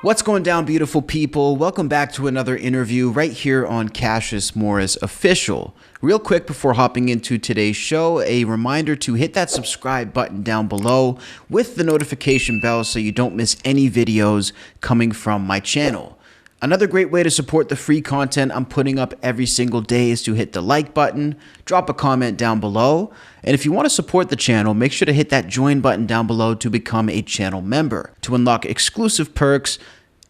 What's going down, beautiful people? Welcome back to another interview right here on Cassius Morris Official. Real quick before hopping into today's show, a reminder to hit that subscribe button down below with the notification bell so you don't miss any videos coming from my channel. Another great way to support the free content I'm putting up every single day is to hit the like button, drop a comment down below, and if you want to support the channel, make sure to hit that join button down below to become a channel member, to unlock exclusive perks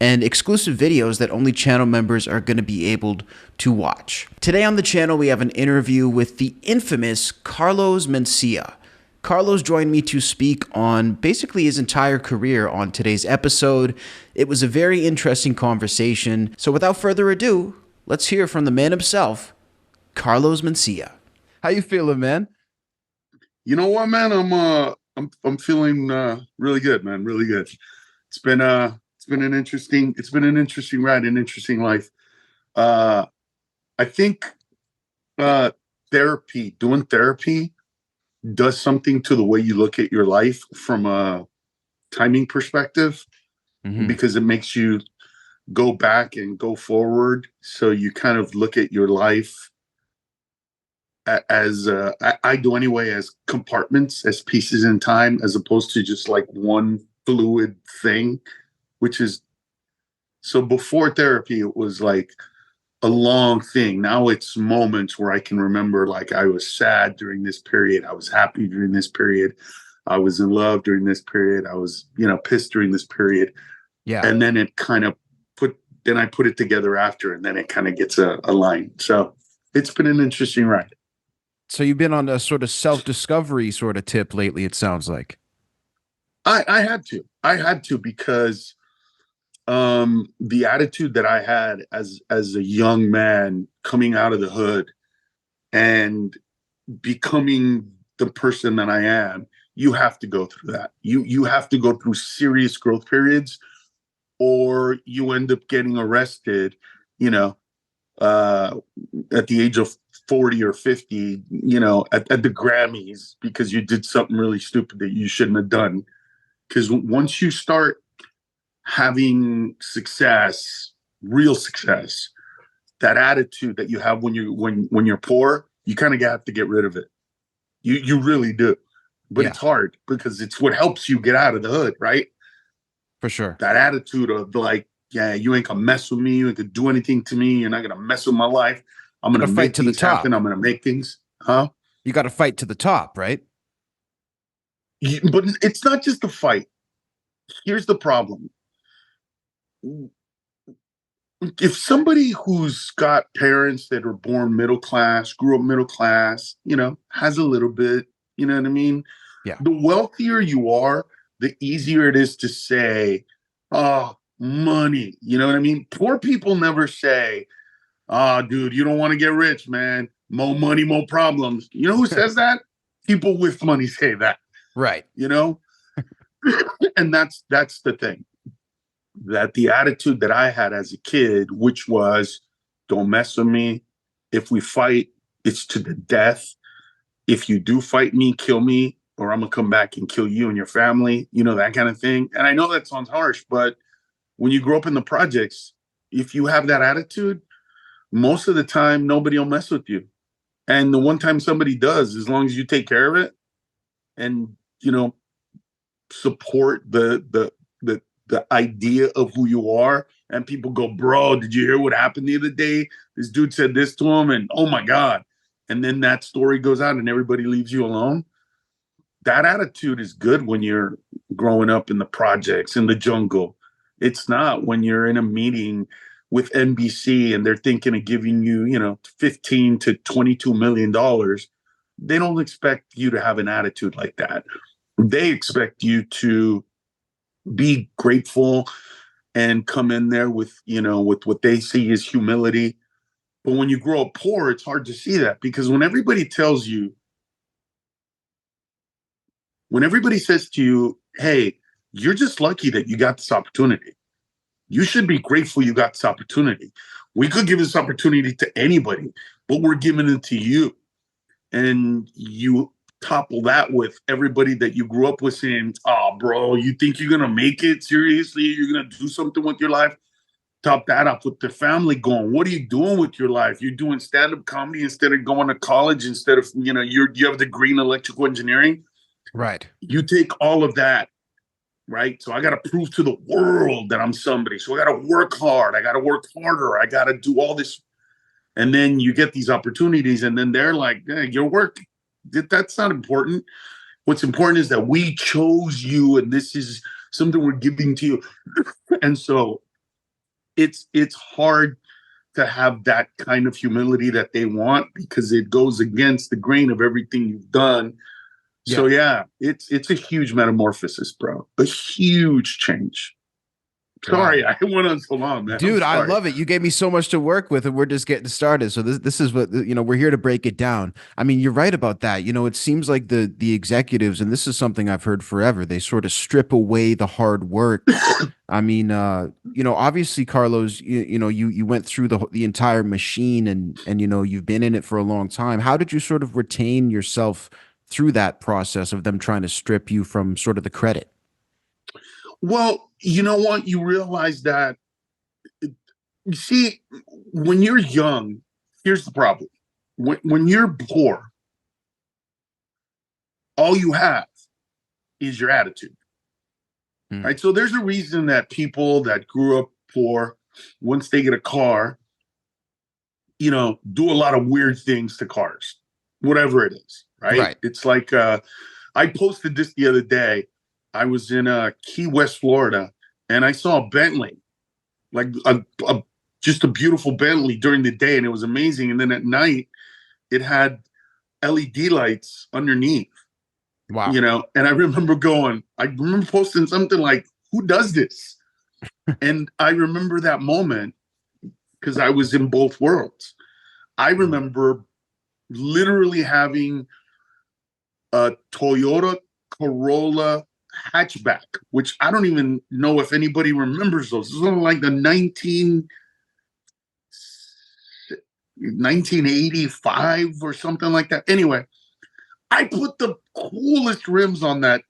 and exclusive videos that only channel members are going to be able to watch. Today on the channel, we have an interview with the infamous Carlos Mencia. Carlos joined me to speak on basically his entire career on today's episode. It was a very interesting conversation. So without further ado, let's hear from the man himself, Carlos Mencia. How you feeling, man? You know what, man? I'm feeling really good, man. Really good. It's been an interesting ride, an interesting life. I think doing therapy does something to the way you look at your life from a timing perspective, because it makes you go back and go forward. So you kind of look at your life as I do anyway, as compartments, as pieces in time, as opposed to just like one fluid thing, which is, so before therapy, it was like a long thing. Now it's moments where I can remember, like, I was sad during this period. I was happy during this period. I was in love during this period. I was, pissed during this period. Yeah. And then it kind of I put it together after, and then it kind of gets a line. So it's been an interesting ride. So you've been on a sort of self-discovery sort of tip lately, it sounds like. I had to because the attitude that I had as a young man coming out of the hood and becoming the person that I am, you have to go through that. You have to go through serious growth periods, or you end up getting arrested, at the age of 40 or 50, at the Grammys, because you did something really stupid that you shouldn't have done. Because once you start having success, real success, that attitude that you have when you're poor, you kind of have to get rid of it. You really do. But It's hard because it's what helps you get out of the hood, right? For sure. That attitude of like, yeah, you ain't gonna mess with me, you ain't gonna do anything to me, you're not gonna mess with my life. I'm gonna make things happen. I'm gonna make things, You got to fight to the top, right? But it's not just a fight. Here's the problem. If somebody who's got parents that are born middle class, grew up middle class, has a little bit, you know what I mean? Yeah. The wealthier you are, the easier it is to say, oh, money. You know what I mean? Poor people never say, oh, dude, you don't want to get rich, man. More money, more problems. You know who says that? People with money say that. Right. And that's the thing. That the attitude that I had as a kid, which was, don't mess with me. If we fight, it's to the death. If you do fight me, kill me, or I'm going to come back and kill you and your family, that kind of thing. And I know that sounds harsh, but when you grow up in the projects, if you have that attitude, most of the time, nobody will mess with you. And the one time somebody does, as long as you take care of it and, support the idea of who you are, and people go, bro, did you hear what happened the other day? This dude said this to him, and oh my God. And then that story goes out and everybody leaves you alone. That attitude is good when you're growing up in the projects, in the jungle. It's not when you're in a meeting with NBC and they're thinking of giving you, $15 to $22 million. They don't expect you to have an attitude like that. They expect you to be grateful and come in there with, with what they see as humility. But when you grow up poor, it's hard to see that, because when everybody says to you, hey, you're just lucky that you got this opportunity. You should be grateful you got this opportunity. We could give this opportunity to anybody, but we're giving it to you. And you topple that with everybody that you grew up with saying, "Oh, bro, you think you're gonna make it? Seriously, you're gonna do something with your life?" Top that up with the family going, "What are you doing with your life? You're doing stand-up comedy instead of going to college, instead of, you have a degree in electrical engineering." Right. You take all of that, right? So I got to prove to the world that I'm somebody. So I got to work hard. I got to work harder. I got to do all this. And then you get these opportunities, and then they're like, "Hey, your work, that's not important. What's important is that we chose you, and this is something we're giving to you." And so it's hard to have that kind of humility that they want, because it goes against the grain of everything you've done. Yeah. So yeah, it's a huge metamorphosis, bro. A huge change. Sorry, Wow. I went on so long, man. Dude, I love it. You gave me so much to work with, and we're just getting started. So this is what, we're here to break it down. I mean, you're right about that. It seems like the executives, and this is something I've heard forever, they sort of strip away the hard work. I mean, obviously, Carlos, you went through the entire machine, and you've been in it for a long time. How did you sort of retain yourself through that process of them trying to strip you from sort of the credit? Well, you know what? You realize that, you see, when you're young, here's the problem. When you're poor, all you have is your attitude, right? So there's a reason that people that grew up poor, once they get a car, do a lot of weird things to cars, whatever it is, right? Right. It's like, I posted this the other day. I was in Key West, Florida, and I saw a Bentley, like just a beautiful Bentley during the day, and it was amazing. And then at night, it had LED lights underneath. Wow. And I remember posting something like, "Who does this?" And I remember that moment, because I was in both worlds. I remember literally having a Toyota Corolla hatchback, which I don't even know if anybody remembers those. This was like the 1985 or something like that. Anyway, I put the coolest rims on that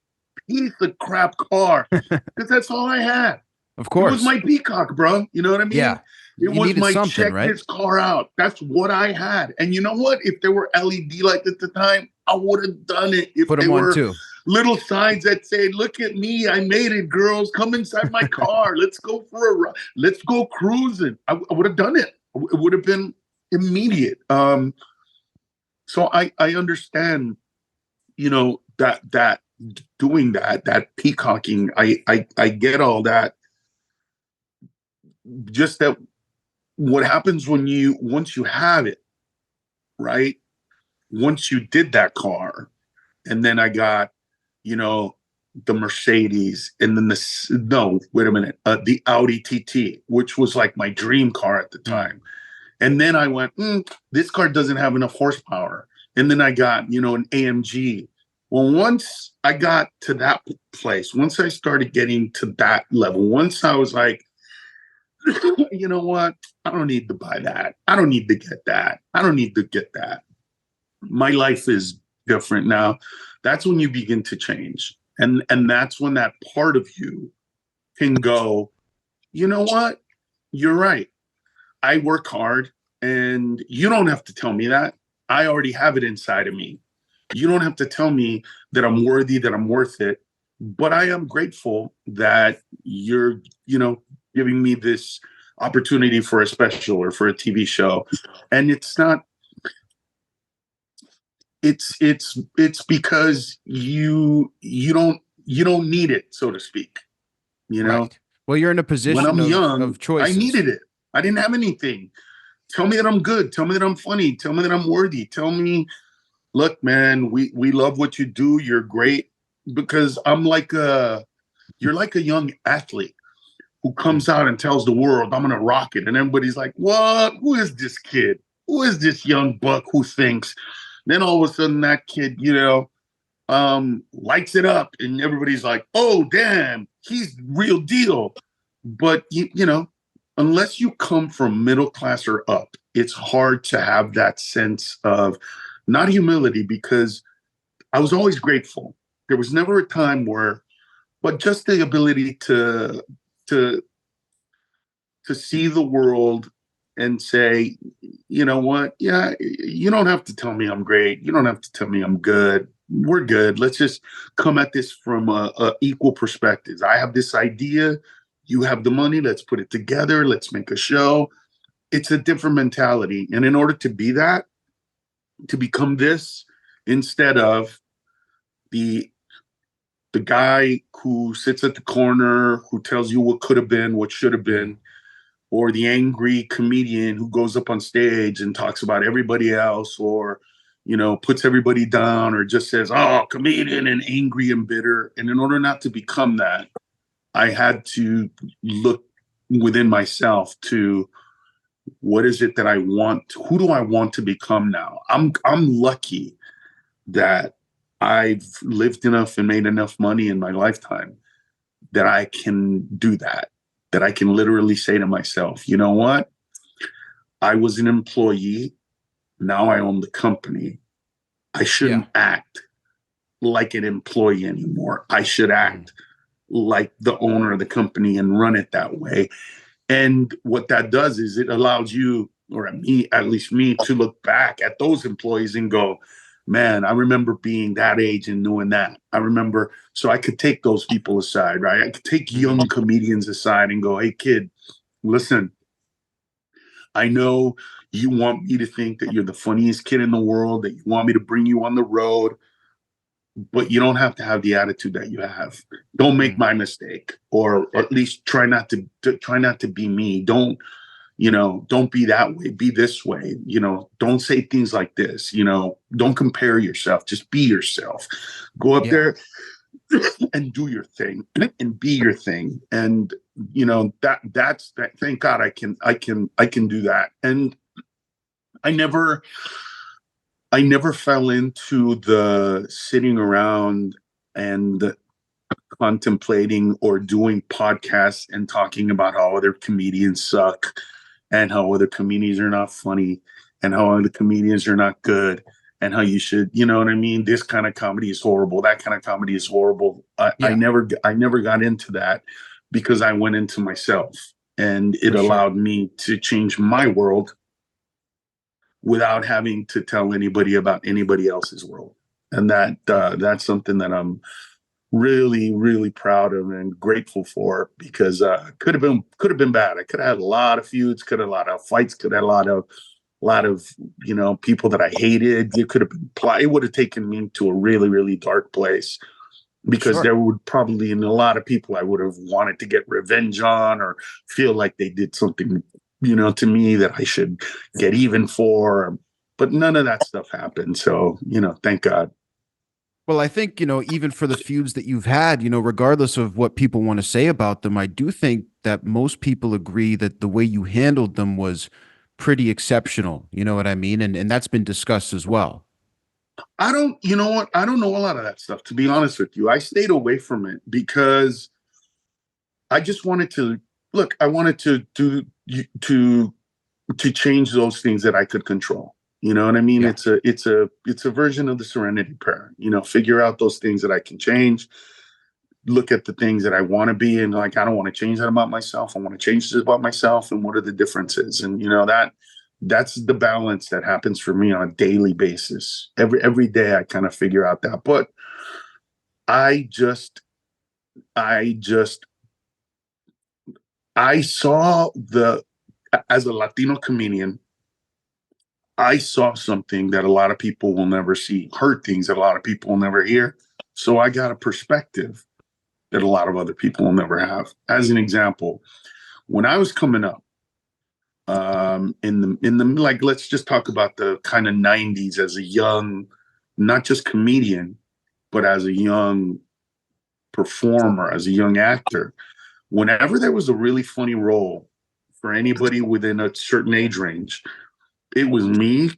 piece of crap car because that's all I had. Of course. It was my peacock, bro. You know what I mean? Yeah. It was my check right? this car out. That's what I had. And you know what? If there were LED lights at the time, I would have done it. If Put there them on were too. little signs that say, "Look at me, I made it, girls. Come inside my car. Let's go for a ride. Let's go cruising." I would have done it. It would have been immediate. So I understand, that doing that peacocking. I get all that. Just that what happens once you have it, right? Once you did that car, and then I got, the Mercedes, and then the Audi TT, which was like my dream car at the time. And then I went, this car doesn't have enough horsepower. And then I got, an AMG. Well, once I got to that place, once I started getting to that level, once I was like, you know what? I don't need to buy that. I don't need to get that. I don't need to get that. My life is different now. That's when you begin to change. And that's when that part of you can go, you know what? You're right. I work hard, and you don't have to tell me that. I already have it inside of me. You don't have to tell me that I'm worthy, that I'm worth it. But I am grateful that you're, giving me this opportunity for a special or for a TV show. And it's not, it's because you don't need it, so to speak. Right. Well, you're in a position when I'm young, of choices. I needed it. I didn't have anything. Tell me that I'm good. Tell me that I'm funny. Tell me that I'm worthy. Tell me, look, man, we love what you do. You're great. Because you're like a young athlete who comes out and tells the world, "I'm going to rock it." And everybody's like, "What? Who is this kid? Who is this young buck who thinks?" Then all of a sudden that kid, lights it up, and everybody's like, "Oh, damn, he's real deal." But, unless you come from middle class or up, it's hard to have that sense of not humility, because I was always grateful. There was never a time where, but just the ability to to see the world and say, you know what? Yeah, you don't have to tell me I'm great. You don't have to tell me I'm good. We're good. Let's just come at this from a equal perspectives. I have this idea. You have the money. Let's put it together. Let's make a show. It's a different mentality. And in order to be that, to become this, instead of the the guy who sits at the corner, who tells you what could have been, what should have been, or the angry comedian who goes up on stage and talks about everybody else, or puts everybody down, or just says, "Oh, comedian," and angry and bitter. And in order not to become that, I had to look within myself to what is it that I want? Who do I want to become now? I'm lucky that I've lived enough and made enough money in my lifetime that I can do that. That I can literally say to myself, you know what? I was an employee. Now I own the company. I shouldn't act like an employee anymore. I should act like the owner of the company and run it that way. And what that does is it allows you, or at least me, to look back at those employees and go, man, I remember being that age and doing that. I remember, so I could take those people aside, right? I could take young comedians aside and go, hey, kid, listen, I know you want me to think that you're the funniest kid in the world, that you want me to bring you on the road, but you don't have to have the attitude that you have. Don't make my mistake, or at least try not to be me. Don't be that way, be this way. Don't say things like this. Don't compare yourself, just be yourself. Go up there and do your thing and be your thing. And that's that. Thank God I can do that. And I never fell into the sitting around and contemplating or doing podcasts and talking about how other comedians suck and how other comedians are not funny and how other comedians are not good and how you should, you know what I mean? This kind of comedy is horrible. That kind of comedy is horrible. I never got into that, because I went into myself, and it allowed me to change my world without having to tell anybody about anybody else's world. And that's something that I'm really, really proud of and grateful for, because could have been bad. I could have had a lot of feuds, could have had a lot of fights, could have had a lot of people that I hated. It could have been it would have taken me to a really, really dark place, because there would probably, in a lot of people, I would have wanted to get revenge on, or feel like they did something to me that I should get even for. But none of that stuff happened. So, thank God. Well, I think, even for the feuds that you've had, regardless of what people want to say about them, I do think that most people agree that the way you handled them was pretty exceptional. You know what I mean? And that's been discussed as well. You know what? I don't know a lot of that stuff, to be honest with you. I stayed away from it because I just wanted to look, I wanted to change those things that I could control. You know what I mean? Yeah. It's a version of the Serenity Prayer. Figure out those things that I can change. Look at the things that I want to be, and like, I don't want to change that about myself. I want to change this about myself, and what are the differences? And that's the balance that happens for me on a daily basis. Every day I kind of figure out that. But I saw as a Latino comedian, I saw something that a lot of people will never see, heard things that a lot of people will never hear. So I got a perspective that a lot of other people will never have. As an example, when I was coming up, in the like, let's just talk about the kind of 90s, as a young, not just comedian, but as a young performer, as a young actor, whenever there was a really funny role for anybody within a certain age range, it was me,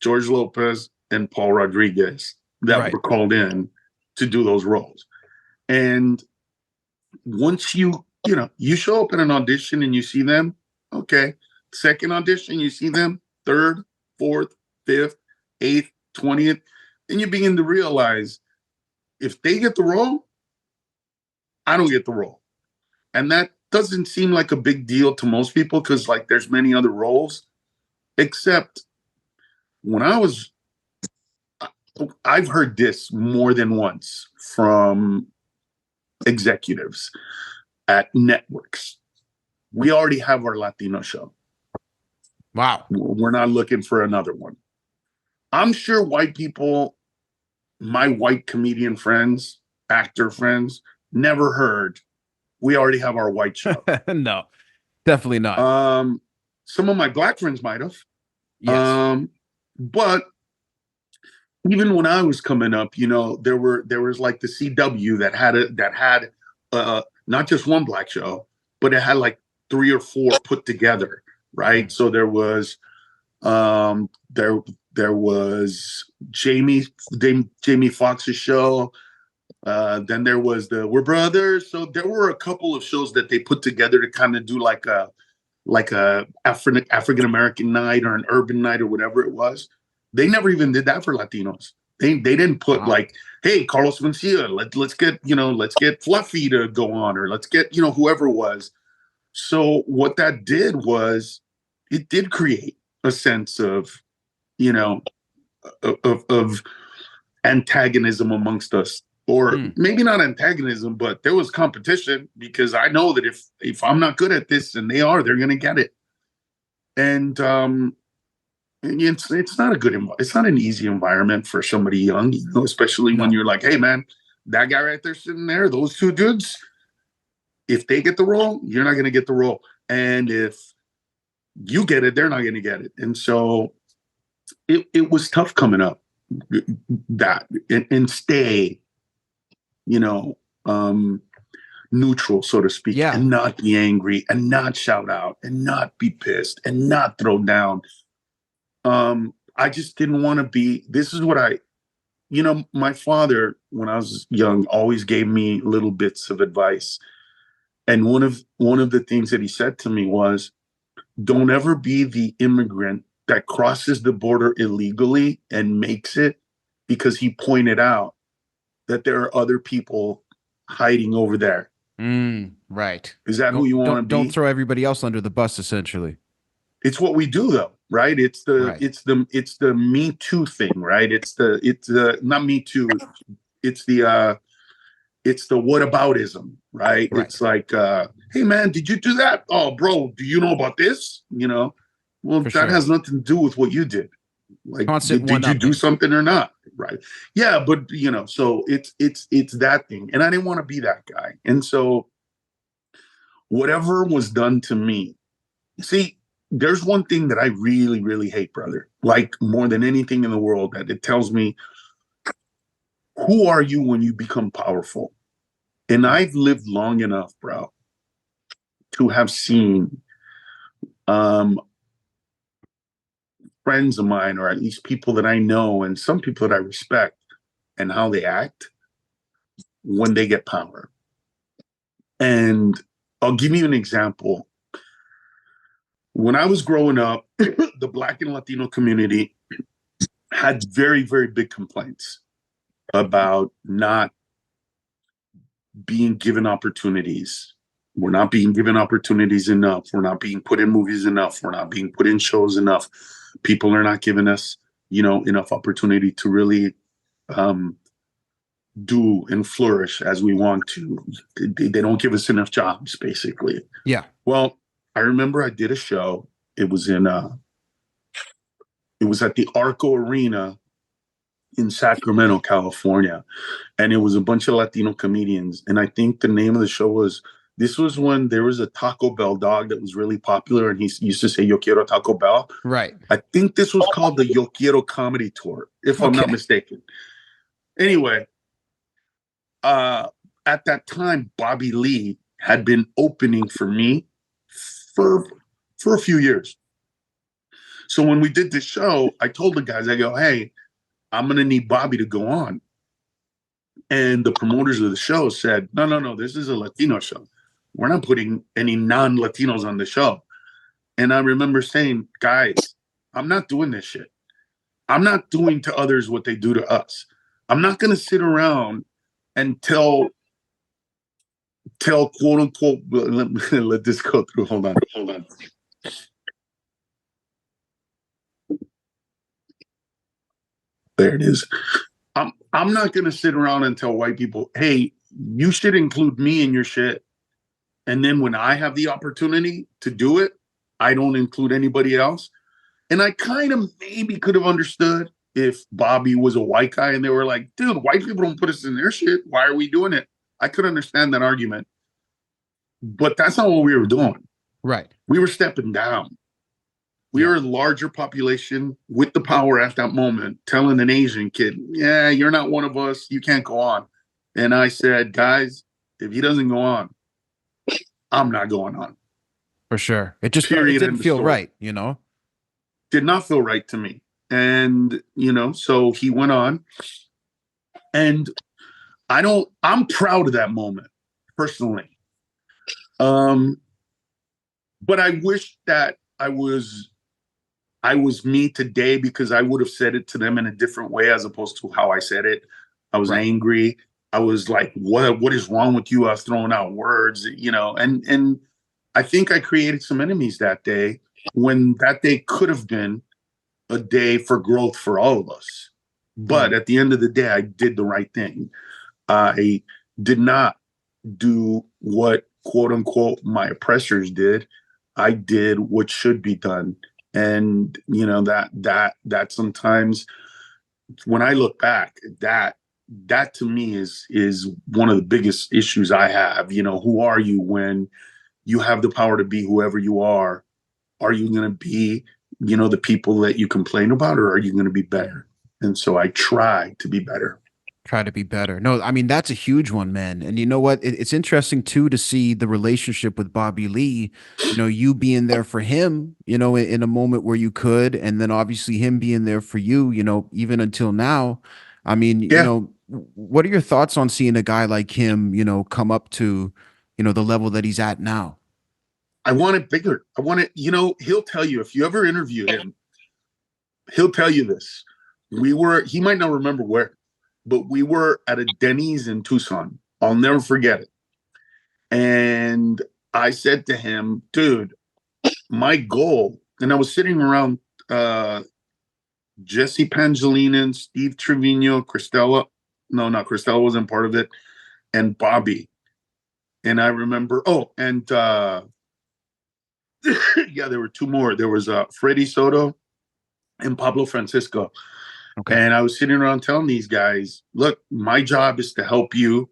George Lopez, and Paul Rodriguez that were called in to do those roles. And once you show up in an audition and you see them, okay. Second audition, you see them, third, fourth, fifth, eighth, 20th. And you begin to realize if they get the role, I don't get the role. And that doesn't seem like a big deal to most people because, like, there's many other roles. Except when I've heard this more than once from executives at networks. We already have our Latino show. Wow. We're not looking for another one. I'm sure white people, my white comedian friends, actor friends, never heard we already have our white show. No, definitely not. Some of my black friends might have. Yes. But even when I was coming up, there was like the CW that had not just one black show, but it had like 3 or 4 put together, right? So there was there was Jamie Foxx's show. Then there was the We're Brothers. So there were a couple of shows that they put together to kind of do like a African American night or an urban night or whatever it was. They never even did that for Latinos. They didn't put like, hey, Carlos Mencia, let's get Fluffy to go on, or let's get whoever it was. So what that did was it did create a sense of of antagonism amongst us, or maybe not antagonism, but there was competition because I know that if I'm not good at this and they're going to get it. And it's not it's not an easy environment for somebody young, especially when you're like, hey man, that guy right there sitting there, those 2 dudes, if they get the role, you're not going to get the role. And if you get it, they're not going to get it. And so it was tough coming up that and stay, neutral, so to speak, and not be angry and not shout out and not be pissed and not throw down. I just didn't want to be, this is what my father, when I was young, always gave me little bits of advice. And one of the things that he said to me was, don't ever be the immigrant that crosses the border illegally and makes it, because he pointed out that there are other people hiding over there. Right. Is that who you want to be? Don't throw everybody else under the bus, essentially. It's what we do though, right? It's the Me Too thing, right? It's the not Me Too. It's the whataboutism, right? It's like, hey man, did you do that? Oh, bro, do you know about this? Well, that has nothing to do with what you did. Like, did you do something or not? Right. Yeah, but so it's that thing. And I didn't want to be that guy. And so whatever was done to me, see, there's one thing that I really, really hate, brother, like more than anything in the world, that it tells me, who are you when you become powerful? And I've lived long enough, bro, to have seen friends of mine, or at least people that I know and some people that I respect, and how they act when they get power. And I'll give you an example. When I was growing up, the Black and Latino community had very, very big complaints about not being given opportunities. We're not being given opportunities enough. We're not being put in movies enough. We're not being put in shows enough. People are not giving us, enough opportunity to really do and flourish as we want to. They don't give us enough jobs, basically. Yeah. Well, I remember I did a show. It was at the Arco Arena in Sacramento, California. And it was a bunch of Latino comedians. And I think the name of the show was, this was when there was a Taco Bell dog that was really popular, and he used to say, Yo quiero Taco Bell. Right. I think this was called the Yo Quiero Comedy Tour, if I'm not mistaken. Anyway, at that time, Bobby Lee had been opening for me for a few years. So when we did this show, I told the guys, I go, hey, I'm going to need Bobby to go on. And the promoters of the show said, no, this is a Latino show. We're not putting any non-Latinos on the show. And I remember saying, guys, I'm not doing this shit. I'm not doing to others what they do to us. I'm not going to sit around and tell quote unquote, let this go through. Hold on. Hold on. There it is. I'm not going to sit around and tell white people, hey, you should include me in your shit. And then when I have the opportunity to do it, I don't include anybody else. And I kind of maybe could have understood if Bobby was a white guy and they were like, dude, white people don't put us in their shit. Why are we doing it? I could understand that argument. But that's not what we were doing. Right. We were stepping down. We were a larger population with the power at that moment, telling an Asian kid, yeah, you're not one of us. You can't go on. And I said, guys, if he doesn't go on, I'm not going on. For sure. It just Period. it didn't feel right, you know? Did not feel right to me. And, you know, so he went on. And I'm proud of that moment, personally. But I wish that I was me today, because I would have said it to them in a different way as opposed to how I said it. I was angry. I was like, what is wrong with you? I was throwing out words, you know, and I think I created some enemies that day, when that day could have been a day for growth for all of us. But at the end of the day, I did the right thing. I did not do what quote unquote my oppressors did. I did what should be done. And you know, that sometimes when I look back, that to me is one of the biggest issues I have. You know, who are you when you have the power to be whoever you are? Are you going to be, you know, the people that you complain about, or are you going to be better? And so I try to be better. Try to be better. No, I mean, that's a huge one, man. And you know what? It's interesting too to see the relationship with Bobby Lee, you know, you being there for him, you know, in a moment where you could, and then obviously him being there for you, you know, even until now. I mean, you Yeah, know, what are your thoughts on seeing a guy like him, you know, come up to, you know, the level that he's at now? I want it bigger. I want it, you know, he'll tell you, if you ever interview him, he'll tell you this. He might not remember where, but we were at a Denny's in Tucson. I'll never forget it. And I said to him, dude, my goal, and I was sitting around Jesse Pangilinan, Steve Trevino, Christella. No, not Christella wasn't part of it, and Bobby. And I remember, and yeah, there were two more. There was Freddie Soto and Pablo Francisco. Okay. And I was sitting around telling these guys, look, my job is to help you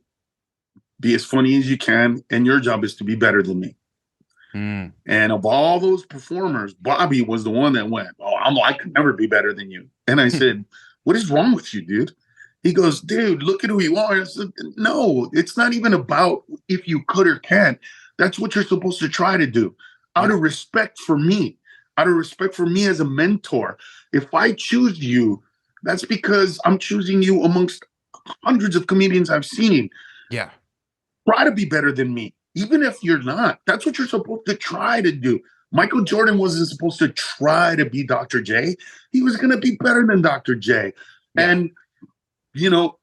be as funny as you can, and your job is to be better than me. And of all those performers, Bobby was the one that went, I could never be better than you. And I said, what is wrong with you, dude? He goes, dude, look at who you are. I said, no, it's not even about if you could or can't. That's what you're supposed to try to do. Out of respect for me, as a mentor. If I choose you, that's because I'm choosing you amongst hundreds of comedians I've seen. Yeah. Try to be better than me, even if you're not. That's what you're supposed to try to do. Michael Jordan wasn't supposed to try to be Dr. J. He was going to be better than Dr. J. Yeah. And, you know,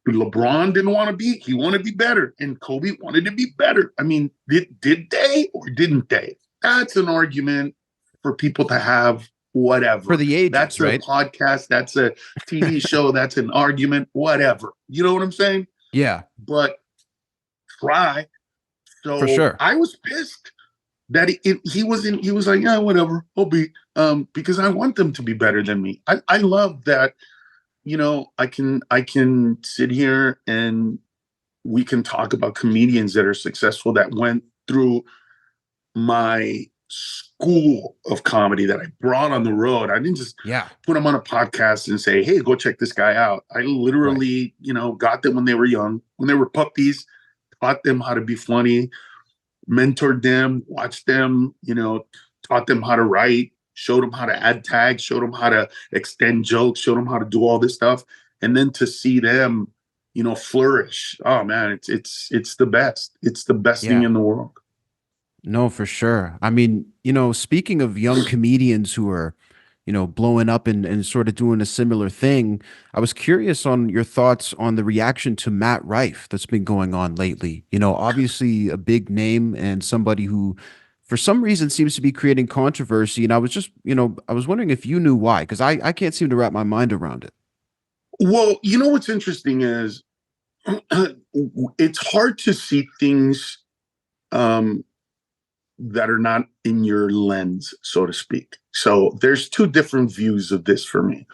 LeBron didn't want to be, he wanted to be better. And Kobe wanted to be better. I mean, did they or didn't they? That's an argument for people to have, whatever. For the ages, that's right? a podcast. That's a TV show. That's an argument, whatever. You know what I'm saying? Yeah. But try. So For sure. I was pissed that he was like, yeah, whatever, I'll be, because I want them to be better than me. I love that, you know, I can sit here and we can talk about comedians that are successful that went through my school of comedy that I brought on the road. I didn't just put them on a podcast and say, hey, go check this guy out. I literally, you know, got them when they were young, when they were puppies, taught them how to be funny, mentored them, watched them, you know, taught them how to write, showed them how to add tags, showed them how to extend jokes, showed them how to do all this stuff. And then to see them, you know, flourish. Oh man, it's the best. It's the best thing in the world. No, for sure. I mean, you know, speaking of young comedians who are blowing up and sort of doing a similar thing. I was curious on your thoughts on the reaction to Matt Rife that's been going on lately. Obviously a big name and somebody who, for some reason, seems to be creating controversy. And I was just, I was wondering if you knew why, because I can't seem to wrap my mind around it. Well, what's interesting is it's hard to see things that are not in your lens, so to speak. So there's two different views of this for me.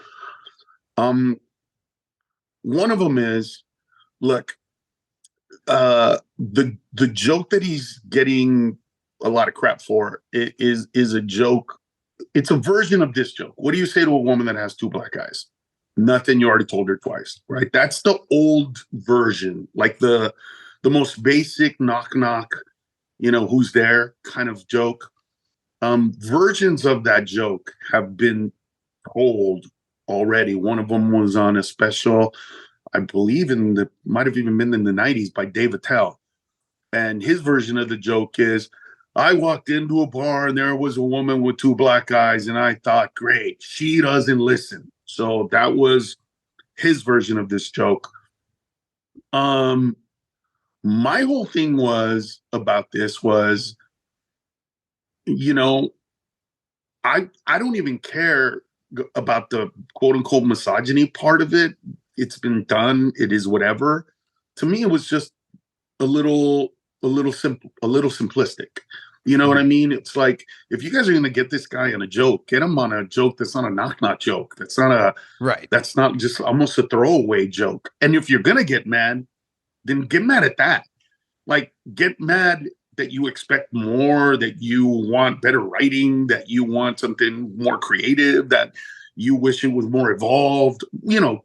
One of them is, look, the joke that he's getting a lot of crap for is a joke. It's a version of this joke. What do you say to a woman that has two black eyes? Nothing. You already told her twice, right? That's the old version, like the most basic knock knock, who's there kind of joke. Versions of that joke have been told already. One of them was on a special, I believe might have even been in the 90s, by Dave Chappelle. And his version of the joke is, I walked into a bar and there was a woman with two black eyes, and I thought, great, she doesn't listen. So that was his version of this joke. My whole thing was about this was, I don't even care about the quote unquote misogyny part of it. It's been done. It is whatever. To me, it was just a little simple, a little simplistic. You know what I mean? It's like, if you guys are going to get this guy on a joke, get him on a joke that's not a knock-knock joke. That's not just almost a throwaway joke. And if you're going to get mad, then get mad at that. Like, get mad that you expect more, that you want better writing, that you want something more creative, that you wish it was more evolved.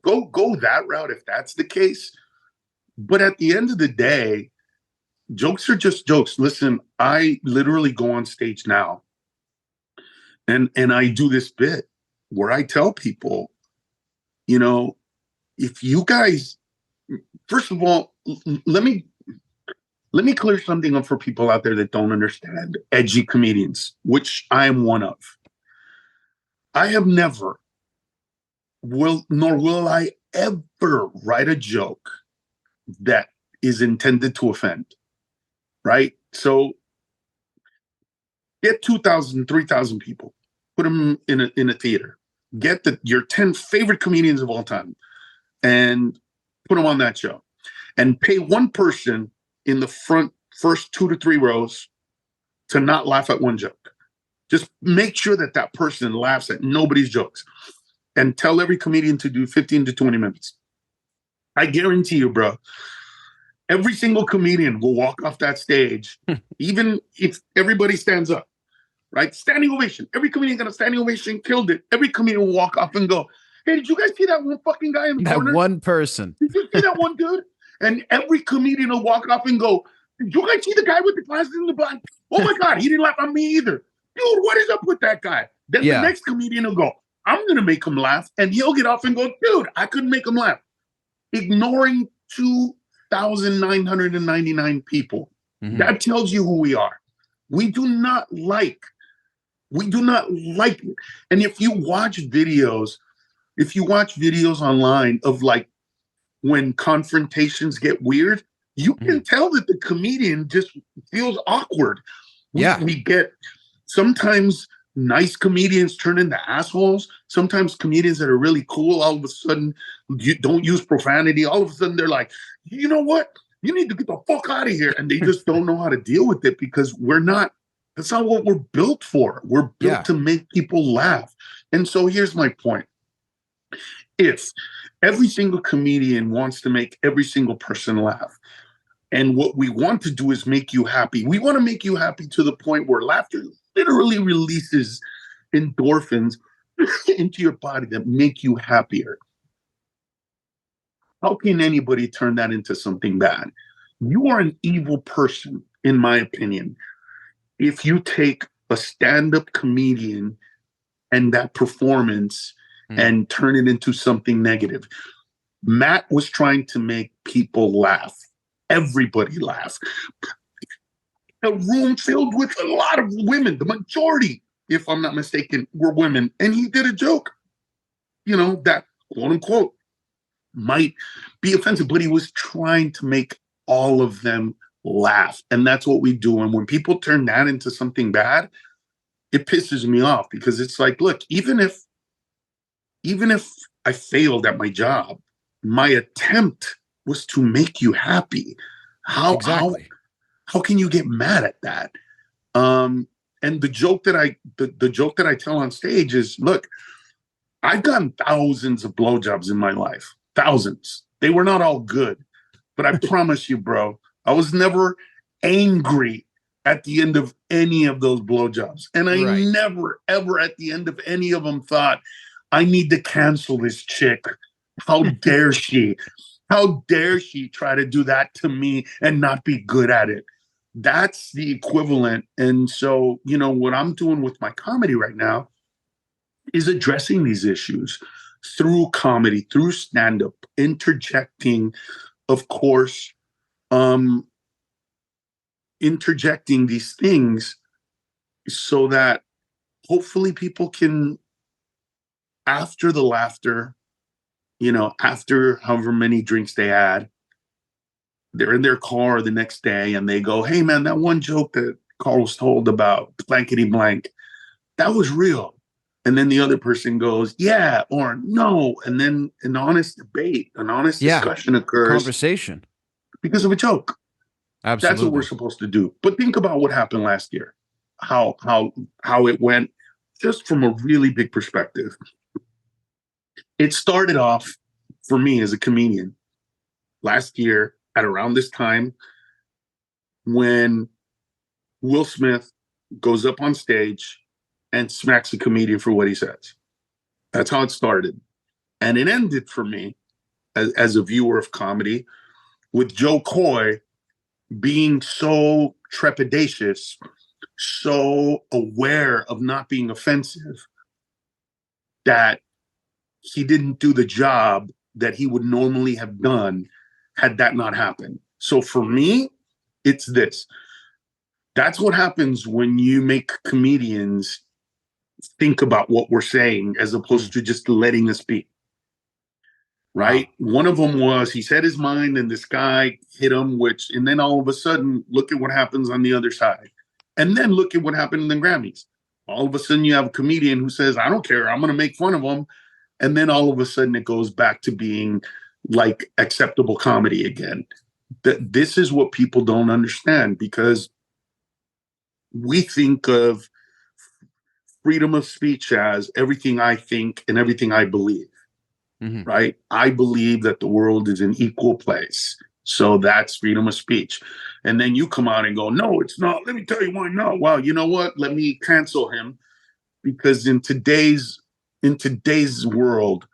Go that route if that's the case. But at the end of the day, jokes are just jokes. Listen, I literally go on stage now and I do this bit where I tell people, if you guys, first of all, let me clear something up for people out there that don't understand edgy comedians, which I am one of. I have never, nor will I ever write a joke that is intended to offend. Right? So get 2,000, 3,000 people, put them in a theater, get your 10 favorite comedians of all time and put them on that show, and pay one person in the first 2 to 3 rows to not laugh at one joke. Just make sure that person laughs at nobody's jokes, and tell every comedian to do 15 to 20 minutes. I guarantee you, bro, every single comedian will walk off that stage, even if everybody stands up, right? Standing ovation. Every comedian got a standing ovation, killed it. Every comedian will walk off and go, hey, did you guys see that one fucking guy in the corner? That one person. Did you see that one dude? And every comedian will walk off and go, did you guys see the guy with the glasses in the black? Oh my God, he didn't laugh at me either. Dude, what is up with that guy? Then the next comedian will go, I'm going to make him laugh. And he'll get off and go, dude, I couldn't make him laugh. Ignoring 2,999 people. Mm-hmm. That tells you who we are. We do not like it. And if you watch videos online of like when confrontations get weird, you can tell that the comedian just feels awkward. We get sometimes nice comedians turn into assholes. Sometimes comedians that are really cool, all of a sudden, you don't use profanity. All of a sudden, they're like, you know what? You need to get the fuck out of here. And they just don't know how to deal with it because that's not what we're built for. We're built to make people laugh. And so here's my point. If every single comedian wants to make every single person laugh, and what we want to do is make you happy, we want to make you happy to the point where laughter literally releases endorphins into your body that make you happier. How can anybody turn that into something bad? You are an evil person, in my opinion, if you take a stand-up comedian and that performance and turn it into something negative. Matt was trying to make people laugh. Everybody laugh. A room filled with a lot of women, the majority if I'm not mistaken, were women. And he did a joke, that quote unquote might be offensive, but he was trying to make all of them laugh. And that's what we do. And when people turn that into something bad, it pisses me off, because it's like, look, even if I failed at my job, my attempt was to make you happy. Exactly. How can you get mad at that? And the joke that I tell on stage is, look, I've gotten thousands of blowjobs in my life. Thousands. They were not all good. But I promise you, bro, I was never angry at the end of any of those blowjobs. And I never, ever at the end of any of them thought, I need to cancel this chick. How dare she? How dare she try to do that to me and not be good at it? That's the equivalent. And so, what I'm doing with my comedy right now is addressing these issues through comedy, through stand-up, interjecting, of course, interjecting these things so that hopefully people can, after the laughter, after however many drinks they had, they're in their car the next day and they go, hey man, that one joke that Carlos told about blankety blank, that was real. And then the other person goes, yeah, or no. And then an honest debate, an honest discussion occurs. Conversation. Because of a joke. Absolutely. That's what we're supposed to do. But think about what happened last year. How it went, just from a really big perspective. It started off for me as a comedian last year at around this time when Will Smith goes up on stage and smacks a comedian for what he says. That's how it started. And it ended for me as a viewer of comedy with Joe Coy being so trepidatious, so aware of not being offensive, that he didn't do the job that he would normally have done had that not happened. So for me, it's this. That's what happens when you make comedians think about what we're saying as opposed to just letting us be. Right? Wow. One of them was, he said his mind and this guy hit him, and then all of a sudden, look at what happens on the other side. And then look at what happened in the Grammys. All of a sudden you have a comedian who says, I don't care, I'm going to make fun of him. And then all of a sudden it goes back to being like acceptable comedy again. This is what people don't understand, because we think of freedom of speech as everything I think and everything I believe. Mm-hmm. Right? I believe that the world is an equal place. So that's freedom of speech. And then you come out and go, no, it's not. Let me tell you why not. Well, you know what? Let me cancel him. Because in today's world,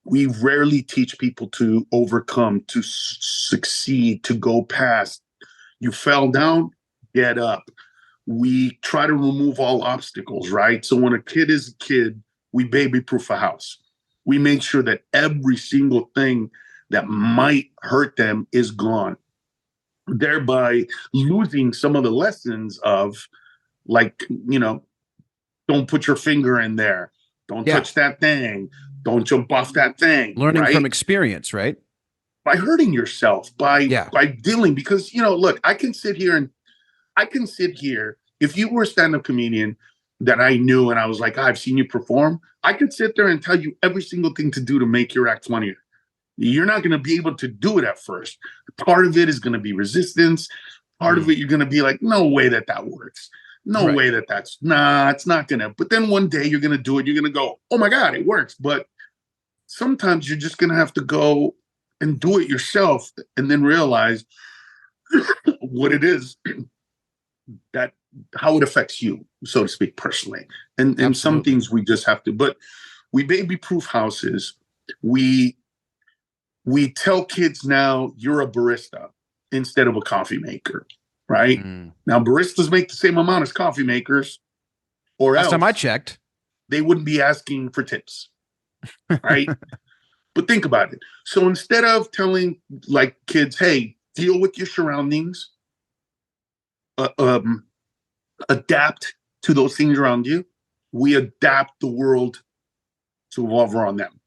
we rarely teach people to overcome, to succeed, to go past. You fell down, get up. We try to remove all obstacles, right? So when a kid is a kid, we baby-proof a house. We make sure that every single thing that might hurt them is gone, thereby losing some of the lessons of, like, don't put your finger in there. Don't touch that thing. Don't jump off that thing. Learning from experience, right? By hurting yourself, by dealing, because, look, I can sit here, if you were a stand-up comedian that I knew and I was like, I've seen you perform, I could sit there and tell you every single thing to do to make your act funnier. You're not going to be able to do it at first. Part of it is going to be resistance. Part of it, you're going to be like, no way that works. No way it's not going to. But then one day you're going to do it. You're going to go, oh my God, it works. But sometimes you're just going to have to go and do it yourself and then realize what it is, that how it affects you, so to speak, personally. And some things we just have to, but we baby-proof houses. We tell kids now, you're a barista instead of a coffee maker, right? Now, baristas make the same amount as coffee makers, or last else time I checked, they wouldn't be asking for tips, right? But think about it. So instead of telling like kids, hey, deal with your surroundings, adapt to those things around you, we adapt the world to evolve around them.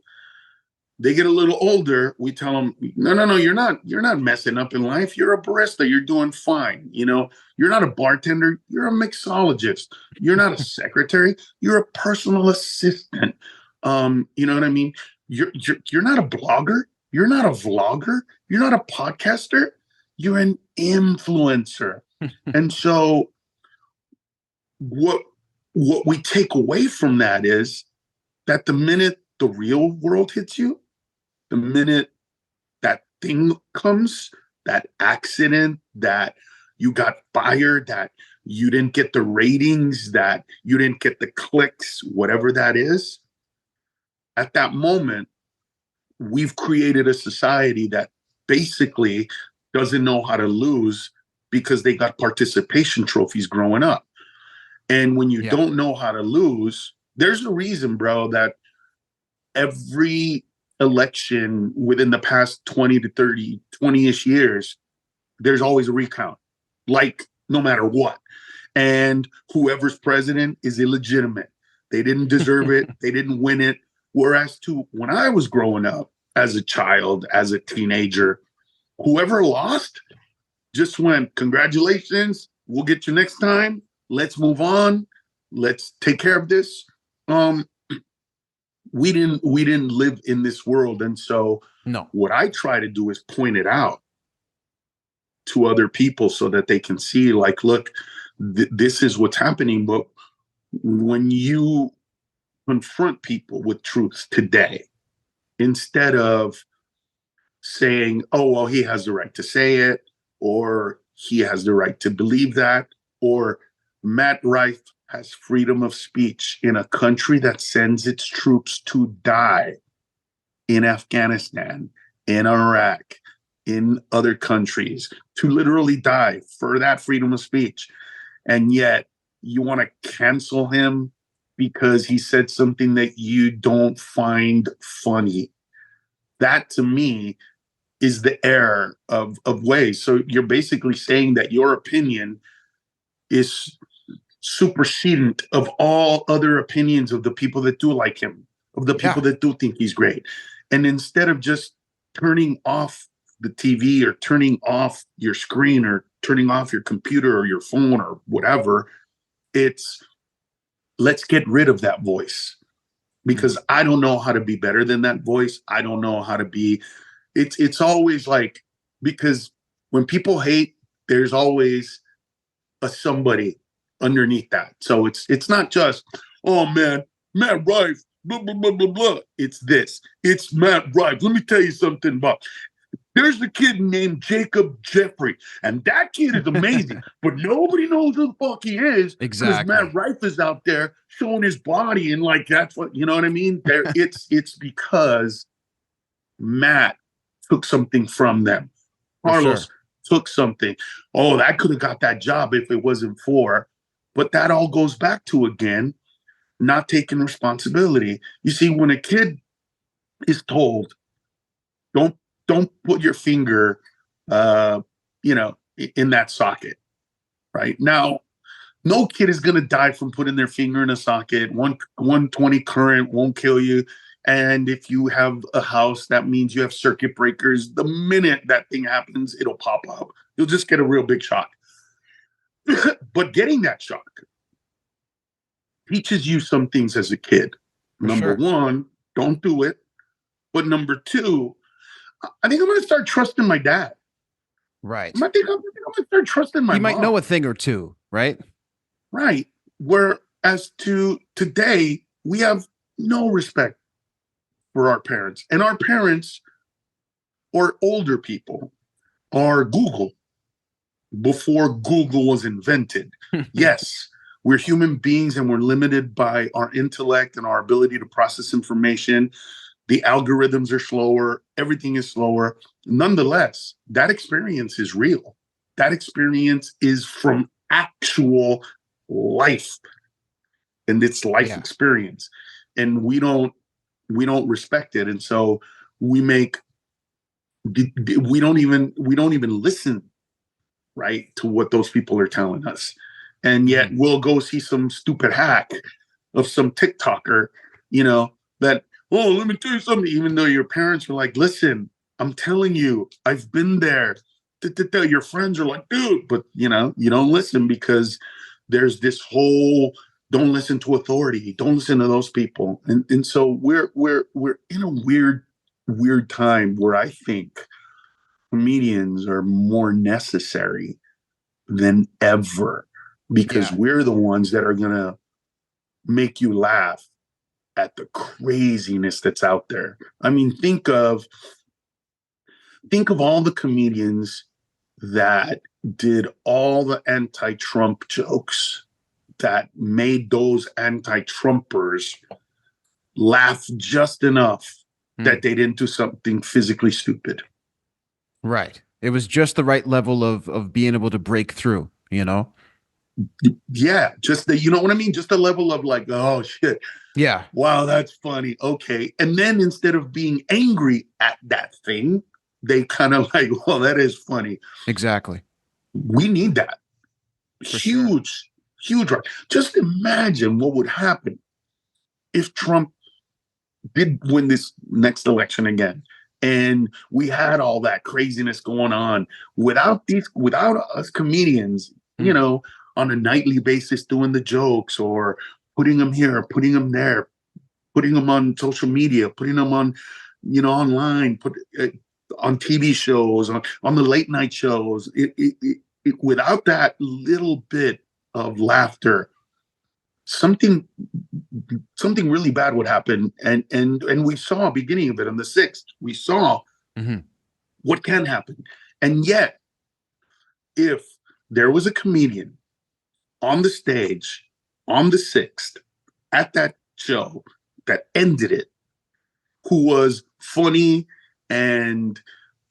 They get a little older, we tell them, no, you're not messing up in life. You're a barista, you're doing fine. You're not a bartender, you're a mixologist. You're not a secretary, you're a personal assistant. You know what I mean? You're not a blogger, you're not a vlogger, you're not a podcaster, you're an influencer. And so what we take away from that is that the minute the real world hits you, the minute that thing comes, that accident, that you got fired, that you didn't get the ratings, that you didn't get the clicks, whatever that is, at that moment, we've created a society that basically doesn't know how to lose because they got participation trophies growing up. And when you don't know how to lose, there's a reason, bro, that every election within the past 20 to 30, 20-ish years, there's always a recount, like no matter what. And whoever's president is illegitimate. They didn't deserve it. They didn't win it. Whereas when I was growing up as a child, as a teenager, whoever lost just went, congratulations, we'll get you next time. Let's move on. Let's take care of this. We didn't live in this world. And so what I try to do is point it out to other people so that they can see, like, look, this is what's happening. But when you confront people with truths today, instead of saying, oh, well, he has the right to say it, or he has the right to believe that, or Matt Rife has freedom of speech in a country that sends its troops to die in Afghanistan, in Iraq, in other countries, to literally die for that freedom of speech. And yet you want to cancel him because he said something that you don't find funny. That, to me, is the error of ways. So you're basically saying that your opinion is supersedent of all other opinions of the people that do like him, of the people that do think he's great. And instead of just turning off the TV or turning off your screen or turning off your computer or your phone or whatever, it's let's get rid of that voice, because I don't know how to be better than that voice. I don't know how to be. It's always like, because when people hate, there's always a somebody underneath that. So it's not just, oh man, Matt Rife, blah, blah, blah, blah, blah. It's this. It's Matt Rife. Let me tell you something about. There's a kid named Jacob Jeffrey, and that kid is amazing, but nobody knows who the fuck he is. Exactly. Because Matt Rife is out there showing his body, and like, that's what, you know what I mean? It's because Matt took something from them. Carlos took something. Oh, that could have got that job if it wasn't for. But that all goes back to, again, not taking responsibility. You see, when a kid is told, don't put your finger, in that socket, right? Now, no kid is going to die from putting their finger in a socket. 120 current won't kill you. And if you have a house, that means you have circuit breakers. The minute that thing happens, it'll pop up. You'll just get a real big shock. But getting that shock teaches you some things as a kid. Number one, don't do it. But number two, I think I'm going to start trusting my dad. Right. I think I'm going to start trusting my mom. He might know a thing or two, right? Right. Whereas to today, we have no respect for our parents. And our parents, or older people, are Google before Google was invented. Yes, we're human beings and we're limited by our intellect and our ability to process information. The algorithms are slower. Everything is slower. Nonetheless, that experience is real. That experience is from actual life, and it's life experience. And we don't respect it. And so we don't even listen, right, to what those people are telling us. And yet we'll go see some stupid hack of some TikToker, that, oh, let me tell you something, even though your parents are like, listen, I'm telling you, I've been there. Your friends are like, dude, but you don't listen because there's this whole don't listen to authority, don't listen to those people. And so we're in a weird time where I think comedians are more necessary than ever because we're the ones that are gonna make you laugh at the craziness that's out there. I mean, think of all the comedians that did all the anti-Trump jokes that made those anti-Trumpers laugh just enough that they didn't do something physically stupid. Right. It was just the right level of being able to break through, Yeah, just the, you know what I mean? Just the level of like, oh shit. Yeah. Wow, that's funny. Okay. And then instead of being angry at that thing, they kind of like, well, that is funny. Exactly. We need that. For huge. Right. Just imagine what would happen if Trump did win this next election again. And we had all that craziness going on without us comedians, on a nightly basis doing the jokes or putting them here, putting them there, putting them on social media, putting them on, online, on TV shows, on the late night shows. Without that little bit of laughter, something really bad would happen. And we saw a beginning of it on the 6th. We saw what can happen. And yet, if there was a comedian on the stage on the 6th at that show that ended it, who was funny and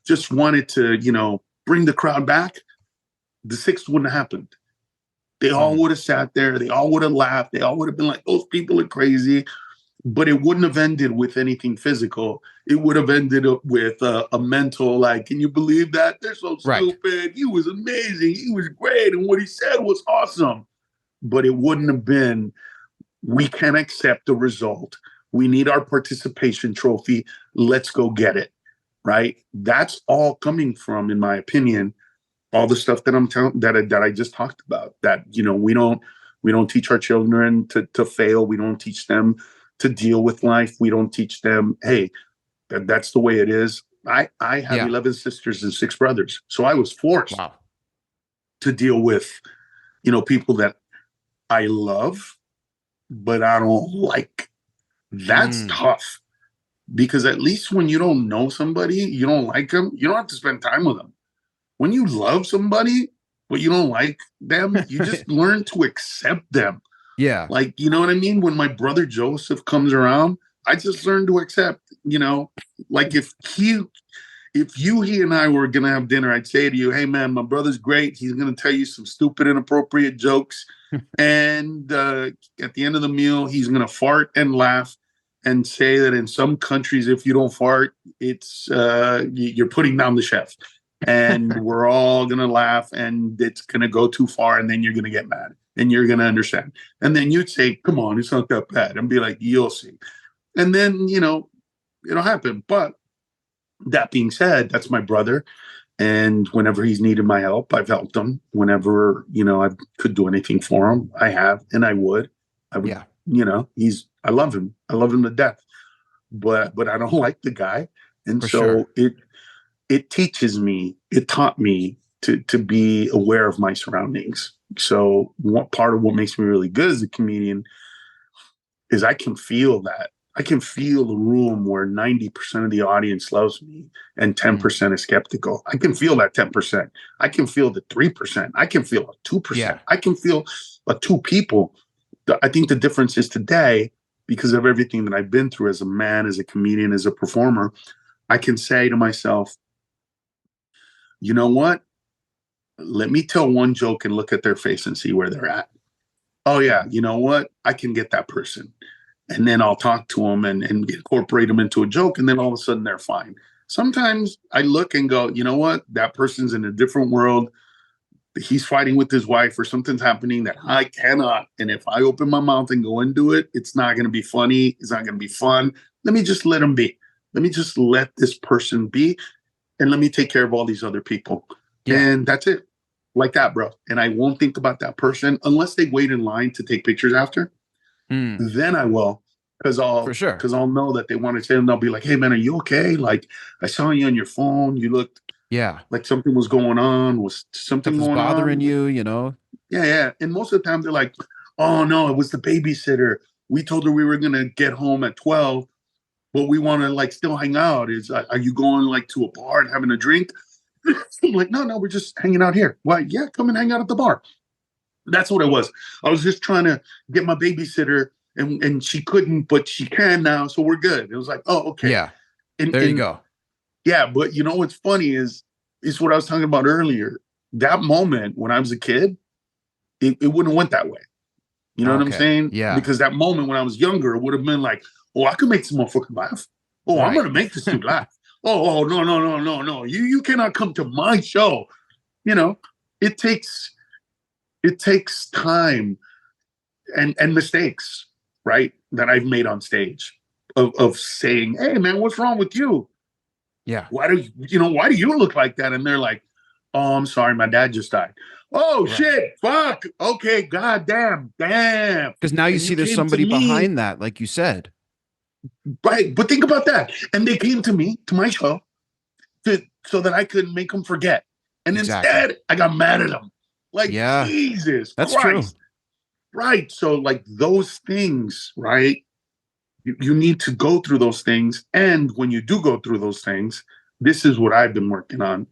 just wanted to, bring the crowd back, the 6th wouldn't have happened. They all would have sat there. They all would have laughed. They all would have been like, those people are crazy. But it wouldn't have ended with anything physical. It would have ended up with a mental, like, can you believe that? They're so stupid. He was amazing. He was great. And what he said was awesome. But it wouldn't have been, we can't accept the result. We need our participation trophy. Let's go get it. Right? That's all coming from, in my opinion, all the stuff that I'm telling that I just talked about. That we don't teach our children to fail. We don't teach them to deal with life. We don't teach them, hey, that's the way it is. I have 11 sisters and 6 brothers, so I was forced to deal with people that I love, but I don't like. That's tough, because at least when you don't know somebody, you don't like them, you don't have to spend time with them. When you love somebody, but you don't like them, you just learn to accept them. Yeah. Like, you know what I mean? When my brother Joseph comes around, I just learned to accept, like if he and I were going to have dinner, I'd say to you, hey man, my brother's great. He's going to tell you some stupid, inappropriate jokes. And at the end of the meal, he's going to fart and laugh and say that in some countries, if you don't fart, it's you're putting down the chef. And we're all going to laugh, and it's going to go too far, and then you're going to get mad, and you're going to understand. And then you'd say, come on, it's not that bad. And be like, you'll see. And then, it'll happen. But that being said, that's my brother. And whenever he's needed my help, I've helped him. Whenever, I could do anything for him, I have, and I would. I love him. I love him to death. But I don't like the guy. And it teaches me, it taught me to be aware of my surroundings. So part of what makes me really good as a comedian is I can feel that. I can feel the room where 90% of the audience loves me and 10% is skeptical. I can feel that 10%. I can feel the 3%. I can feel a 2%. Yeah. I can feel 2 people. I think the difference is today, because of everything that I've been through as a man, as a comedian, as a performer, I can say to myself, you know what? Let me tell one joke and look at their face and see where they're at. Oh yeah, you know what? I can get that person. And then I'll talk to them and incorporate them into a joke. And then all of a sudden they're fine. Sometimes I look and go, you know what? That person's in a different world. he's fighting with his wife or something's happening that I cannot. And if I open my mouth and go into it, it's not going to be funny. It's not going to be fun. Let me just let him be. Let me just let this person be. And let me take care of all these other people. Yeah. And that's it. Like that, bro. And I won't think about that person unless they wait in line to take pictures after. Then I will. Because I'll know that they want to say, and they'll be like, hey man, are you okay? Like, I saw you on your phone. You looked like something was going on. Was something going bothering on? You, you know? Yeah. And most of the time they're like, oh no, it was the babysitter. We told her we were gonna get home at 12, but we want to like still hang out. Are you going like to a bar and having a drink? I'm like, no, we're just hanging out here. Why? Yeah, come and hang out at the bar. That's what it was. I was just trying to get my babysitter, and she couldn't, but she can now, so we're good. It was like, oh, okay. Yeah. There you go. Yeah, but you know what's funny is what I was talking about earlier. That moment when I was a kid, it wouldn't have went that way. You know what I'm saying? Yeah. Because that moment when I was younger, it would have been like, oh, I could make this motherfucker laugh. Oh, right. I'm gonna make this dude laugh. Oh, no. You cannot come to my show. You know, it takes time and mistakes, right? That I've made on stage of saying, hey man, what's wrong with you? Yeah. Why do you look like that? And they're like, oh, I'm sorry, my dad just died. Oh, right. Shit, fuck. Okay, god damn. Because now you see there's somebody behind that, like you said. Right, but think about that. And they came to me, to my show, so that I could make them forget. And instead, I got mad at them. Like, Jesus That's Christ. True. Right, so like those things, right? You need to go through those things. And when you do go through those things, this is what I've been working on,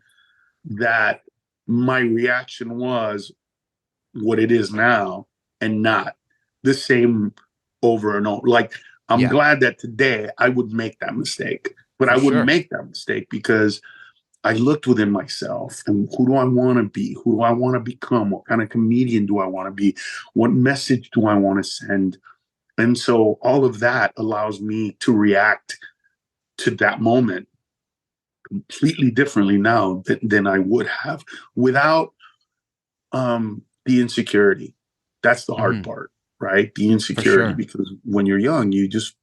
that my reaction was what it is now and not the same over and over. Like, I'm glad that today I would make that mistake, but I wouldn't make that mistake because I looked within myself and who do I want to be? Who do I want to become? What kind of comedian do I want to be? What message do I want to send? And so all of that allows me to react to that moment completely differently now than I would have without the insecurity. That's the hard part, right? The insecurity, because when you're young, it's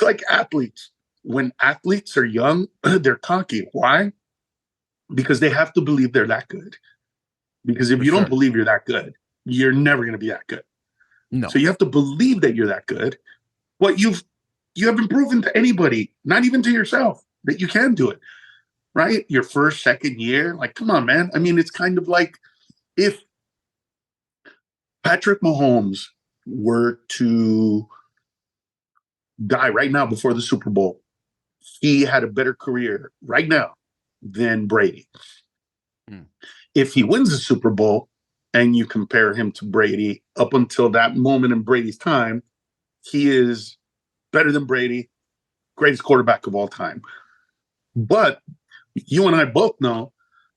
like athletes. When athletes are young, they're cocky. Why? Because they have to believe they're that good. Because if you don't believe you're that good, you're never going to be that good. No. So you have to believe that you're that good. But you haven't proven to anybody, not even to yourself, that you can do it. Right? Your first, second year, like, come on, man. I mean, it's kind of like if Patrick Mahomes were to die right now before the Super Bowl, he had a better career right now than Brady. If he wins the Super Bowl and you compare him to Brady, up until that moment in Brady's time, he is better than Brady, greatest quarterback of all time. But you and I both know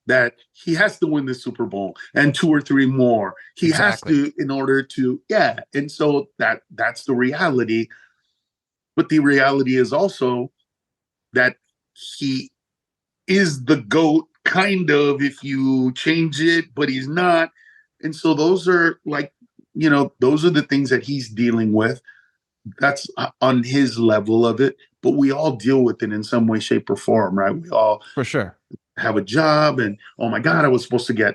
that he has to win the Super Bowl and 2 or 3 more. He has to, in order to, And so that's the reality. But the reality is also that he is the GOAT, kind of, if you change it, but he's not. And so those are like, those are the things that he's dealing with. That's on his level of it. But we all deal with it in some way, shape, or form, right? We all have a job, and oh my God, I was supposed to get,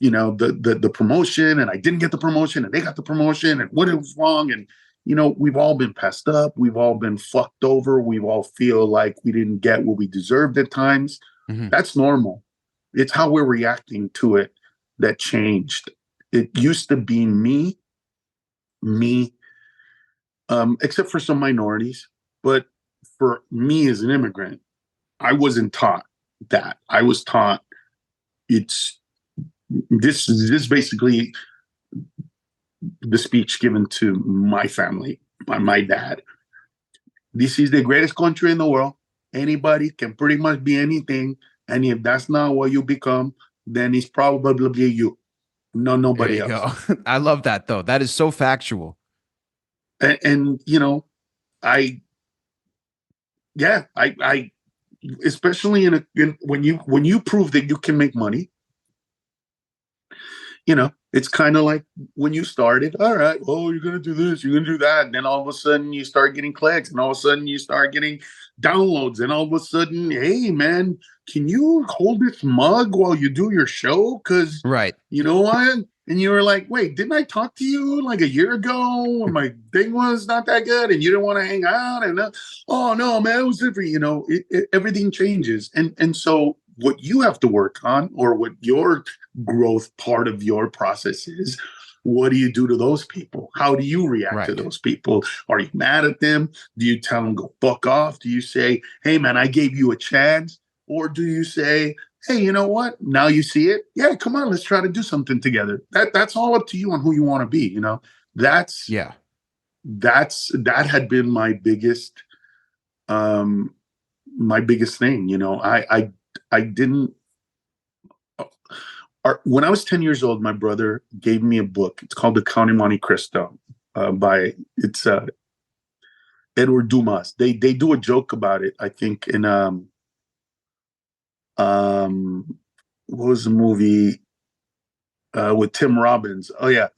the promotion, and I didn't get the promotion, and they got the promotion, and what was wrong? And we've all been passed up. We've all been fucked over. We all feel like we didn't get what we deserved at times. That's normal. It's how we're reacting to it that changed. It used to be me, except for some minorities. But for me as an immigrant, I wasn't taught that. I was taught this is basically the speech given to my family by my dad. This is the greatest country in the world. Anybody can pretty much be anything. And if that's not what you become, then it's probably you. Nobody else. Go. I love that, though. That is so factual. And I especially when you prove that you can make money, you know, it's kind of like when you started, all right, oh, you're going to do this, you're going to do that. And then all of a sudden you start getting clicks, and all of a sudden you start getting downloads. And all of a sudden, hey, man, can you hold this mug while you do your show? Because Right. you know what? And you were like, wait, didn't I talk to you like a year ago when my thing was not that good and you didn't want to hang out? And oh, no, man, it was different. You know, everything changes. And so what you have to work on, or what your growth part of your process is, what do you do to those people? How do you react to those people? Are you mad at them? Do you tell them go fuck off? Do you say, hey man, I gave you a chance? Or do you say, hey, you know what, now you see it, yeah, come on, let's try to do something together? That's all up to you on who you want to be, you know. That had been my biggest thing, you know. I didn't when I was 10 years old, my brother gave me a book. It's called The Count of Monte Cristo, by Edward Dumas. They do a joke about it, I think, in what was the movie with Tim Robbins? Oh yeah,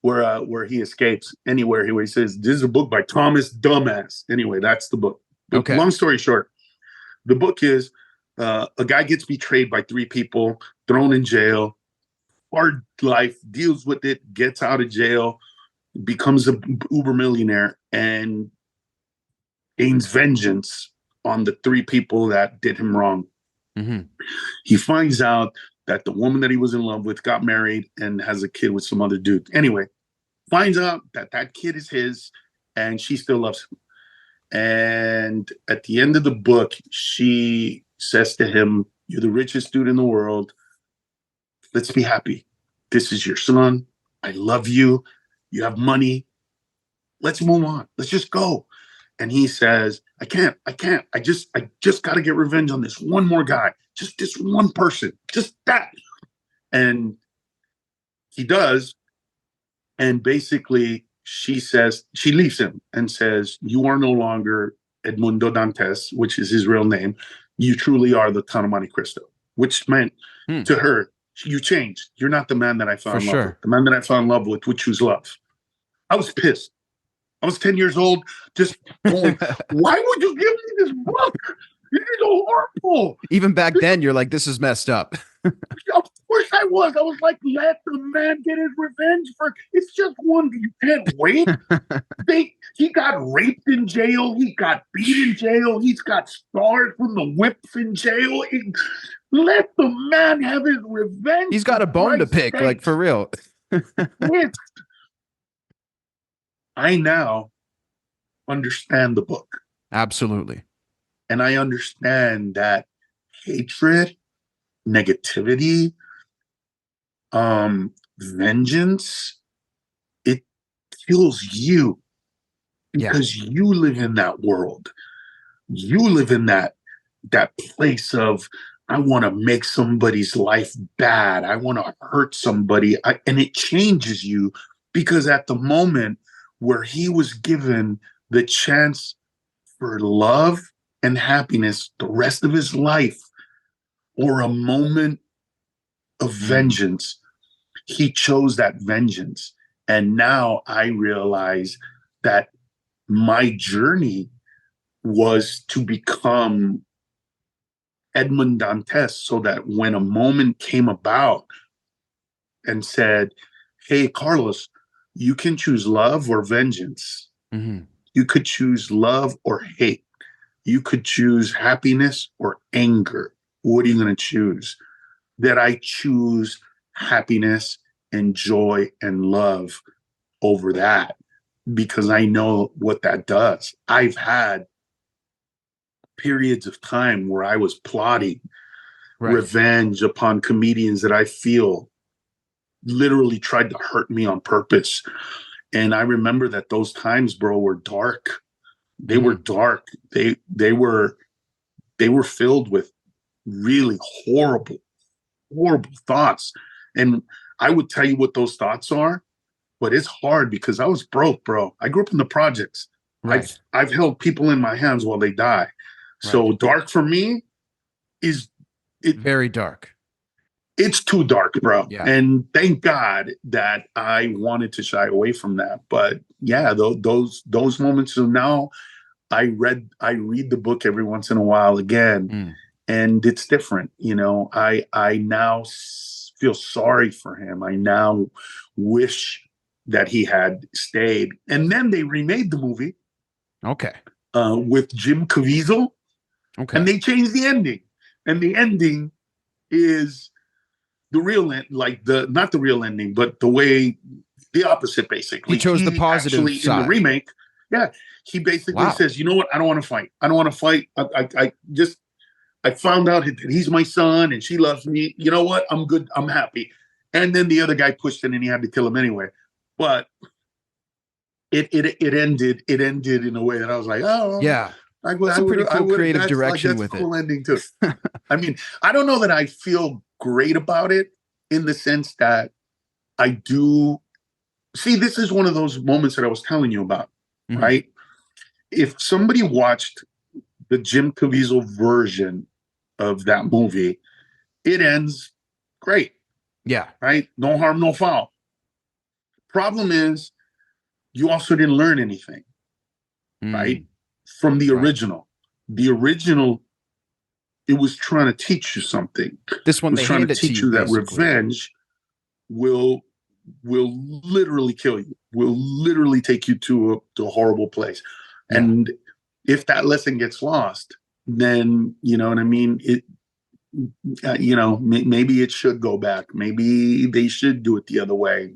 where he escapes anywhere. He says, "This is a book by Thomas Dumbass." Anyway, that's the book. Okay. Long story short, the book is a guy gets betrayed by three people, thrown in jail, hard life, deals with it, gets out of jail, becomes a uber millionaire, and gains vengeance on the three people that did him wrong. Mm-hmm. He finds out that the woman that he was in love with got married and has a kid with some other dude. Anyway, finds out that that kid is his and she still loves him. And at the end of the book, she says to him, "You're the richest dude in the world. Let's be happy. This is your son. I love you. You have money. Let's move on. Let's just go." And he says, I can't. I just got to get revenge on this one more guy. Just this one person. Just that. And he does. And basically, she leaves him and says, "You are no longer Edmundo Dantes," which is his real name. "You truly are the Count of Monte Cristo," which meant to her, you changed. You're not the man that I fell in love with. The man that I fell in love with would choose love. I was pissed. I was 10 years old, just going, why would you give me this book? This is so horrible. Even back then, you're like, this is messed up. Of course I was. I was like, let the man get his revenge for, it's just one. You can't wait. He got raped in jail. He got beat in jail. He's got scars from the whips in jail. Let the man have his revenge. He's got a bone to pick, like, for real. I now understand the book. Absolutely. And I understand that hatred, negativity, vengeance, it kills you because you live in that world. You live in that place of, I want to make somebody's life bad. I want to hurt somebody. And it changes you, because at the moment where he was given the chance for love and happiness the rest of his life, or a moment of vengeance, he chose that vengeance. And now I realize that my journey was to become Edmond Dantes, so that when a moment came about and said, hey, Carlos, you can choose love or vengeance. Mm-hmm. You could choose love or hate. You could choose happiness or anger. What are you going to choose? That I choose happiness and joy and love over that, because I know what that does. I've had periods of time where I was plotting revenge upon comedians that I feel literally tried to hurt me on purpose. And I remember that those times, bro, were dark. They were dark. They were filled with really horrible thoughts. And I would tell you what those thoughts are, but it's hard because I was broke, bro. I grew up in the projects. Right. I've held people in my hands while they die. So dark for me is very dark. it's too dark, bro. Yeah. And thank God that I wanted to shy away from that. But yeah, those moments. So now I read the book every once in a while again, and it's different. I now feel sorry for him. I now wish that he had stayed. And then they remade the movie. Okay. With Jim Caviezel. Okay. And they changed the ending. And the ending is the real end, like not the real ending, but the opposite, basically. He chose the positive actually, side. in the remake, yeah, he basically says, you know what? I don't want to fight. I don't want to fight. I found out that he's my son and she loves me. You know what? I'm good. I'm happy. And then the other guy pushed in and he had to kill him anyway. But it ended in a way that I was like, oh yeah. That's a pretty cool creative direction with it. Cool ending too. I mean, I don't know that I feel great about it in the sense that I do. See, this is one of those moments that I was telling you about, right? If somebody watched the Jim Caviezel version of that movie, it ends great. Yeah. Right? No harm, no foul. Problem is, you also didn't learn anything, right? From the original. The original, it was trying to teach you something. This one, they trying hand to it to teach you, you that basically. revenge will literally kill you, will literally take you to a horrible place. Yeah. And if that lesson gets lost, then, you know what I mean? Maybe it should go back. Maybe they should do it the other way.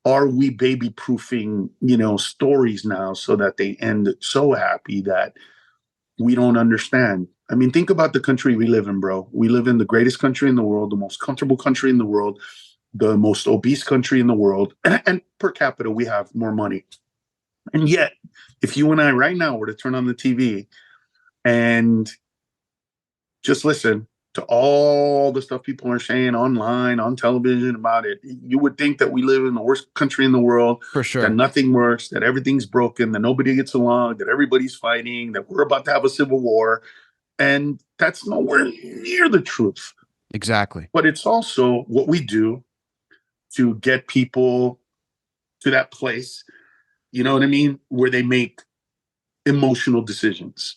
Are we baby proofing, stories now so that they end so happy that we don't understand? I mean, think about the country we live in, bro. We live in the greatest country in the world, the most comfortable country in the world, the most obese country in the world, and per capita, we have more money. And yet, if you and I right now were to turn on the TV and just listen to all the stuff people are saying online, on television about it, you would think that we live in the worst country in the world. For sure. That nothing works, that everything's broken, that nobody gets along, that everybody's fighting, that we're about to have a civil war. And that's nowhere near the truth. Exactly. But it's also what we do to get people to that place, you know what I mean, where they make emotional decisions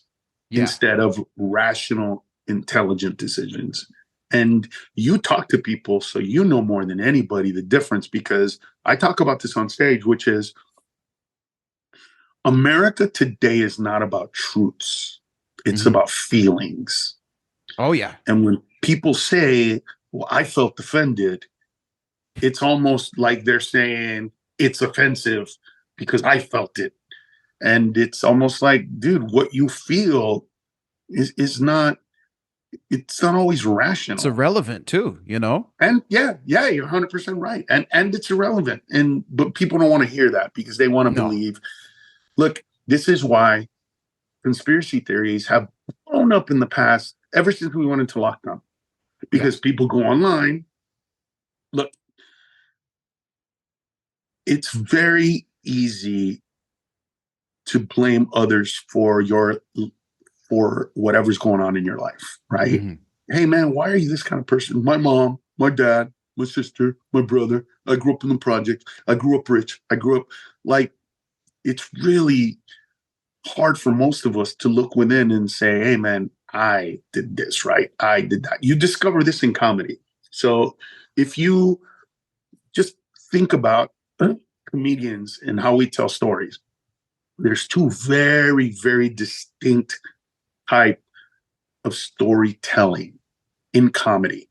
instead of rational, intelligent decisions. And you talk to people, so you know more than anybody the difference, because I talk about this on stage, which is America today is not about truths. It's about feelings. Oh, yeah. And when people say, well, I felt offended, it's almost like they're saying it's offensive because I felt it. And it's almost like, dude, what you feel is not, it's not always rational. It's irrelevant too, And yeah, you're 100% right. And it's irrelevant. But people don't want to hear that because they want to believe. Look, this is why conspiracy theories have blown up in the past, ever since we went into lockdown, because people go online. Look, it's very easy to blame others for whatever's going on in your life, right? Hey man, why are you this kind of person? My mom, my dad, my sister, my brother, I grew up in the project. I grew up rich. I grew up it's really hard for most of us to look within and say, hey man, I did this, right? I did that. You discover this in comedy. So if you just think about comedians and how we tell stories, there's two very, very distinct type of storytelling in comedy.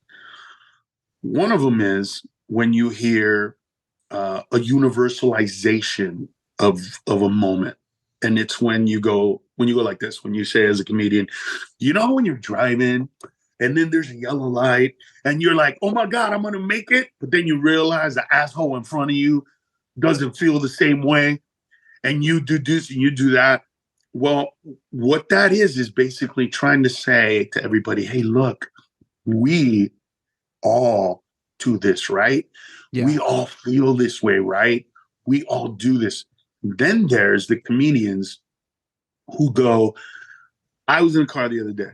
One of them is when you hear a universalization of a moment. And it's when you go like this, when you say as a comedian, when you're driving and then there's a yellow light and you're like, oh my God, I'm going to make it. But then you realize the asshole in front of you doesn't feel the same way. And you do this and you do that. Well, what that is basically trying to say to everybody, hey, look, we all do this, right? Yeah. We all feel this way, right? We all do this. Then there's the comedians who go, I was in a car the other day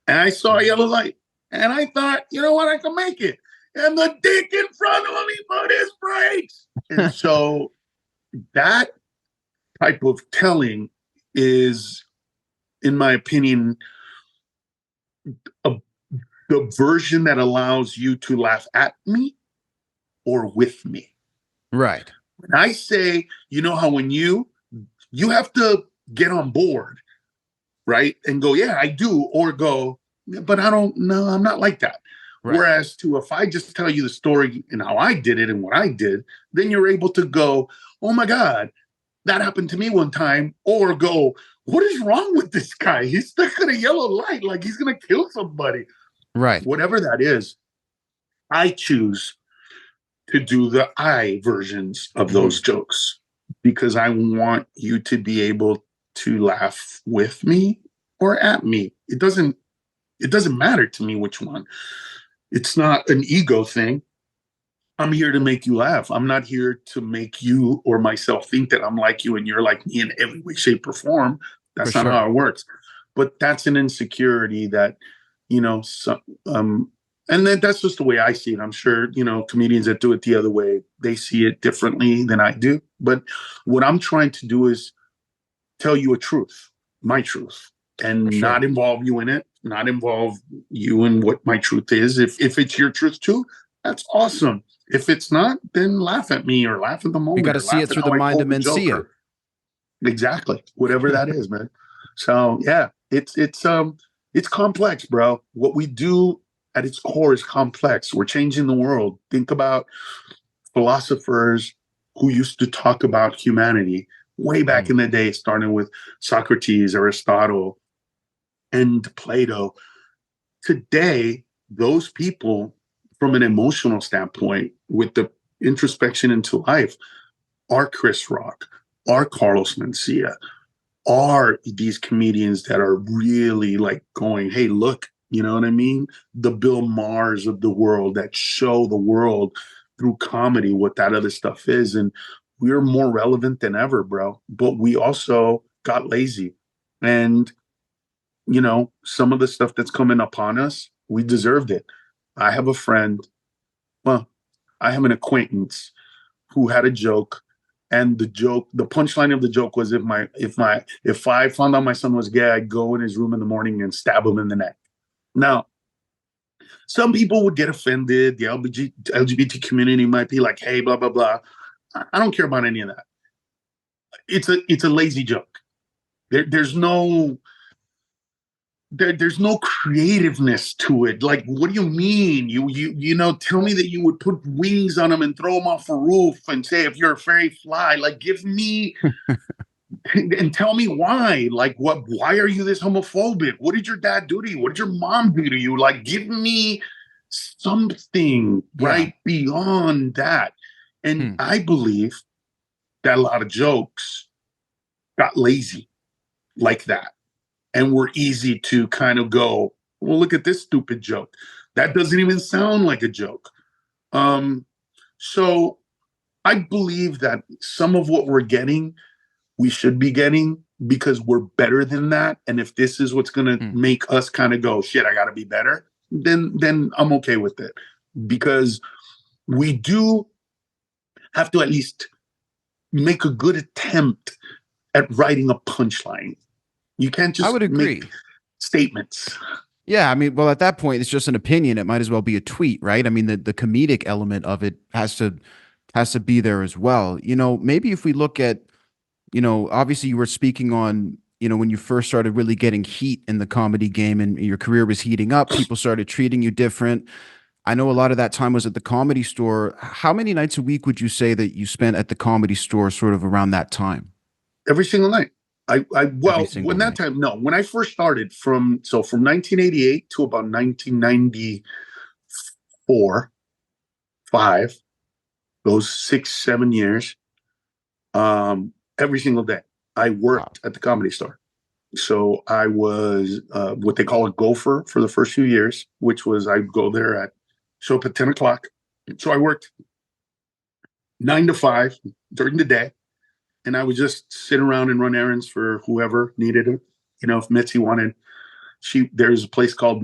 and I saw a yellow light And I thought, you know what, I can make it. And the dick in front of me put his brakes. And so that type of telling is, in my opinion, a, the version that allows you to laugh at me or with me. Right. When I say, you know how when you have to get on board, right? And go, yeah, I do, or go, but I don't know, I'm not like that. Right. Whereas if I just tell you the story and how I did it and what I did, then you're able to go, oh my God, that happened to me one time, or go, what is wrong with this guy? He's stuck at a yellow light, like he's gonna kill somebody. Right. Whatever that is, I choose to do the I versions of those jokes because I want you to be able to laugh with me or at me. It doesn't matter to me which one. It's not an ego thing. I'm here to make you laugh. I'm not here to make you or myself think that I'm like you and you're like me in every way, shape, or form. That's not how it works. But that's an insecurity that, and then that's just the way I see it. I'm sure, comedians that do it the other way, they see it differently than I do. But what I'm trying to do is tell you a truth, my truth, and not involve you in it, not involve you in what my truth is. If it's your truth too, that's awesome. If it's not, then laugh at me or laugh at the moment. You got to see it through the mind of Mencia. Exactly. Whatever that is, man. So yeah, it's complex, bro. What we do at its core is complex. We're changing the world. Think about philosophers who used to talk about humanity way back in the day, starting with Socrates, Aristotle, and Plato. Today, those people, from an emotional standpoint, with the introspection into life, are Chris Rock, are Carlos Mencia, are these comedians that are really like going, hey, look, you know what I mean? The Bill Maher's of the world that show the world through comedy what that other stuff is. And we're more relevant than ever, bro. But we also got lazy. And, some of the stuff that's coming upon us, we deserved it. I have a friend, I have an acquaintance who had a joke. And the punchline of the joke was if I found out my son was gay, I'd go in his room in the morning and stab him in the neck. Now, some people would get offended. The LGBT community might be like, hey, blah, blah, blah. I don't care about any of that. It's a lazy joke. There's no creativeness to it. Like, what do you mean? Tell me that you would put wings on them and throw them off a roof and say, if you're a fairy fly, like, give me and tell me why. Like, why are you this homophobic? What did your dad do to you? What did your mom do to you? Like, give me something right beyond that. And I believe that a lot of jokes got lazy like that. And were easy to kind of go, well, look at this stupid joke. That doesn't even sound like a joke. So I believe that some of what we're getting, we should be getting because we're better than that. And if this is what's going to make us kind of go, shit, I got to be better, then I'm okay with it. Because we do have to at least make a good attempt at writing a punchline. You can't just make statements. Yeah, I mean, well, at that point, it's just an opinion. It might as well be a tweet, right? I mean, the comedic element of it has to be there as well. Maybe if we look at, obviously you were speaking on, when you first started really getting heat in the comedy game and your career was heating up, people started treating you different. I know a lot of that time was at the Comedy Store. How many nights a week would you say that you spent at the Comedy Store sort of around that time? Every single night. When I first started from 1988 to about 1994, 5, those 6-7 years, every single day I worked at the Comedy Store. So I was what they call a gopher for the first few years, which was I'd go there show up at 10 o'clock. So I worked 9 to 5 during the day. And I would just sit around and run errands for whoever needed it. If Mitzi wanted, there's a place called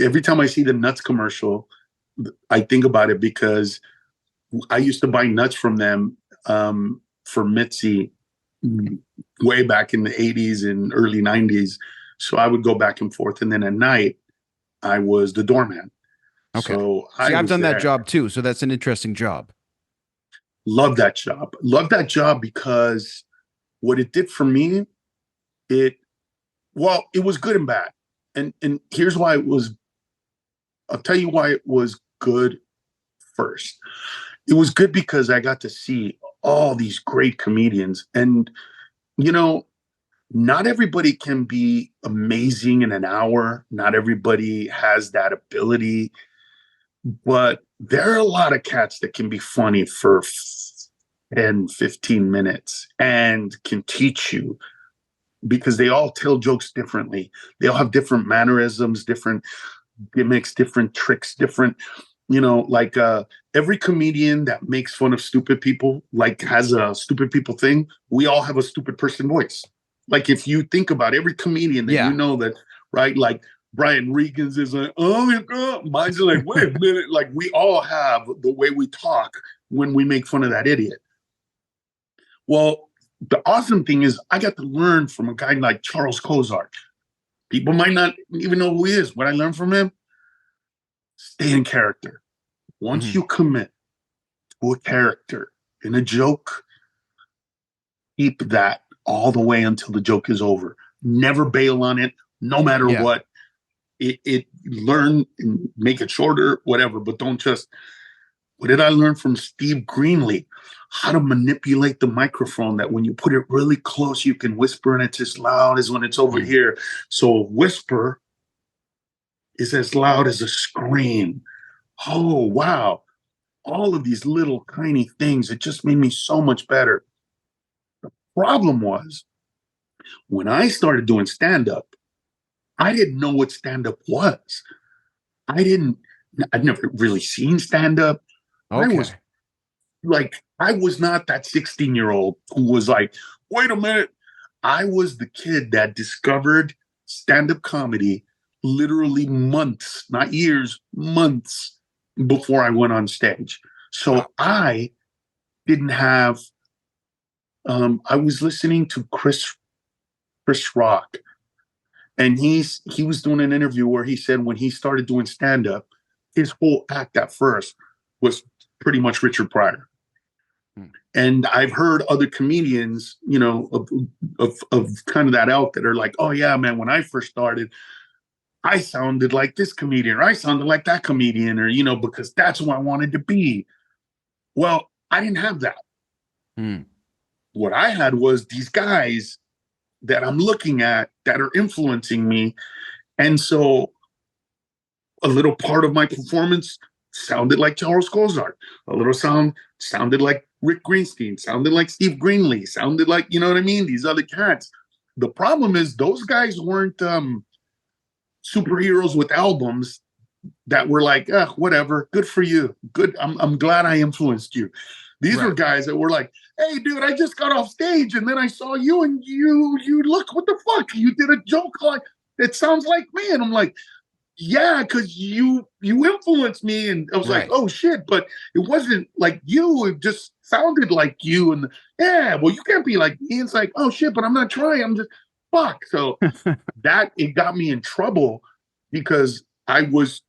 every time I see the nuts commercial, I think about it because I used to buy nuts from them for Mitzi way back in the 80s and early 90s. So I would go back and forth. And then at night, I was the doorman. Okay. So See, I I've was done that there. job too, so that's an interesting job. Love that job. Love that job because what it did for me, it it was good and bad. And here's why it was. I'll tell you why it was good first. It was good because I got to see all these great comedians. And, you know, not everybody can be amazing in an hour. Not everybody has that ability. But there are a lot of cats that can be funny for 10, 15 minutes and can teach you because they all tell jokes differently. They all have different mannerisms, different gimmicks, different tricks, different, like every comedian that makes fun of stupid people, like has a stupid people thing. We all have a stupid person voice. Like if you think about every comedian that Yeah. that, right? Like Brian Regan's is like, oh my God. Mine's like, wait a minute. Like we all have the way we talk when we make fun of that idiot. Well, the awesome thing is I got to learn from a guy like Charles Kozart. People might not even know who he is. What I learned from him, stay in character. Once you commit to a character in a joke, keep that all the way until the joke is over. Never bail on it, no matter what. It learn and make it shorter, whatever, but don't just. What did I learn from Steve Greenlee? How to manipulate the microphone that when you put it really close, you can whisper and it's as loud as when it's over here. So a whisper is as loud as a scream. Oh, wow. All of these little tiny things, it just made me so much better. The problem was when I started doing stand-up, I didn't know what stand-up was. I'd never really seen stand-up. Okay. I was not that 16-year-old who was like, wait a minute. I was the kid that discovered stand-up comedy literally months, not years, months before I went on stage. So I didn't have, I was listening to Chris Rock, and he was doing an interview where he said when he started doing stand-up, his whole act at first was pretty much Richard Pryor. And I've heard other comedians, of kind of that ilk that are like, oh yeah, man, when I first started, I sounded like this comedian, or I sounded like that comedian, or, because that's who I wanted to be. Well, I didn't have that. What I had was these guys that I'm looking at that are influencing me. And so a little part of my performance sounded like Charles Kozart. A little sounded like Rick Greenstein, sounded like Steve Greenlee, sounded like, you know what I mean? These other cats. The problem is those guys weren't superheroes with albums that were like, whatever, good for you. Good. I'm glad I influenced you. These were guys that were like, hey, dude, I just got off stage and then I saw you and you look, what the fuck? You did a joke like, it sounds like me. And I'm like, yeah, because you influenced me. And I was like, oh shit, but it wasn't like you, it just sounded like you. And yeah, well, you can't be like me. It's like, oh shit, but I'm not trying. I'm just fuck. So it got me in trouble because I was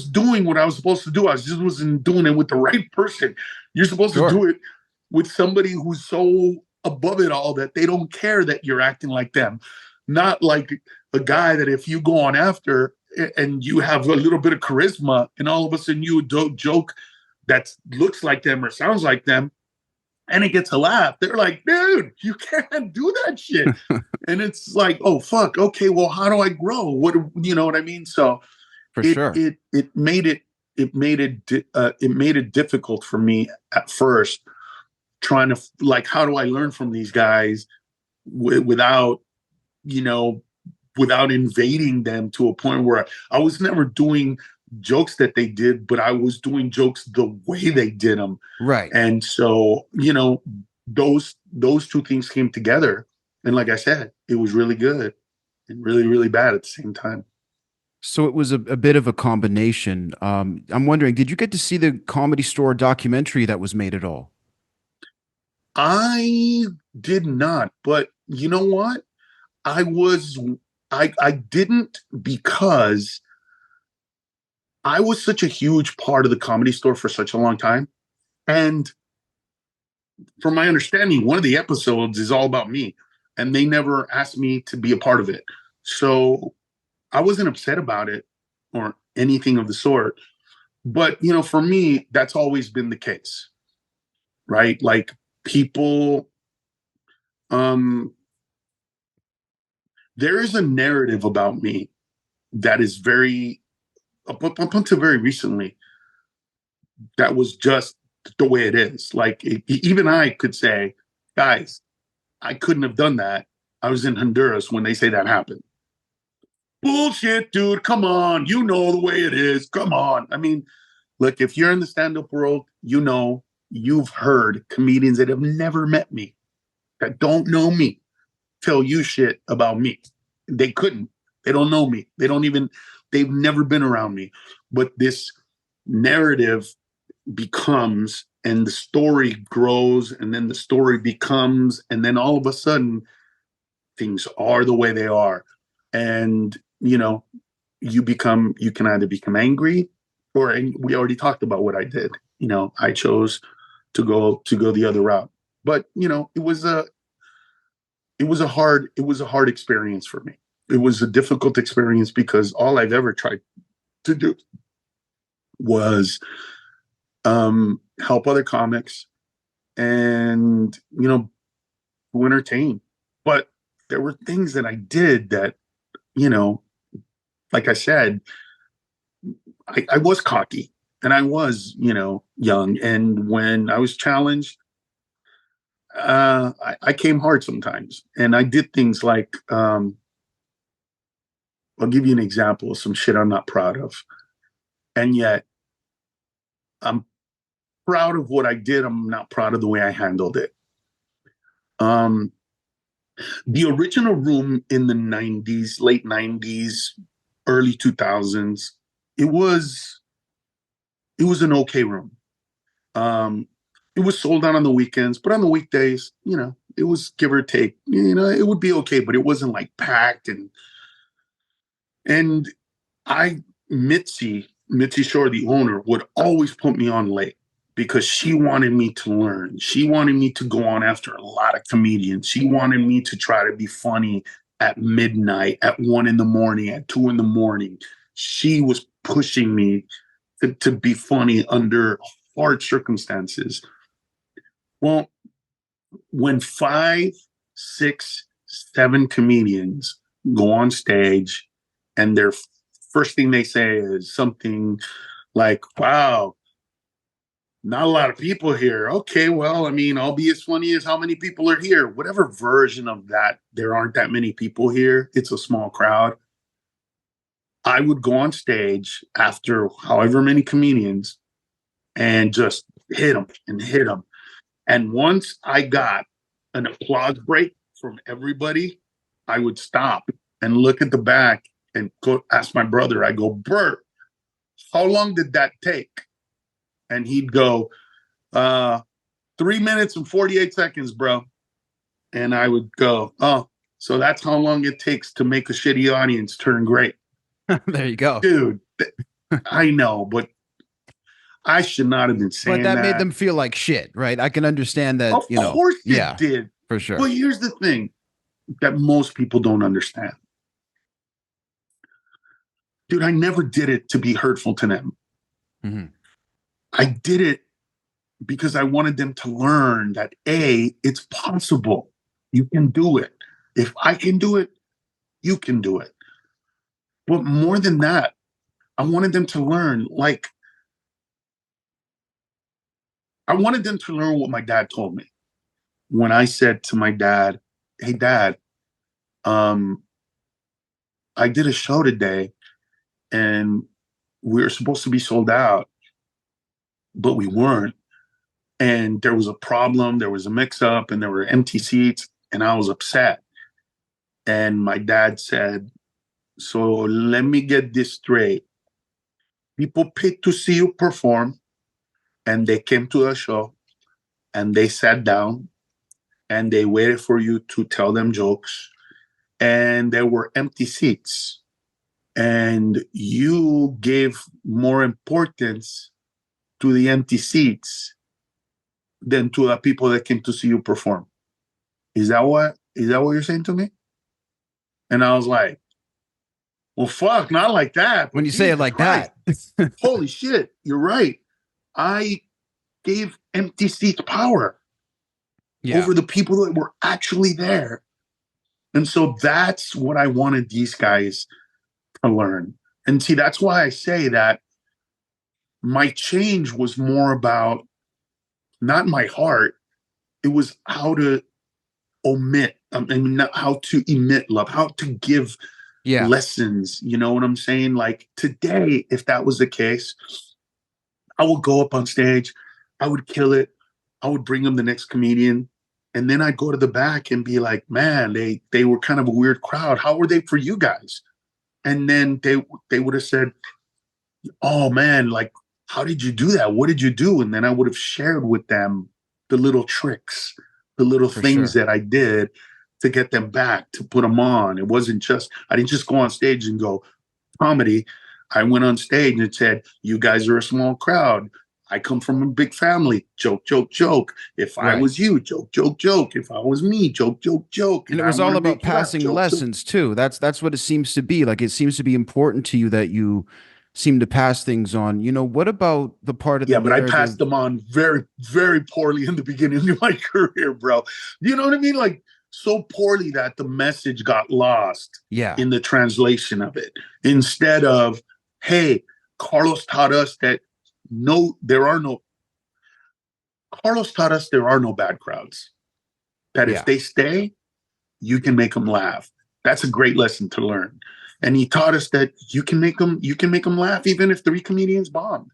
doing what I was supposed to do. I just wasn't doing it with the right person. You're supposed to do it with somebody who's so above it all that they don't care that you're acting like them. Not like a guy that if you go on after and you have a little bit of charisma and all of a sudden you joke that looks like them or sounds like them and it gets a laugh. They're like, dude, you can't do that shit. And it's like, oh, fuck. Okay, well, how do I grow? What, you know what I mean? So it made it difficult for me at first trying to like, how do I learn from these guys without invading them to a point where I was never doing jokes that they did, but I was doing jokes the way they did them. Right. And so, those two things came together. And like I said, it was really good and really, really bad at the same time. So it was a bit of a combination. I'm wondering, did you get to see the Comedy Store documentary that was made at all? I did not, but you know what? I was I didn't because I was such a huge part of the Comedy Store for such a long time. And from my understanding, one of the episodes is all about me, and they never asked me to be a part of it. So I wasn't upset about it or anything of the sort. But, for me, that's always been the case, right? Like people, um, there is a narrative about me that is very, up until very recently, that was just the way it is. Like, even I could say, guys, I couldn't have done that. I was in Honduras when they say that happened. Bullshit, dude. Come on. You know the way it is. Come on. I mean, look, if you're in the stand up world, you've heard comedians that have never met me, that don't know me, tell you shit about me. They couldn't. They don't know me. They've never been around me. But this narrative becomes, and the story grows, and then the story becomes, and then all of a sudden, things are the way they are. And, you can either become angry, or, and we already talked about what I did. I chose to go the other route. But, it was a hard experience for me. It was a difficult experience because all I've ever tried to do was help other comics and, to entertain. But there were things that I did that, you know, like I said, I was cocky and I was, young. And when I was challenged, I came hard sometimes. And I did things like, I'll give you an example of some shit I'm not proud of. And yet I'm proud of what I did. I'm not proud of the way I handled it. Um, the original room in the 90s, late 90s, early 2000s, it was it was an okay room. Um, it was sold out on the weekends, but on the weekdays, it was give or take. It would be okay, but it wasn't like packed. And I Mitzi Shore, the owner, would always put me on late because she wanted me to learn. She wanted me to go on after a lot of comedians. She wanted me to try to be funny at midnight, at 1 in the morning, at 2 in the morning. She was pushing me to be funny under hard circumstances. Well, when five, six, seven comedians go on stage and their first thing they say is something like, wow, not a lot of people here. Okay, well, I mean, I'll be as funny as how many people are here. Whatever version of that, there aren't that many people here. It's a small crowd. I would go on stage after however many comedians and just hit them and hit them. And once I got an applause break from everybody, I would stop and look at the back and go ask my brother. I go, Bert, how long did that take? And he'd go, 3 minutes and 48 seconds, bro. And I would go, oh, so that's how long it takes to make a shitty audience turn great. There you go. Dude, I know, but I should not have been saying that. But that made them feel like shit, right? I can understand that, Of course it yeah, did. for sure. But here's the thing that most people don't understand. Dude, I never did it to be hurtful to them. Mm-hmm. I did it because I wanted them to learn that A, it's possible. You can do it. If I can do it, you can do it. But more than that, I wanted them to learn, I wanted them to learn what my dad told me. When I said to my dad, hey, Dad, I did a show today and we were supposed to be sold out, but we weren't. And there was a problem, there was a mix up, and there were empty seats, and I was upset. And my dad said, So let me get this straight. People paid to see you perform, and they came to a show, and they sat down, and they waited for you to tell them jokes, and there were empty seats, and you gave more importance to the empty seats than to the people that came to see you perform. Is that what you're saying to me? And I was like, well, fuck, not like that. When you say it like that. Holy shit, you're right. I gave empty seats power over the people that were actually there. And so that's what I wanted these guys to learn. And see, that's why I say that my change was more about not my heart. It was how to omit, not how to emit love, how to give lessons. You know what I'm saying? Like today, if that was the case, I would go up on stage, I would kill it, I would bring them the next comedian, and then I'd go to the back and be like, man, they were kind of a weird crowd. How were they for you guys? And then they would have said, oh man, like, how did you do that? What did you do? And then I would have shared with them the little tricks, the little things that I did to get them back, to put them on. It wasn't just, I didn't just go on stage and go comedy. I went on stage and said, you guys are a small crowd. I come from a big family. Joke, joke, joke. If I was you, joke, joke, joke. If I was me, joke, joke, joke. And it was all about passing lessons too. That's what it seems to be. Like, it seems to be important to you that you seem to pass things on. You know, what about the part of the but I passed them on very, very poorly in the beginning of my career, bro. You know what I mean? Like, so poorly that the message got lost in the translation of it. Instead of, hey, Carlos taught us that Carlos taught us there are no bad crowds. That if they stay, you can make them laugh. That's a great lesson to learn. And he taught us that you can make them laugh even if 3 comedians bombed.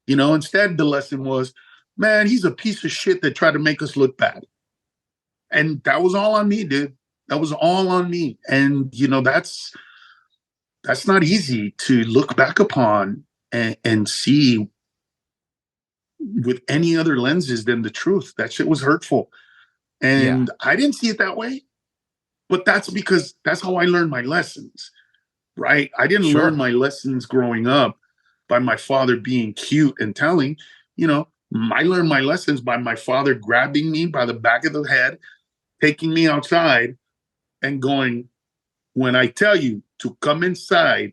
You know, instead the lesson was, man, he's a piece of shit that tried to make us look bad. And that was all on me, dude. That was all on me. And you know, that's not easy to look back upon and see with any other lenses than the truth. That shit was hurtful. And I didn't see it that way. But that's because that's how I learned my lessons, right? I didn't learn my lessons growing up by my father being cute and telling. You know, I learned my lessons by my father grabbing me by the back of the head, taking me outside and going, when I tell you to come inside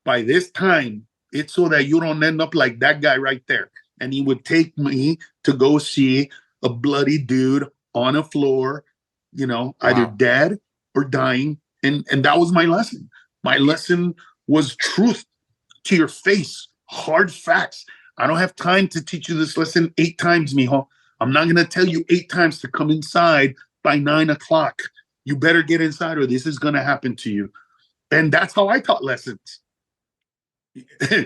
by this time, it's so that you don't end up like that guy right there. And he would take me to go see a bloody dude on a floor, you know, either dead or dying. And that was my lesson. My lesson was truth to your face, hard facts. I don't have time to teach you this lesson 8 times, mijo. I'm not going to tell you 8 times to come inside by 9 o'clock. You better get inside or this is going to happen to you. And that's how I taught lessons.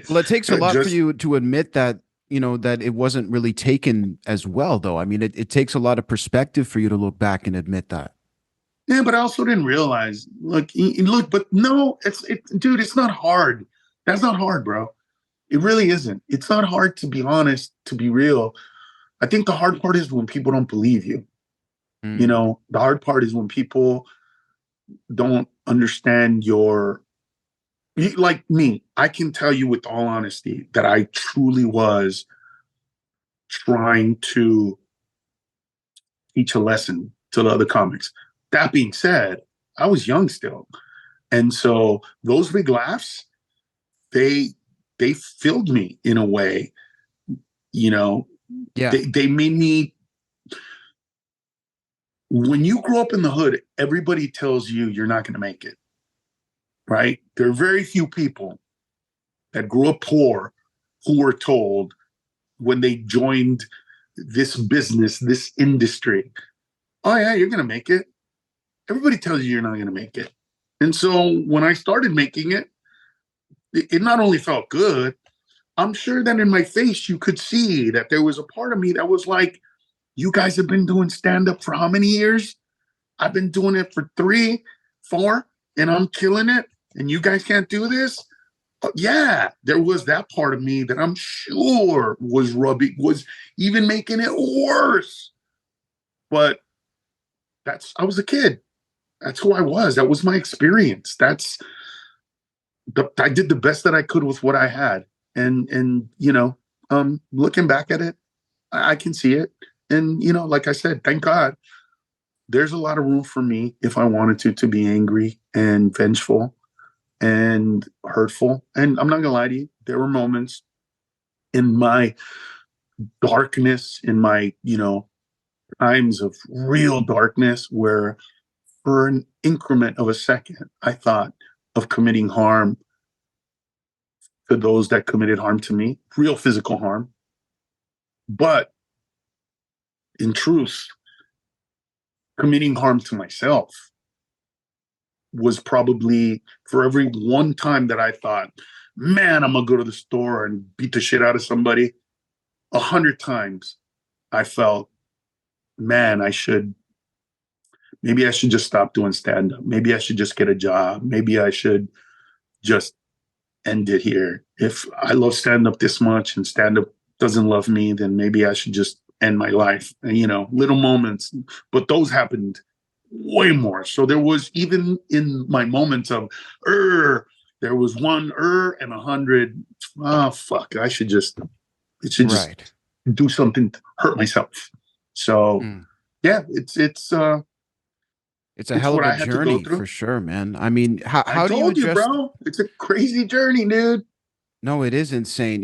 Well, it takes a lot for you to admit that, you know, that it wasn't really taken as well, though. I mean, it takes a lot of perspective for you to look back and admit that. Yeah, but I also didn't realize, look, but no, dude, it's not hard. That's not hard, bro. It really isn't. It's not hard, to be honest, to be real. I think the hard part is when people don't believe you. You know, the hard part is when people don't understand like me. I can tell you with all honesty that I truly was trying to teach a lesson to the other comics. That being said, I was young still. And so those big laughs, they filled me in a way, you know. They made me. When you grow up in the hood, everybody tells you you're not going to make it, right? There are very few people that grew up poor who were told when they joined this business, this industry, oh yeah, you're going to make it. Everybody tells you you're not going to make it. And so when I started making it, it not only felt good, I'm sure that in my face you could see that there was a part of me that was like, you guys have been doing stand-up for how many years? I've been doing it for 3, 4, and I'm killing it. and you guys can't do this. Yeah, there was that part of me that I'm sure was even making it worse. But I was a kid. That's who I was. That was my experience. I did the best that I could with what I had. And looking back at it, I can see it. And, like I said, thank God, there's a lot of room for me if I wanted to be angry and vengeful and hurtful. And I'm not gonna lie to you, there were moments in my darkness, in my, times of real darkness where for an increment of a second, I thought of committing harm to those that committed harm to me, real physical harm. But in truth, committing harm to myself was probably, for every one time that I thought, man, I'm gonna go to the store and beat the shit out of somebody, 100 times I felt, man, maybe I should just stop doing stand-up. Maybe I should just get a job. Maybe I should just end it here. If I love stand-up this much and stand-up doesn't love me, then maybe I should just end my life. And, little moments, but those happened way more. So there was, even in my moments of, there was one and 100. Oh, fuck. It should just do something to hurt myself. So yeah, it's a hell of a journey for sure, man. I mean, how do you address, bro? It's a crazy journey, dude. No, it is insane.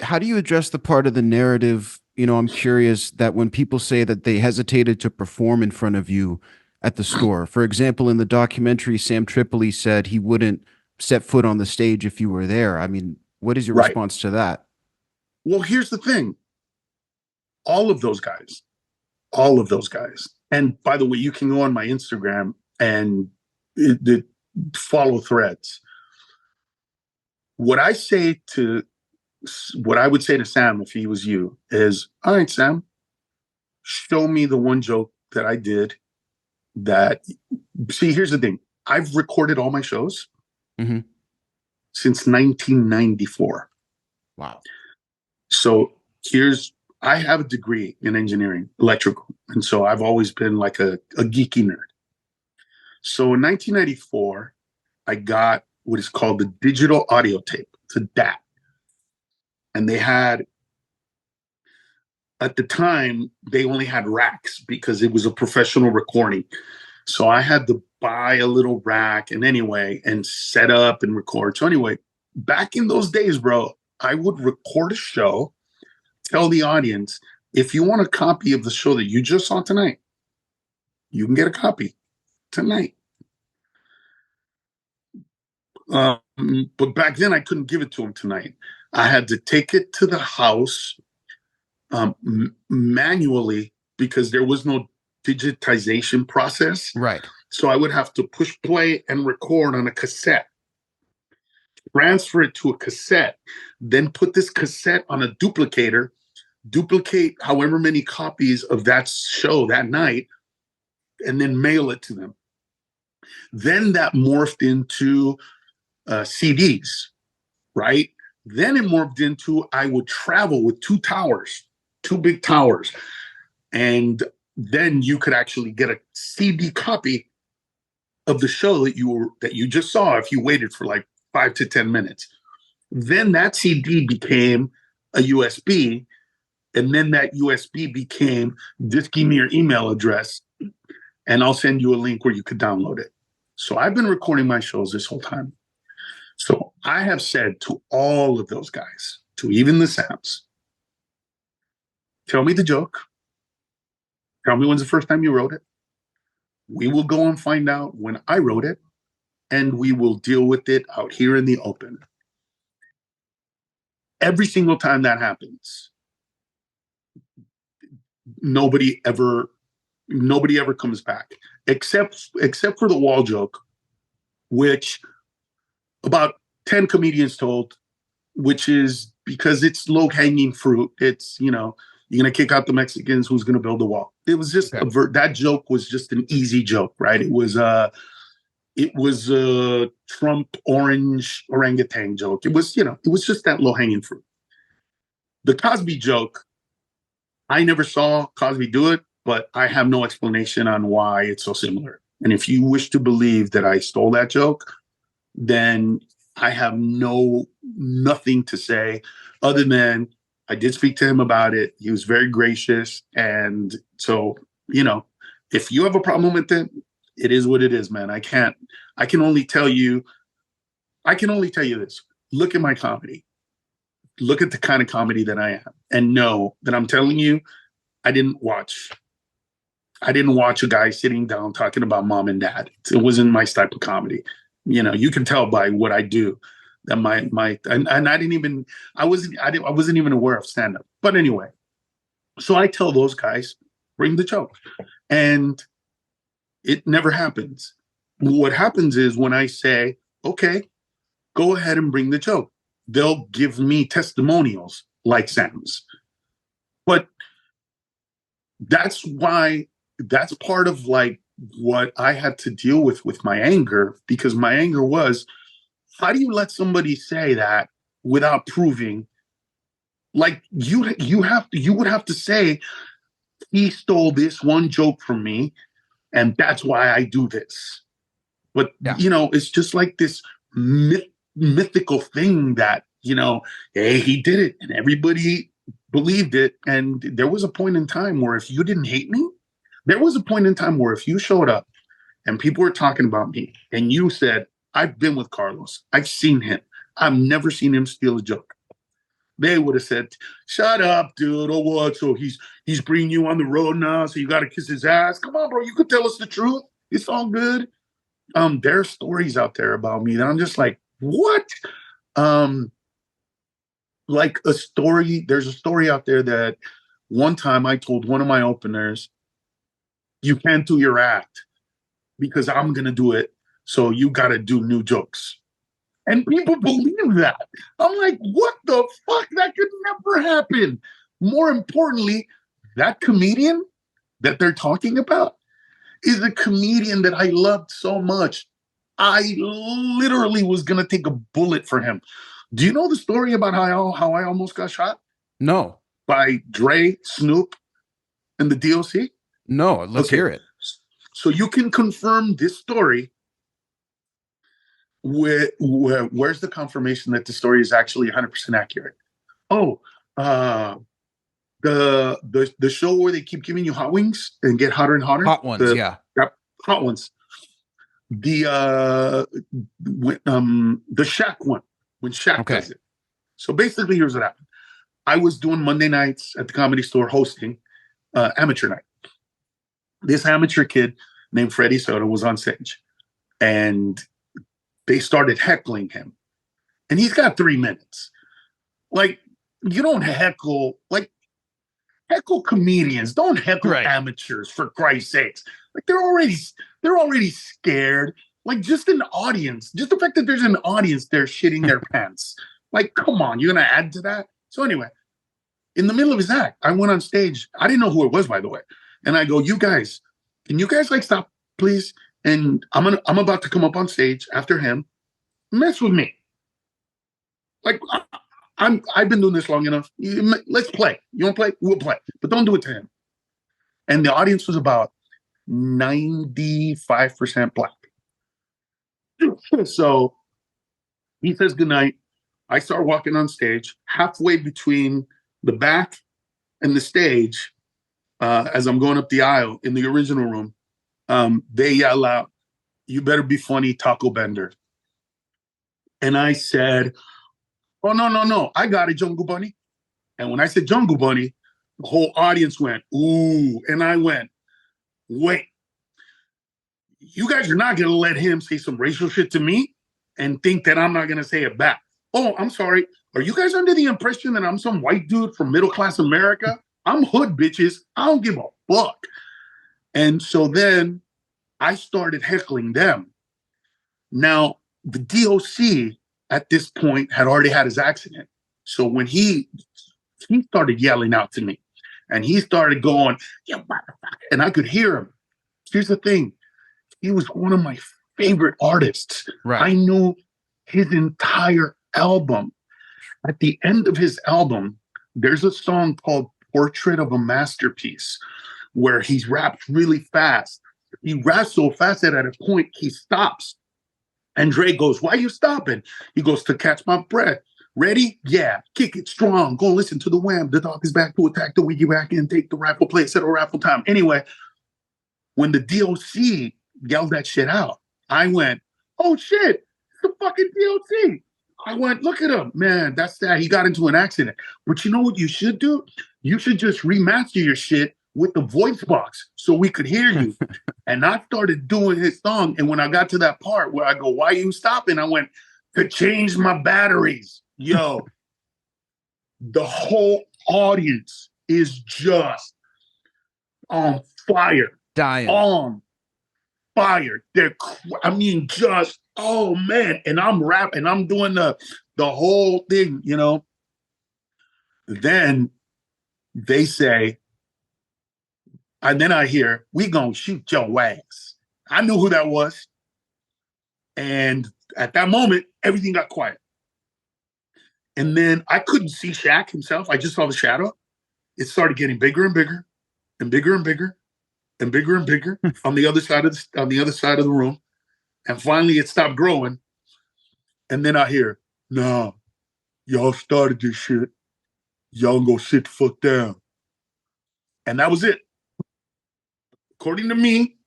How do you address the part of the narrative? I'm curious that when people say that they hesitated to perform in front of you at the store, for example, in the documentary, Sam Tripoli said he wouldn't set foot on the stage if you were there. I mean, what is your response to that? Well, here's the thing. All of those guys. And by the way, you can go on my Instagram and follow threads. What I would say to Sam if he was you is, all right, Sam, show me the one joke that I did see, here's the thing. I've recorded all my shows since 1994. Wow. So I have a degree in engineering, electrical. And so I've always been like a geeky nerd. So in 1994, I got what is called the digital audio tape. It's a DAT. And they had, at the time, they only had racks because it was a professional recording. So I had to buy a little rack and set up and record. So anyway, back in those days, bro, I would record a show, tell the audience, if you want a copy of the show that you just saw tonight, you can get a copy tonight. But back then I couldn't give it to him tonight. I had to take it to the house manually because there was no digitization process. Right. So I would have to push play and record on a cassette, transfer it to a cassette, then put this cassette on a duplicator, duplicate however many copies of that show that night, and then mail it to them. Then that morphed into CDs, right? Then it morphed into, I would travel with two big towers. And then you could actually get a CD copy of the show that you just saw if you waited for like 5 to 10 minutes. Then that CD became a USB. And then that USB became, just give me your email address and I'll send you a link where you could download it. So I've been recording my shows this whole time. So I have said to all of those guys, to even the Sams, tell me the joke. Tell me when's the first time you wrote it. We will go and find out when I wrote it, and we will deal with it out here in the open. Every single time that happens, nobody ever comes back, except for the wall joke, which about 10 comedians told, which is because it's low-hanging fruit. It's, you're going to kick out the Mexicans, who's going to build the wall. It was just that joke was just an easy joke, right? It was it was a Trump orange orangutan joke. It was, it was just that low hanging fruit. The Cosby joke, I never saw Cosby do it, but I have no explanation on why it's so similar. And if you wish to believe that I stole that joke, then I have nothing to say other than I did speak to him about it. He was very gracious. And so, if you have a problem with it, it is what it is, man. I can only tell you this. Look at my comedy. Look at the kind of comedy that I am and know that I'm telling you, I didn't watch a guy sitting down talking about mom and dad. It wasn't my type of comedy. You can tell by what I do that I wasn't even aware of stand-up. But anyway, so I tell those guys, bring the joke. And it never happens. What happens is when I say, okay, go ahead and bring the joke, they'll give me testimonials like Sam's. But that's part of like what I had to deal with my anger, because my anger was, how do you let somebody say that without proving? Like you would have to say, he stole this one joke from me, and that's why I do this. But it's just like this mythical thing that, hey, he did it and everybody believed it. And there was a point in time where if you didn't hate me, there was a point in time where if you showed up and people were talking about me and you said, I've been with Carlos, I've seen him, I've never seen him steal a joke, they would have said, shut up, dude, or what? So he's bringing you on the road now, so you got to kiss his ass. Come on, bro, you could tell us the truth. It's all good. There are stories out there about me that I'm just like, what? Like there's a story out there that one time I told one of my openers, you can't do your act because I'm going to do it. So you got to do new jokes. And people believe that. I'm like, what the fuck? That could never happen. More importantly, that comedian that they're talking about is a comedian that I loved so much. I literally was going to take a bullet for him. Do you know the story about how I almost got shot? No. By Dre, Snoop, and the DOC? No, let's hear it. So you can confirm this story. Where's the confirmation that the story is actually 100% accurate? Oh, the show where they keep giving you hot wings and get hotter and hotter. Hot ones, yeah. Hot ones. The Shaq one, when Shaq does it. So basically, here's what happened. I was doing Monday nights at the Comedy Store hosting amateur night. This amateur kid named Freddie Soto was on stage, and they started heckling him. And he's got 3 minutes. Like, you don't heckle comedians. Don't heckle amateurs, for Christ's sakes. Like, they're already scared. Like, just an audience. Just the fact that there's an audience there shitting their pants. Like, come on, you're going to add to that? So anyway, in the middle of his act, I went on stage. I didn't know who it was, by the way. And I go, you guys, can you guys, like, stop, please? And I'm about to come up on stage after him. Mess with me. Like, I've been doing this long enough. Let's play. You want to play? We'll play. But don't do it to him. And the audience was about 95% black. So he says goodnight. I start walking on stage. Halfway between the back and the stage, as I'm going up the aisle in the original room, they yell out, "You better be funny, Taco Bender." And I said, "Oh, no. I got it, Jungle Bunny." And when I said Jungle Bunny, the whole audience went, ooh. And I went, wait, you guys are not going to let him say some racial shit to me and think that I'm not going to say it back. Oh, I'm sorry. Are you guys under the impression that I'm some white dude from middle class America? I'm hood, bitches. I don't give a fuck. And so then I started heckling them. Now, the DOC at this point had already had his accident. So when he started yelling out to me and he started going, "You motherfucker," and I could hear him. Here's the thing. He was one of my favorite artists. Right. I knew his entire album. At the end of his album, there's a song called Portrait of a Masterpiece where he raps really fast. He raps so fast that at a point he stops. And Dre goes, "Why are you stopping?" He goes, "To catch my breath. Ready? Yeah. Kick it strong. Go listen to the wham. The dog is back to attack the wiggy rack and take the rifle play, settle raffle time." Anyway, when the DOC yelled that shit out, I went, "Oh shit, it's the fucking DOC." I went, "Look at him, man. That's that. He got into an accident." But you know what you should do? You should just remaster your shit with the voice box so we could hear you. And I started doing his song. And when I got to that part where I go, "Why are you stopping?" I went, "To change my batteries." Yo, the whole audience is just on fire. Dying. On fire. I mean, just, oh man. And I'm rapping, I'm doing the whole thing, you know. Then they say, and then I hear, "We gonna shoot your ass." I knew who that was. And at that moment, everything got quiet. And then I couldn't see Shaq himself. I just saw the shadow. It started getting bigger and bigger and bigger and bigger and bigger and bigger on the other side of the room. And finally it stopped growing. And then I hear, "Nah, y'all started this shit. Y'all go sit the fuck down." And that was it. According to me,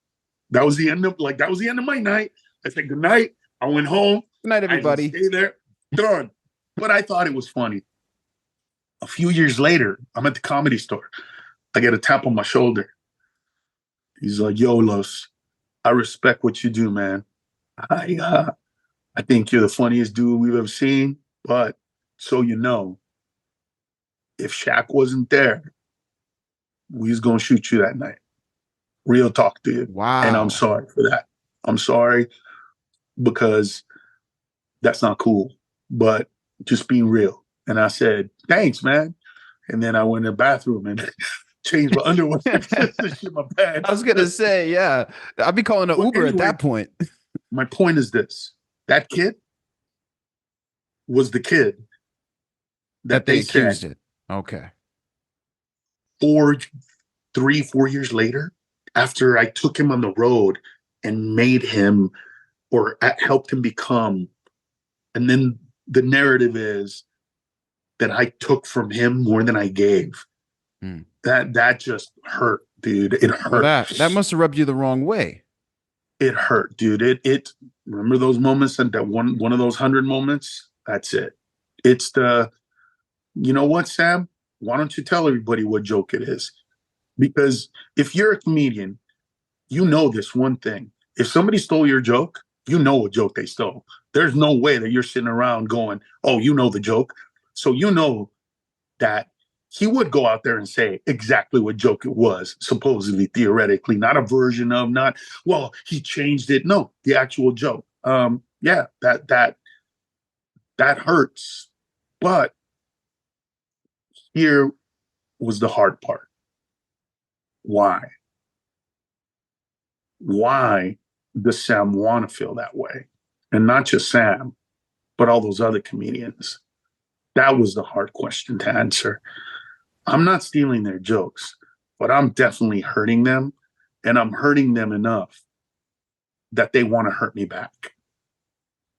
that was the end of my night. I said good night. I went home. Good night, everybody. I didn't stay there. Done. But I thought it was funny. A few years later, I'm at the Comedy Store. I get a tap on my shoulder. He's like, "Yo, Los, I respect what you do, man. I think you're the funniest dude we've ever seen. But so you know, if Shaq wasn't there, we was gonna shoot you that night. Real talk, dude. Wow. And I'm sorry for that. I'm sorry because that's not cool. But just being real." And I said, "Thanks, man." And then I went in the bathroom and changed my underwear to shit my pants. I was gonna say, yeah, I'd be calling an Uber anyway, at that point. My point is this: that kid was the kid that they accused said it. Okay. 4 years later, after I took him on the road and made him or helped him become, and then the narrative is that I took from him more than I gave. That just hurt, dude. It hurt. Well, that must have rubbed you the wrong way. It hurt, dude. It remember those moments, and that one of those 100 moments? That's it. It's you know what, Sam? Why don't you tell everybody what joke it is? Because if you're a comedian, you know this one thing. If somebody stole your joke, you know what joke they stole. There's no way that you're sitting around going, "Oh, you know the joke." So you know that he would go out there and say exactly what joke it was, supposedly, theoretically, not a version of, not, well, he changed it. No, the actual joke. Yeah, that hurts. But here was the hard part. Why? Why does Sam want to feel that way? And not just Sam, but all those other comedians. That was the hard question to answer. I'm not stealing their jokes, but I'm definitely hurting them. And I'm hurting them enough that they want to hurt me back.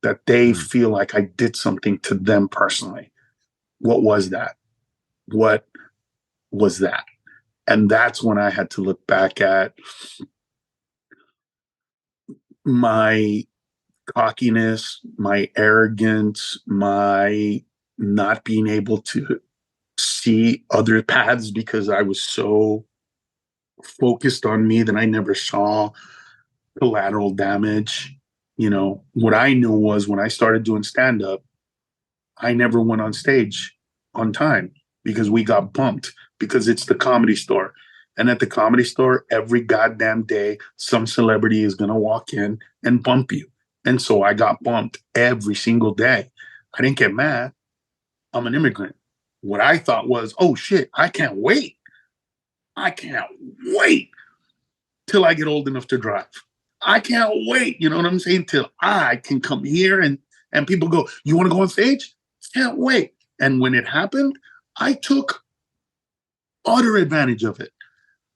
That they feel like I did something to them personally. What was that? What was that? And that's when I had to look back at my cockiness, my arrogance, my not being able to see other paths because I was so focused on me that I never saw collateral damage. You know, what I knew was when I started doing stand-up, I never went on stage on time because we got bumped because it's the Comedy Store. And at the Comedy Store, every goddamn day, some celebrity is going to walk in and bump you. And so I got bumped every single day. I didn't get mad. I'm an immigrant. What I thought was, oh shit, I can't wait. I can't wait till I get old enough to drive. I can't wait, you know what I'm saying, till I can come here and people go, you want to go on stage? Can't wait. And when it happened, I took utter advantage of it.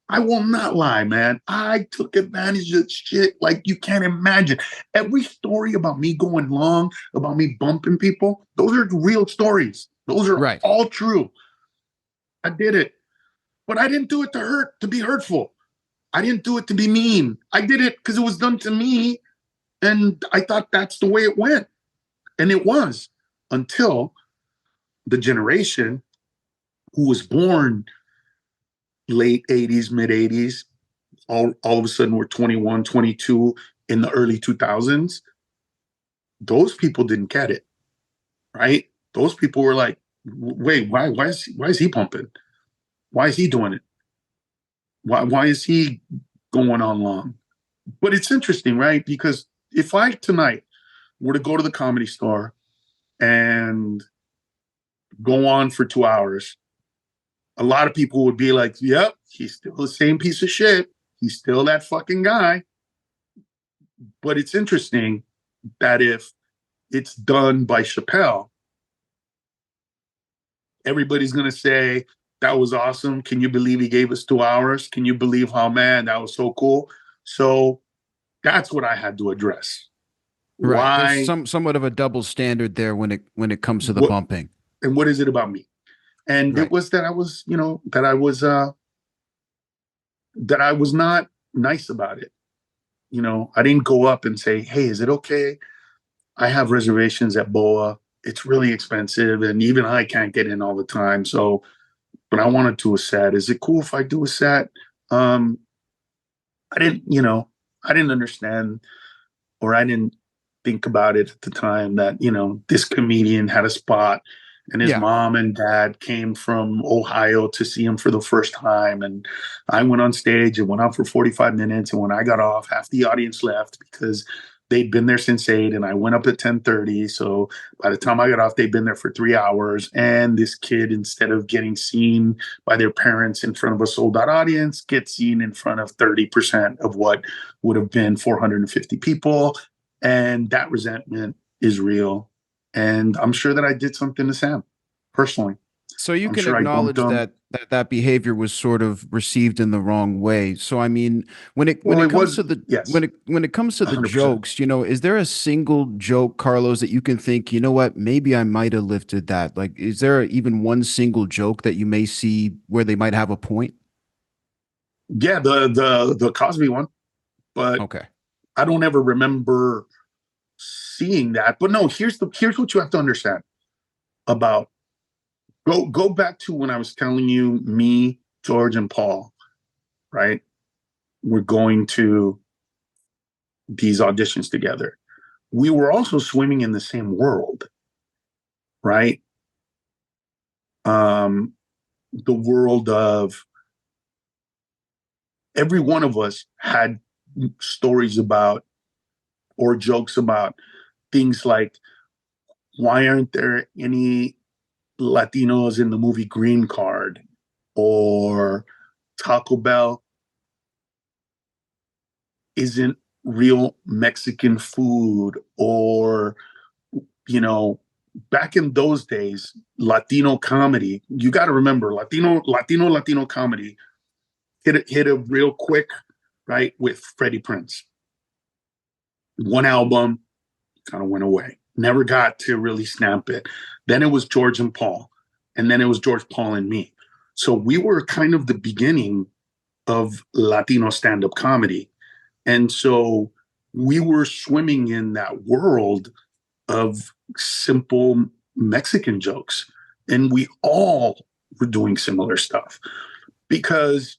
I will not lie, man. I took advantage of shit like you can't imagine. Every story about me going long, about me bumping people, those are real stories. Those are Right. all true. I did it. But I didn't do it to hurt, to be hurtful. I didn't do it to be mean. I did it because it was done to me. And I thought that's the way it went. And it was, until the generation who was born late 80s, mid 80s, all of a sudden we're 21, 22 in the early 2000s. Those people didn't get it, right? Those people were like, wait, why is he pumping? Why is he doing it? Why is he going on long? But it's interesting, right? Because if I tonight were to go to the Comedy Store and go on for 2 hours, a lot of people would be like, yep, he's still the same piece of shit. He's still that fucking guy. But it's interesting that if it's done by Chappelle, everybody's going to say, that was awesome. Can you believe he gave us 2 hours? Can you believe how, man, that was so cool? So that's what I had to address. Right. There's Why? somewhat of a double standard there when it comes to the What, bumping. and what is it about me? And Right. it was that I was, that I was not nice about it. I didn't go up and say, hey, is it okay? I have reservations at BOA. It's really expensive, and even I can't get in all the time. So, but I want to do a set. Is it cool if I do a set? I didn't understand, or I didn't think about it at the time that, this comedian had a spot and his Yeah. mom and dad came from Ohio to see him for the first time. And I went on stage and went on for 45 minutes. And when I got off, half the audience left because they'd been there since 8 and I went up at 10:30. So by the time I got off, they'd been there for 3 hours. And this kid, instead of getting seen by their parents in front of a sold out audience, gets seen in front of 30% of what would have been 450 people. And that resentment is real. And I'm sure that I did something to Sam personally. So you I'm can sure I bumped acknowledge him. that behavior was sort of received in the wrong way. So I mean, when Well, it it comes was, to the yes, when it comes to the 100%. jokes, is there a single joke, Carlos, that you can think, you know what, maybe I might have lifted that? Like, is there even one single joke that you may see where they might have a point? Yeah, the Cosby one, but Okay. I don't ever remember seeing that. But no, here's what you have to understand about go back to when I was telling you, me, George, and Paul, right? We're going to these auditions together. We were also swimming in the same world, right? The world of, every one of us had stories about or jokes about things like, why aren't there any Latinos in the movie Green Card? Or Taco Bell isn't real Mexican food? Or, you know, back in those days, Latino comedy, you got to remember, Latino comedy hit a real quick, right, with Freddie Prinze. One album, kind of went away. Never got to really snap it. Then it was George and Paul, and then it was George, Paul, and me. So we were kind of the beginning of Latino stand-up comedy. And so we were swimming in that world of simple Mexican jokes. And we all were doing similar stuff because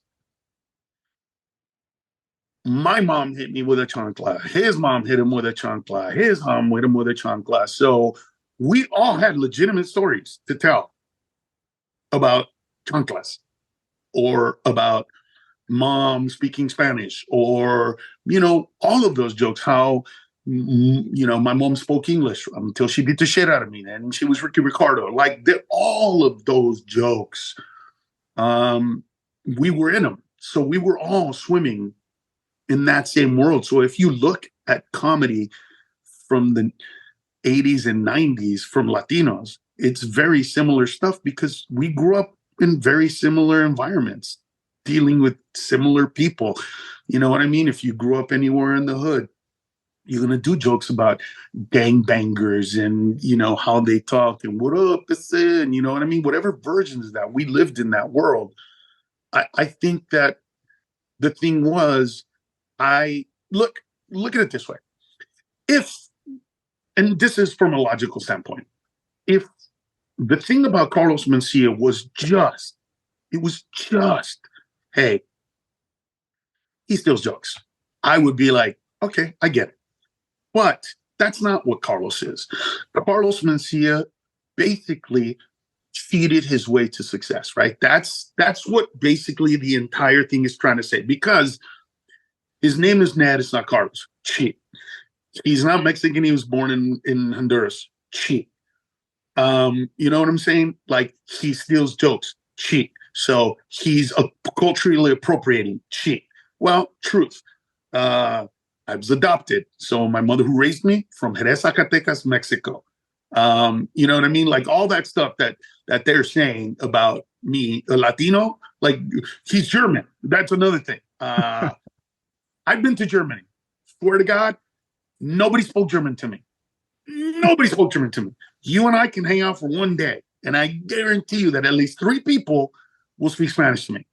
my mom hit me with a chancla. His mom hit him with a chancla. His mom hit him with a chancla. So we all had legitimate stories to tell about chanclas, or about mom speaking Spanish, or, all of those jokes. How, my mom spoke English until she beat the shit out of me. And she was Ricky Ricardo. Like, all of those jokes, we were in them. So we were all swimming in that same world. So if you look at comedy from the 80s and 90s from Latinos, it's very similar stuff because we grew up in very similar environments, dealing with similar people. You know what I mean? If you grew up anywhere in the hood, you're going to do jokes about gangbangers and, you know, how they talk and what up, and you know what I mean? Whatever versions of that, we lived in that world. I think that the thing was, I look at it this way. If, and this is from a logical standpoint, if the thing about Carlos Mencia was just, it was just, hey, he steals jokes, I would be like, okay, I get it. But that's not what Carlos is. Carlos Mencia basically cheated his way to success, right? That's what basically the entire thing is trying to say, because his name is Ned, it's not Carlos. Cheat. He's not Mexican, he was born in Honduras. Cheat. You know what I'm saying? Like, he steals jokes. Cheat. So he's culturally appropriating. Cheat. Well, truth. I was adopted. So my mother, who raised me, from Jerez, Zacatecas, Mexico. You know what I mean? Like, all that stuff that they're saying about me, a Latino, like, he's German. That's another thing. I've been to Germany. Swear to God, nobody spoke German to me. Nobody spoke German to me. You and I can hang out for one day, and I guarantee you that at least 3 people will speak Spanish to me.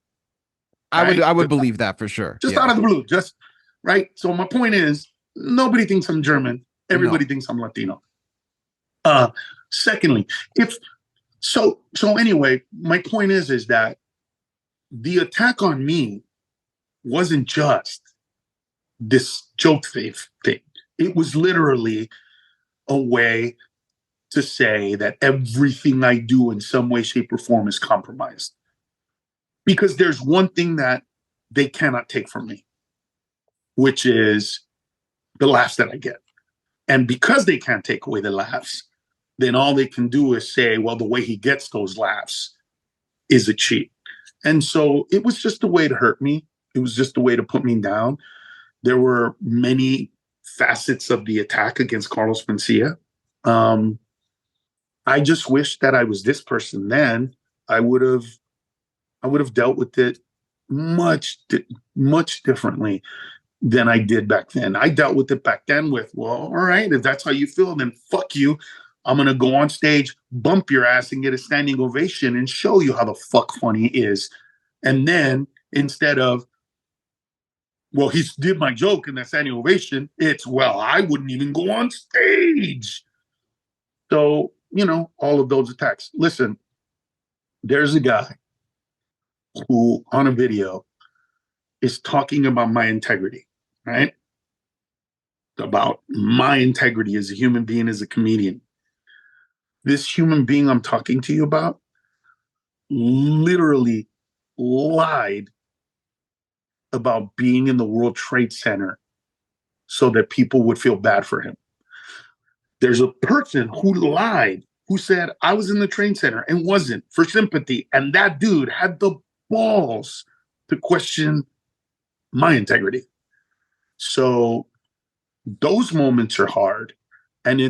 Right? I would believe that for sure. Just out of the blue, just right. So my point is, nobody thinks I'm German. Everybody thinks I'm Latino. Secondly, so anyway, my point is that the attack on me wasn't just this joke thing. It was literally a way to say that everything I do in some way, shape, or form is compromised. Because there's one thing that they cannot take from me, which is the laughs that I get. And because they can't take away the laughs, then all they can do is say, well, the way he gets those laughs is a cheat. And so it was just a way to hurt me. It was just a way to put me down. There were many facets of the attack against Carlos Mencia. I just wish that I was this person then. I would have dealt with it much differently than I did back then. I dealt with it back then with, well, all right, if that's how you feel, then fuck you. I'm going to go on stage, bump your ass, and get a standing ovation and show you how the fuck funny it is. And then instead of, well, he did my joke in that standing ovation, it's, well, I wouldn't even go on stage. So, you know, all of those attacks. Listen, there's a guy who on a video is talking about my integrity, right? About my integrity as a human being, as a comedian. This human being I'm talking to you about literally lied about being in the World Trade Center so that people would feel bad for him. There's a person who lied, who said, I was in the train center and wasn't, for sympathy. And that dude had the balls to question my integrity. So those moments are hard. And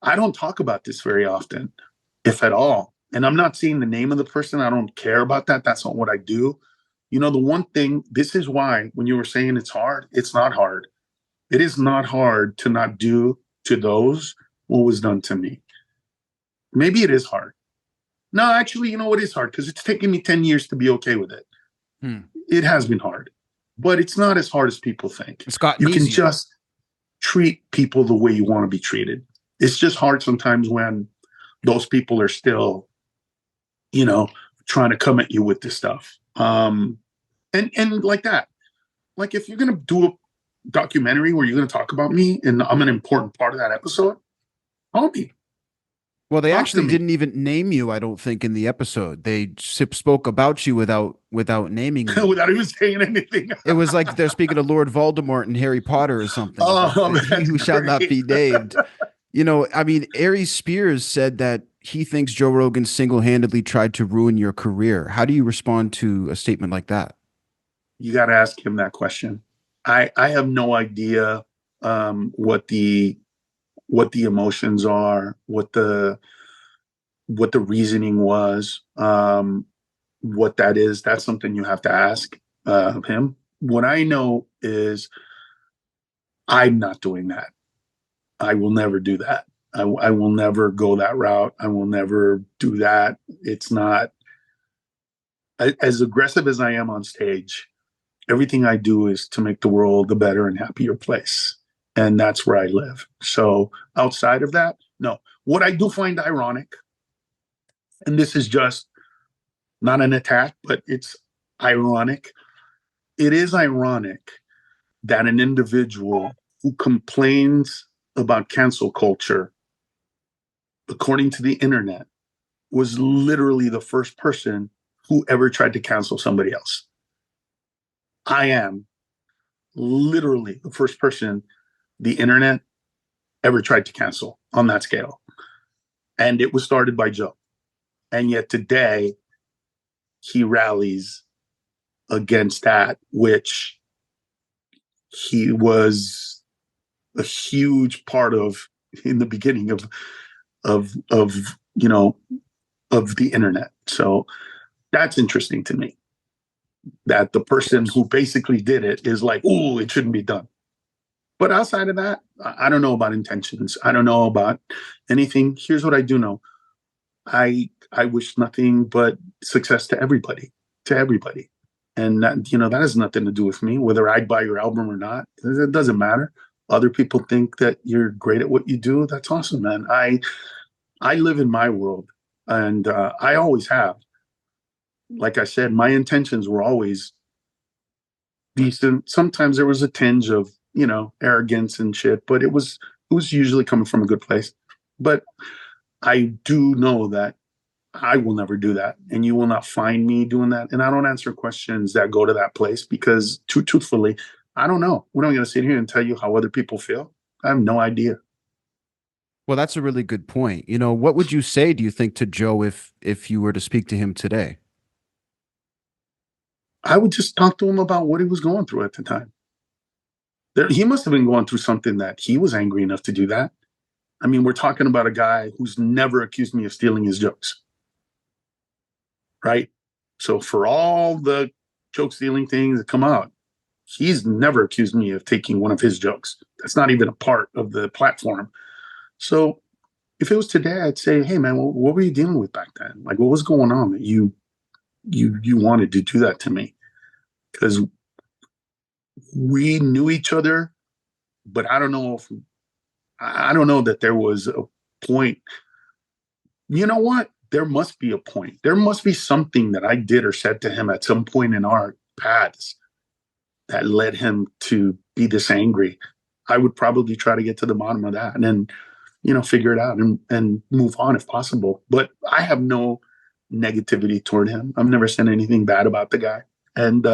I don't talk about this very often, if at all. And I'm not saying the name of the person. I don't care about that. That's not what I do. You know, the one thing, this is why when you were saying it's hard, it's not hard. It is not hard to not do to those what was done to me. Maybe it is hard. No, actually, you know what is hard? Because it's taken me 10 years to be okay with it. It has been hard. But it's not as hard as people think. It's gotten You can easier. just treat people the way you want to be treated. It's just hard sometimes when those people are still, you know, trying to come at you with this stuff. And like that. Like, if you're going to do a documentary where you're going to talk about me and I'm an important part of that episode, I'll be. Well, they Talk actually to me. didn't even name you, I don't think, in the episode. They spoke about you without naming you. Without even saying anything. It was like they're speaking to Lord Voldemort in Harry Potter or something. Oh, He that's who shall not great. be named. You know, I mean, Aries Spears said that he thinks Joe Rogan single-handedly tried to ruin your career. How do you respond to a statement like that? You got to ask him that question. I have no idea what the emotions are, what the reasoning was, what that is. That's something you have to ask him. What I know is I'm not doing that. I will never do that. I will never go that route. I will never do that. It's not as aggressive as I am on stage. Everything I do is to make the world a better and happier place. And that's where I live. So outside of that, no. What I do find ironic, and this is just not an attack, but it's ironic. It is ironic that an individual who complains about cancel culture, according to the internet, was literally the first person who ever tried to cancel somebody else. I am literally the first person the internet ever tried to cancel on that scale. And it was started by Joe. And yet today, he rallies against that, which he was a huge part of in the beginning of you know of the internet. So that's interesting to me. That the person who basically did it is like, oh, it shouldn't be done. But outside of that, I don't know about intentions. I don't know about anything. Here's what I do know. I wish nothing but success to everybody, to everybody. And that, that has nothing to do with me, whether I buy your album or not. It doesn't matter. Other people think that you're great at what you do. That's awesome, man. I live in my world, and I always have. Like I said, my intentions were always decent. Sometimes there was a tinge of, arrogance and shit, but it was usually coming from a good place. But I do know that I will never do that, and you will not find me doing that. And I don't answer questions that go to that place because, truthfully, I don't know. What am I going to sit here and tell you how other people feel? I have no idea. Well, that's a really good point. What would you say, do you think, to Joe if you were to speak to him today? I would just talk to him about what he was going through at the time. He must have been going through something that he was angry enough to do that. I mean, we're talking about a guy who's never accused me of stealing his jokes, right? So for all the joke stealing things that come out, he's never accused me of taking one of his jokes. That's not even a part of the platform. So if it was today, I'd say, hey man, what were you dealing with back then? Like, what was going on that you wanted to do that to me? Because we knew each other, but I don't know that there was a point. You know what? There must be a point. There must be something that I did or said to him at some point in our paths that led him to be this angry. I would probably try to get to the bottom of that and then, figure it out and move on if possible. But I have no negativity toward him. I've never said anything bad about the guy. And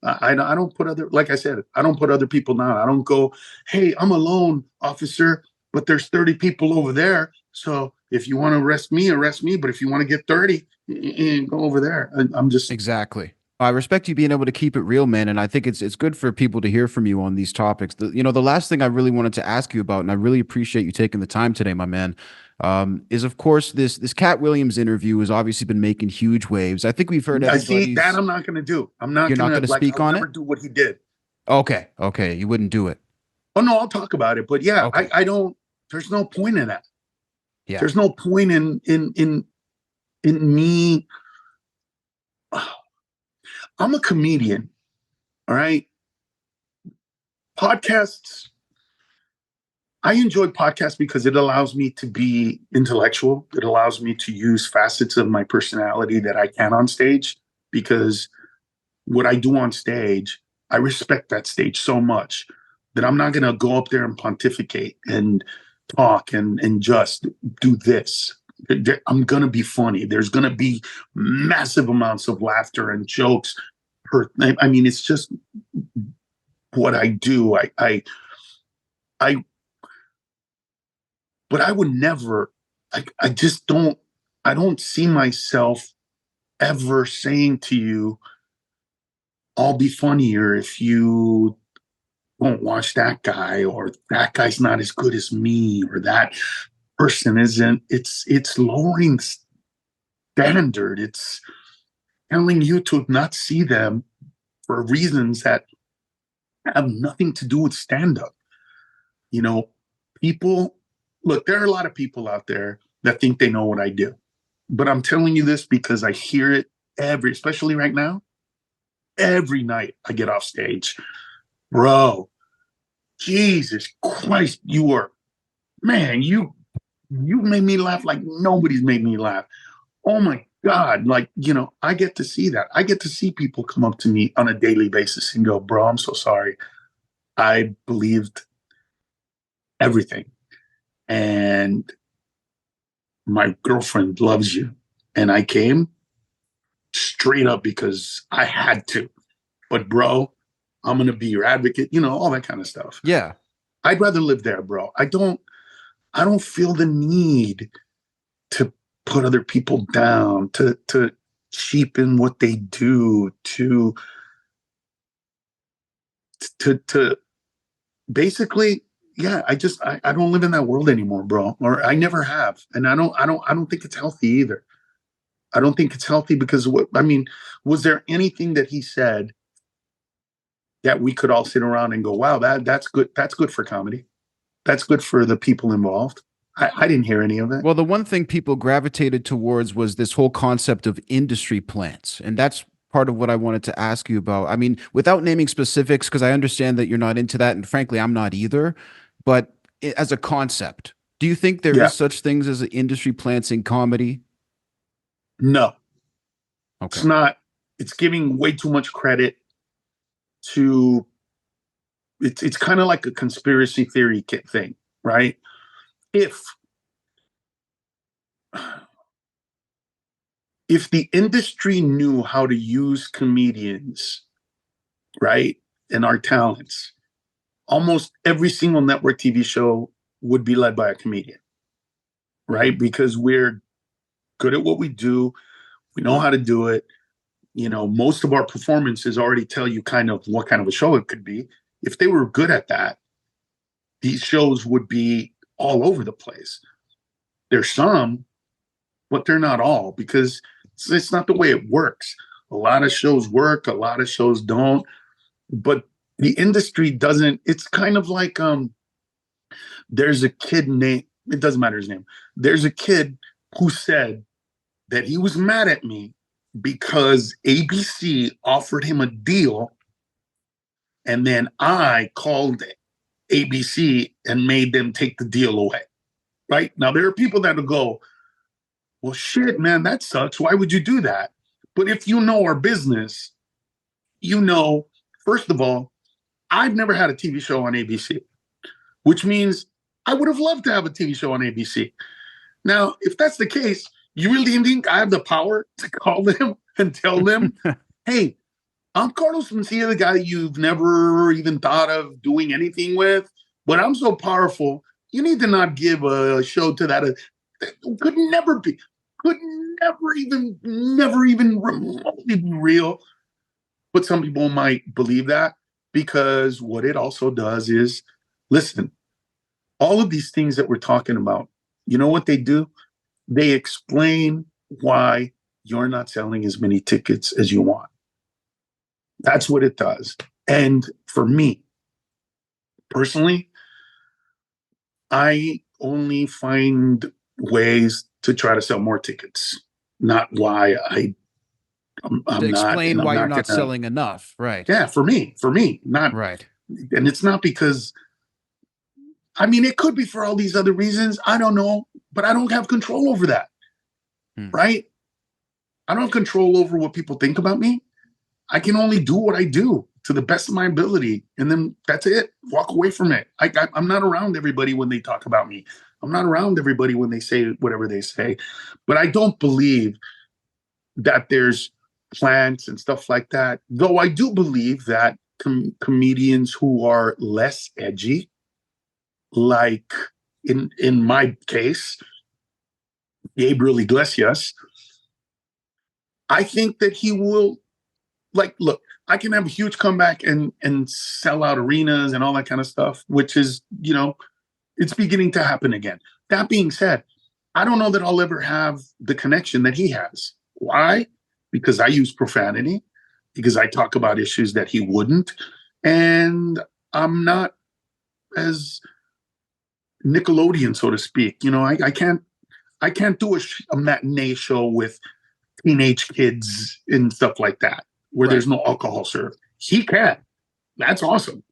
I don't put like I said, I don't put other people down. I don't go, hey, I'm alone, officer, but there's 30 people over there. So if you want to arrest me, arrest me. But if you want to get 30, go over there. I'm just Exactly. I respect you being able to keep it real, man, and I think it's good for people to hear from you on these topics. The last thing I really wanted to ask you about, and I really appreciate you taking the time today, my man, is of course this Katt Williams interview has obviously been making huge waves. I think we've heard I see that everybody's. I'm not going to do. I'm not You're not going going to to like. speak I'll on never it. do what he did. Okay, you wouldn't do it. Oh no, I'll talk about it. But yeah, Okay, I don't. There's no point in that. yeah, There's no point in me. I'm a comedian. All right. Podcasts. I enjoy podcasts because it allows me to be intellectual. It allows me to use facets of my personality that I can on stage because what I do on stage, I respect that stage so much that I'm not going to go up there and pontificate and talk and just do this. I'm going to be funny. There's going to be massive amounts of laughter and jokes. I mean, it's just what I do. I, but I would never, I just I don't see myself ever saying to you, I'll be funnier if you don't watch that guy, or that guy's not as good as me, or that person isn't. It's lowering standard. It's telling you to not see them for reasons that have nothing to do with stand up. You know, people, look, there are a lot of people out there that think they know what I do. But I'm telling you this because I hear it especially right now, every night I get off stage. Bro, Jesus Christ, man, you made me laugh like nobody's made me laugh. Oh my God. Like, I get to see that. I get to see people come up to me on a daily basis and go, bro, I'm so sorry. I believed everything. And my girlfriend loves you. And I came straight up because I had to. But bro, I'm going to be your advocate, all that kind of stuff. Yeah. I'd rather live there, bro. I don't feel the need to put other people down, to cheapen what they do, to basically, yeah, I don't live in that world anymore, bro. Or I never have. And I don't think it's healthy either. I don't think it's healthy because was there anything that he said that we could all sit around and go, wow, that's good. That's good for comedy. That's good for the people involved. I didn't hear any of it. Well, the one thing people gravitated towards was this whole concept of industry plants. And that's part of what I wanted to ask you about. I mean, without naming specifics, because I understand that you're not into that. And frankly, I'm not either. But as a concept, do you think there is such things as industry plants in comedy? No. Okay. It's not. It's giving way too much credit to, it's kind of like a conspiracy theory thing, right? If the industry knew how to use comedians, right, and our talents, almost every single network TV show would be led by a comedian, right? Because we're good at what we do. We know how to do it. Most of our performances already tell you kind of what kind of a show it could be. If they were good at that, these shows would be all over the place. There's some, but they're not all, because it's not the way it works. A lot of shows work, a lot of shows don't. But the industry doesn't. It's kind of like there's a kid named, it doesn't matter his name. There's a kid who said that he was mad at me because ABC offered him a deal, and then I called ABC and made them take the deal away. Right? Now, there are people that will go, well, shit, man, that sucks. Why would you do that? But if you know our business, first of all, I've never had a TV show on ABC, which means I would have loved to have a TV show on ABC. Now, if that's the case, you really think I have the power to call them and tell them, hey, I'm Carlos Mencia, the guy you've never even thought of doing anything with, but I'm so powerful, you need to not give a show to that. Could never even remotely be real. But some people might believe that, because what it also does is, listen, all of these things that we're talking about, you know what they do? They explain why you're not selling as many tickets as you want. That's what it does. And for me, personally, I only find ways to try to sell more tickets, not why I'm to explain not, why you're not not gonna, selling enough. Right. Yeah, for me, not right. And it's not because, it could be for all these other reasons. I don't know, but I don't have control over that. Right? I don't have control over what people think about me. I can only do what I do to the best of my ability. And then that's it. Walk away from it. I'm not around everybody when they talk about me. I'm not around everybody when they say whatever they say. But I don't believe that there's plants and stuff like that. Though I do believe that comedians who are less edgy, like in my case, Gabriel Iglesias, I think that he will, look, I can have a huge comeback and sell out arenas and all that kind of stuff, which is, it's beginning to happen again. That being said, I don't know that I'll ever have the connection that he has. Why? Because I use profanity, because I talk about issues that he wouldn't, and I'm not as Nickelodeon, so to speak. I can't do a matinee show with teenage kids and stuff like that where there's no alcohol served. He can. That's awesome.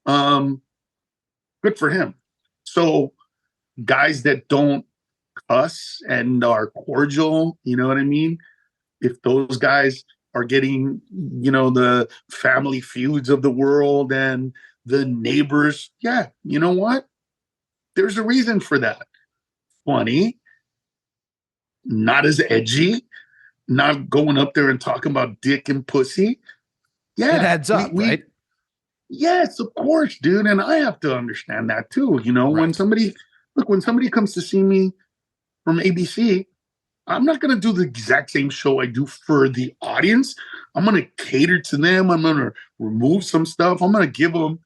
Good for him. So guys that don't cuss and are cordial, you know what I mean? If those guys are getting, the family feuds of the world and the neighbors, yeah, you know what? There's a reason for that. Funny, not as edgy, not going up there and talking about dick and pussy. Yeah. It adds up, right? Yes, of course, dude. And I have to understand that too. When somebody comes to see me from ABC, I'm not going to do the exact same show I do for the audience. I'm going to cater to them. I'm going to remove some stuff. I'm going to give them,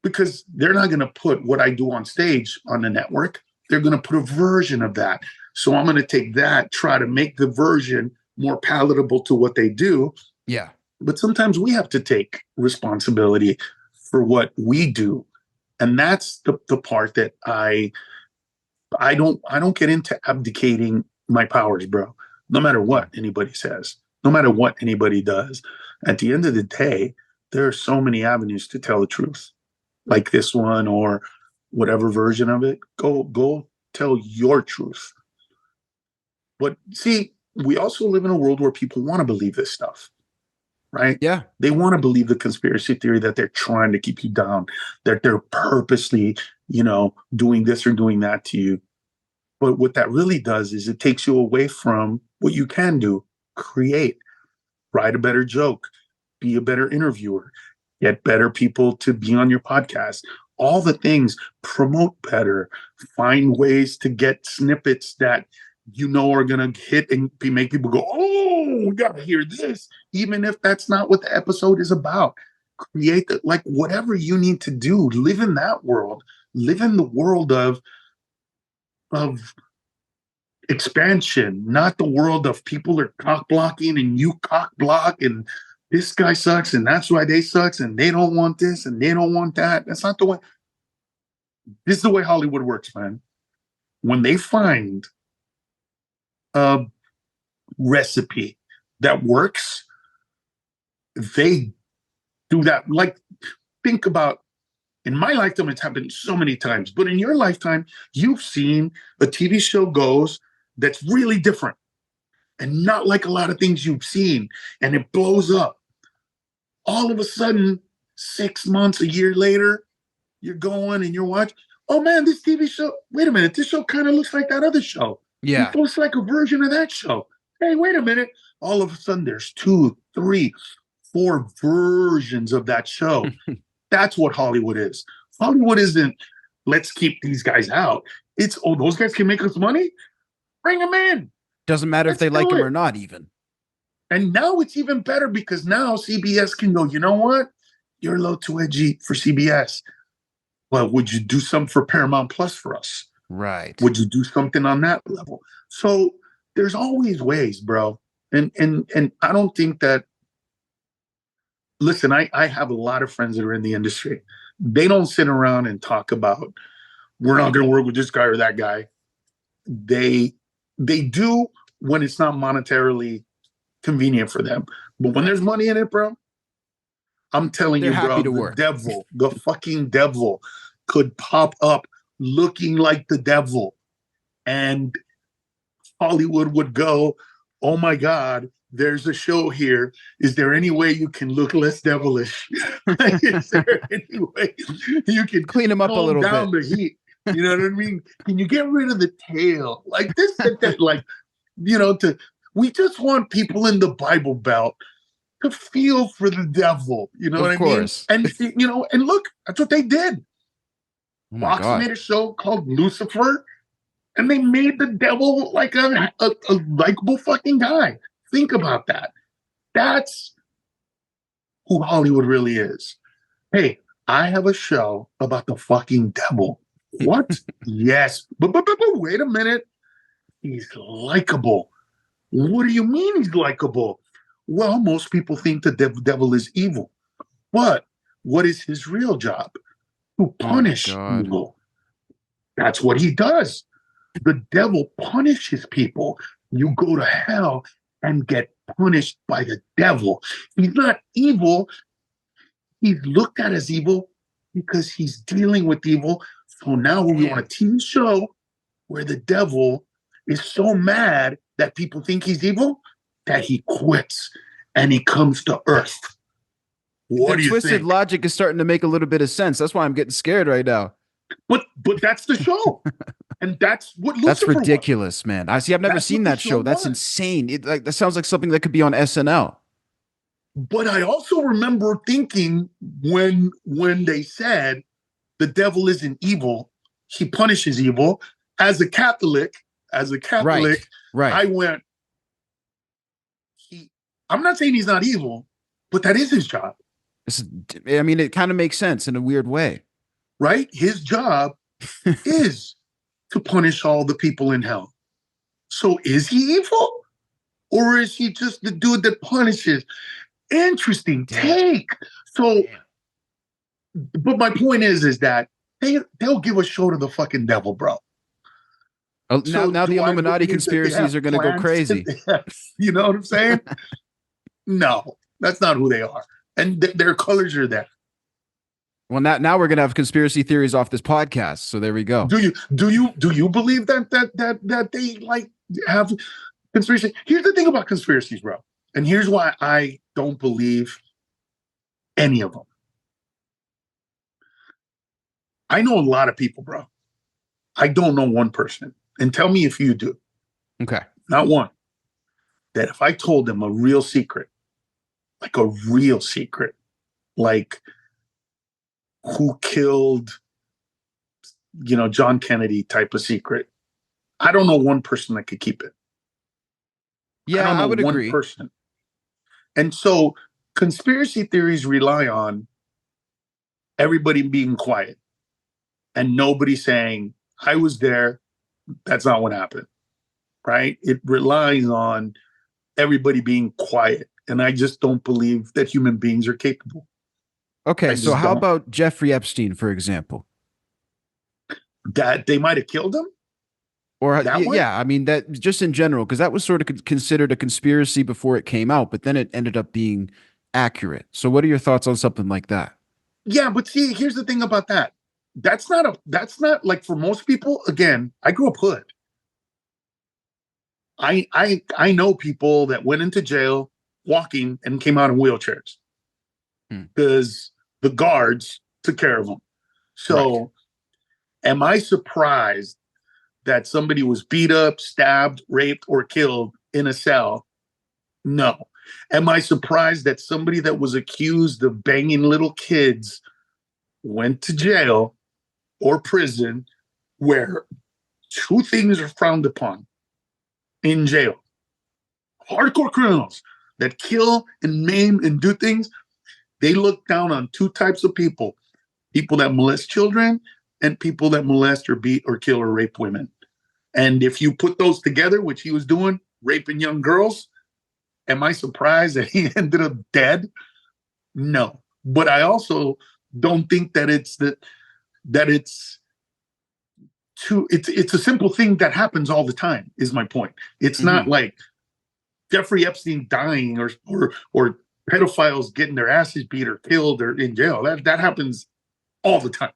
because they're not going to put what I do on stage on the network. They're going to put a version of that. So I'm going to take that, try to make the version more palatable to what they do. Yeah. But sometimes we have to take responsibility for what we do. And that's the part that I don't get into abdicating my powers, bro. No matter what anybody says, no matter what anybody does, at the end of the day, there are so many avenues to tell the truth, like this one or whatever version of it. Go tell your truth. But see, we also live in a world where people want to believe this stuff, right? Yeah. They want to believe the conspiracy theory that they're trying to keep you down, that they're purposely, doing this or doing that to you. But what that really does is it takes you away from what you can do: create, write a better joke, be a better interviewer, get better people to be on your podcast, all the things, promote better, find ways to get snippets that are going to hit and make people go, oh, we got to hear this, even if that's not what the episode is about. Create whatever you need to do. Live in that world. Live in the world of expansion, not the world of people are cock blocking and you cock block and this guy sucks and that's why they sucks and they don't want this and they don't want that. That's not the way. This is the way Hollywood works, man. When they find a recipe that works, they do that. Think about, in my lifetime, it's happened so many times, but in your lifetime, you've seen a TV show goes that's really different and not like a lot of things you've seen, and it blows up. All of a sudden, 6 months, a year later, you're going and you're watching, oh man, this TV show, wait a minute, this show kind of looks like that other show. Yeah. It looks like a version of that show. Hey, wait a minute. All of a sudden, there's 2, 3, 4 versions of that show. That's what Hollywood is. Hollywood isn't, let's keep these guys out. It's, oh, those guys can make us money? Bring them in. Doesn't matter if they like them or not, even. And now it's even better because now CBS can go, you know what? You're a little too edgy for CBS. Well, would you do something for Paramount Plus for us? Right. Would you do something on that level? So there's always ways, bro. And I don't think that, listen, I have a lot of friends that are in the industry. They don't sit around and talk about, we're not going to work with this guy or that guy. They do when it's not monetarily convenient for them. But when there's money in it, bro, I'm telling you, bro, the fucking devil could pop up looking like the devil. And Hollywood would go, oh my God, there's a show here. Is there any way you can look less devilish? Is there any way you can clean him up a little down bit? The heat? You know what I mean? Can you get rid of the tail? Like this, that, we just want people in the Bible Belt to feel for the devil. You know what I mean? And, and look, that's what they did. Oh Fox made a show called Lucifer, and they made the devil like a likable fucking guy. Think about that. That's who Hollywood really is. Hey, I have a show about the fucking devil. What? Yes. But wait a minute. He's likable. What do you mean he's likable? Well, most people think the devil is evil. But what is his real job? To Oh my punish God. evil. That's what he does. The devil punishes people. You go to hell and get punished by the devil. He's not evil. He's looked at as evil because he's dealing with evil. So now we want a TV show where the devil is so mad that people think he's evil that he quits and he comes to Earth. What do you twisted think? logic is starting to make a little bit of sense. That's why I'm getting scared right now. But that's the show. And that's what Lucifer That's ridiculous, man. I've never That's seen what the that show show. That's was. insane. That sounds like something that could be on SNL. But I also remember thinking when they said the devil isn't evil, he punishes evil. As a Catholic, Right. I went, I'm not saying he's not evil, but that is his job, I mean, it kind of makes sense in a weird way. right? His job is to punish all the people in hell. So is he evil? Or is he just the dude that punishes? Interesting take. So, but my point is that they'll give a show to the fucking devil, bro. So now the do I Illuminati believe that they conspiracies have are going to go plans crazy. You know what I'm saying? No, that's not who they are. And their colors are there. Well, now we're going to have conspiracy theories off this podcast. So there we go. Do you believe that they like have conspiracy? Here's the thing about conspiracies, bro. And here's why I don't believe any of them. I know a lot of people, bro. I don't know one person. And tell me if you do. Okay. Not one. That if I told them a real secret, like who killed, John Kennedy type of secret, I don't know one person that could keep it. Yeah, I would agree. One person. And so conspiracy theories rely on everybody being quiet and nobody saying, I was there. That's not what happened. Right? It relies on everybody being quiet. And I just don't believe that human beings are capable. Okay, so how about Jeffrey Epstein, for example? That they might have killed him? Or yeah, I mean, that just in general, because that was sort of considered a conspiracy before it came out, but then it ended up being accurate. So what are your thoughts on something like that? Yeah, but see, here's the thing about that. That's not like, for most people, again, I grew up hood. I know people that went into jail walking and came out in wheelchairs because the guards took care of them. So am I surprised that somebody was beat up, stabbed, raped, or killed in a cell? No. Am I surprised that somebody that was accused of banging little kids went to jail or prison, where two things are frowned upon in jail? Hardcore criminals that kill and maim and do things, they look down on two types of people: people that molest children and people that molest or beat or kill or rape women. And if you put those together, which he was doing, raping young girls, am I surprised that he ended up dead? No. But I also don't think that it's it's a simple thing that happens all the time, is my point. It's not like Jeffrey Epstein dying or pedophiles getting their asses beat or killed or in jail. That happens all the time.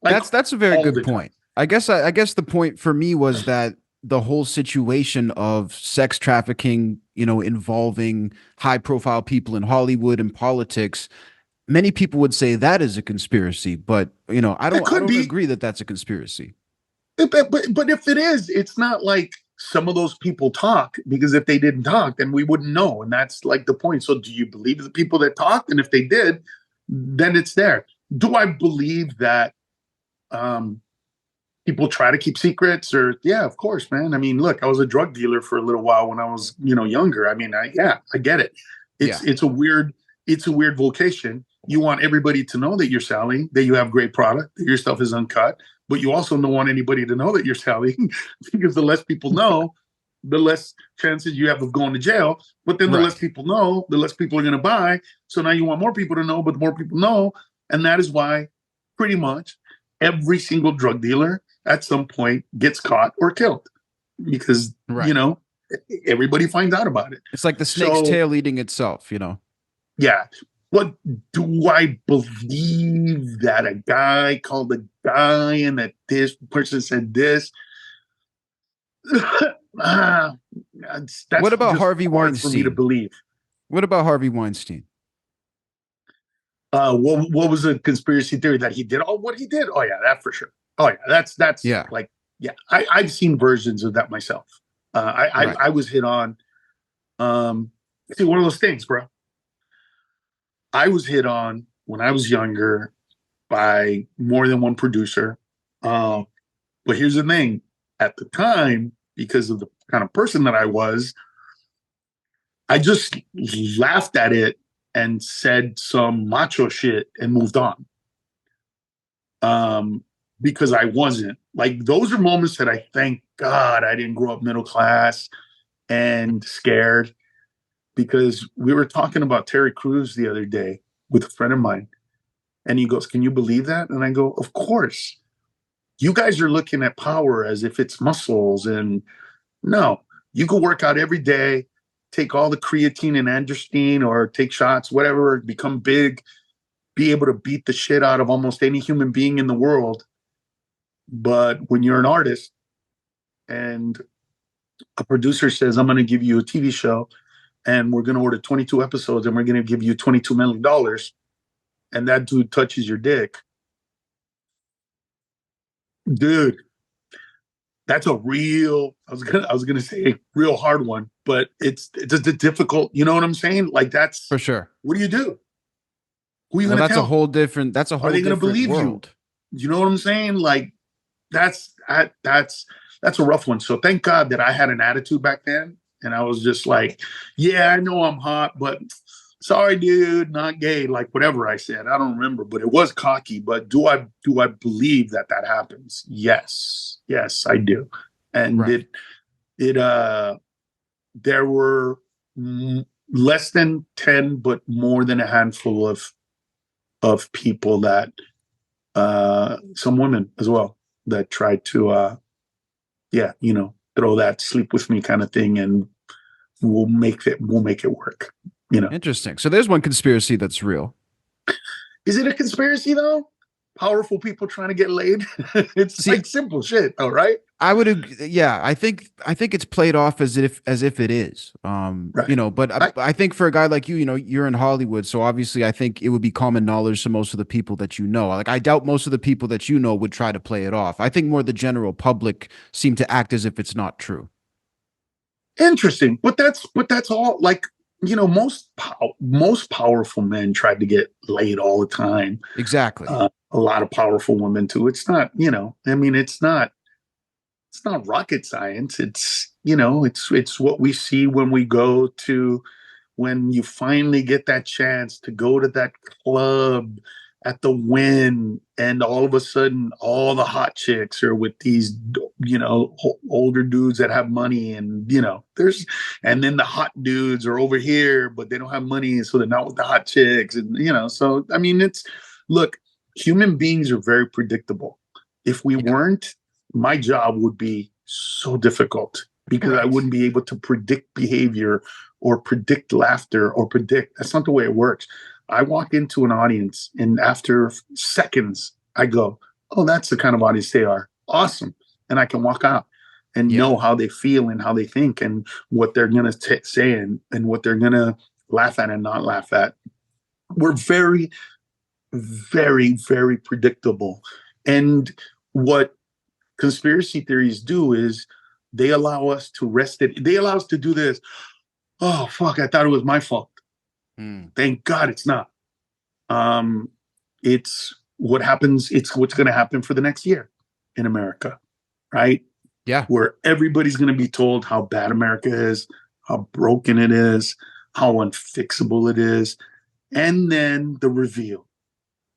Like, that's a very good point. I guess the point for me was that the whole situation of sex trafficking, involving high profile people in Hollywood and politics, many people would say that is a conspiracy, but I don't agree that that's a conspiracy. But if it is, it's not like some of those people talk, because if they didn't talk, then we wouldn't know. And that's like the point. So do you believe the people that talked? And if they did, then it's there. Do I believe that people try to keep secrets? Or yeah, of course, man. I mean, look, I was a drug dealer for a little while when I was, younger. I mean, I get it. It's a weird it's a weird vocation. You want everybody to know that you're selling, that you have great product, that your stuff is uncut, but you also don't want anybody to know that you're selling because the less people know, the less chances you have of going to jail. But then the less people know, the less people are going to buy. So now you want more people to know, but the more people know. And that is why pretty much every single drug dealer at some point gets caught or killed because, you know, everybody finds out about it. It's like the snake's tail eating itself, you know? Yeah. What do I believe that a guy called a guy and that this person said this? What about Harvey Weinstein? For me to believe. What about Harvey Weinstein? What was a conspiracy theory that he did all what he did? Oh yeah, that for sure. Oh yeah, that's like yeah. I've seen versions of that myself. I was hit on. See, one of those things, bro. I was hit on when I was younger by more than one producer. But here's the thing: at the time, because of the kind of person that I was, I just laughed at it and said some macho shit and moved on. Because I wasn't. Like, those are moments that I thank God I didn't grow up middle class and scared, because we were talking about Terry Crews the other day with a friend of mine, and he goes, "Can you believe that?" And I go, "Of course. You guys are looking at power as if it's muscles, and no, you go work out every day, take all the creatine and androstenedione, or take shots, whatever, become big, be able to beat the shit out of almost any human being in the world. But when you're an artist and a producer says, I'm going to give you a TV show and we're going to order 22 episodes and we're going to give you $22 million, and that dude touches your dick, dude, that's a real, I was gonna say a real hard one, but it's a difficult, you know what I'm saying? Like, that's for sure. What do you do? Who are you gonna tell? That's a whole different are they gonna believe world. You know what I'm saying? Like, that's a rough one. So thank God that I had an attitude back then, and I was just like, yeah, I know I'm hot, but sorry, dude, not gay. Like, whatever I said, I don't remember, but it was cocky. But do I believe that happens? Yes, I do. And there were less than 10, but more than a handful of people that, some women as well, that tried to, throw that sleep with me kind of thing, and we'll make it work. You know, interesting. So there's one conspiracy that's real. Is it a conspiracy though? Powerful people trying to get laid. It's like simple shit, though, right? I would, yeah. I think it's played off as if it is. You know, but I think for a guy like you, you know, you're in Hollywood, so obviously I think it would be common knowledge to most of the people that you know. Like, I doubt most of the people that you know would try to play it off. I think more the general public seem to act as if it's not true. Interesting, but that's all. Like, you know, most powerful men tried to get laid all the time. Exactly. A lot of powerful women too. It's not, you know, I mean, it's not rocket science. It's, you know, it's what we see when you finally get that chance to go to that club at the Wynn, and all of a sudden all the hot chicks are with these, you know, older dudes that have money, and, you know, and then the hot dudes are over here, but they don't have money, so they're not with the hot chicks. And, you know, so, I mean, look, human beings are very predictable. If we weren't, my job would be so difficult, because I wouldn't be able to predict behavior or predict laughter or that's not the way it works. I walk into an audience, and after seconds, I go, oh, that's the kind of audience they are. Awesome. And I can walk out and know how they feel and how they think and what they're going to say and what they're going to laugh at and not laugh at. We're very, very, very predictable. And what conspiracy theories do is they allow us to rest it. They allow us to do this. Oh, fuck, I thought it was my fault. Thank God it's not. It's what happens. It's what's going to happen for the next year in America, right? Yeah. Where everybody's going to be told how bad America is, how broken it is, how unfixable it is. And then the reveal.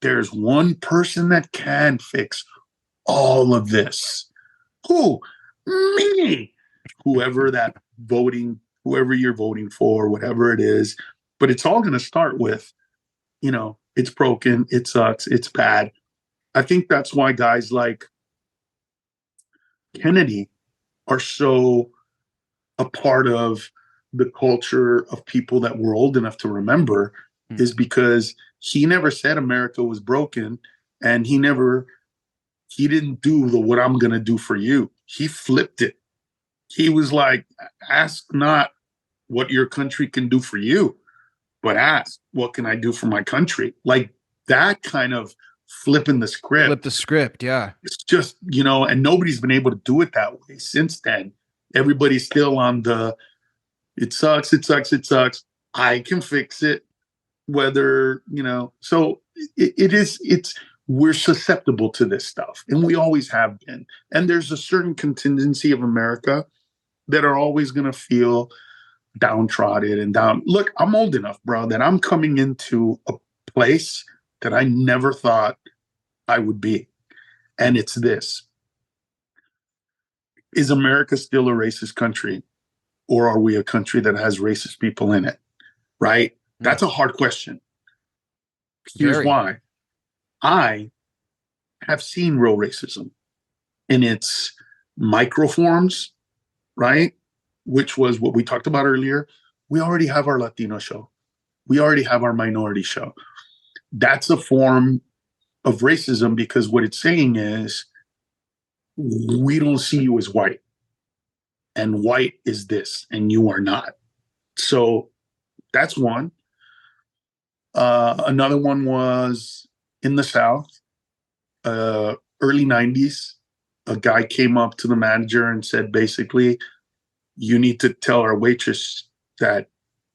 There's one person that can fix all of this. Who? Me. Whoever that voting, whoever you're voting for, whatever it is. But it's all going to start with, it's broken, it sucks, it's bad. I think that's why guys like Kennedy are so a part of the culture of people that we're old enough to remember, is because he never said America was broken, and he didn't do the what I'm going to do for you. He flipped it. He was like, ask not what your country can do for you, but ask, what can I do for my country? Like that kind of flipping the script. Flip the script, yeah. It's just, and nobody's been able to do it that way since then. Everybody's still on the, it sucks, it sucks, it sucks. I can fix it. Whether, so we're susceptible to this stuff, and we always have been. And there's a certain contingency of America that are always going to feel downtrodden and down. Look, I'm old enough, bro, that I'm coming into a place that I never thought I would be. And it's this. Is America still a racist country, or are we a country that has racist people in it? Right? That's a hard question. Here's why. I have seen real racism in its microforms, right? Which was what we talked about earlier. We already have our Latino show. We already have our minority show. That's a form of racism, because what it's saying is, we don't see you as white, and white is this, and you are not. So that's one. Another one was in the South, early 90s. A guy came up to the manager and said, basically, you need to tell our waitress that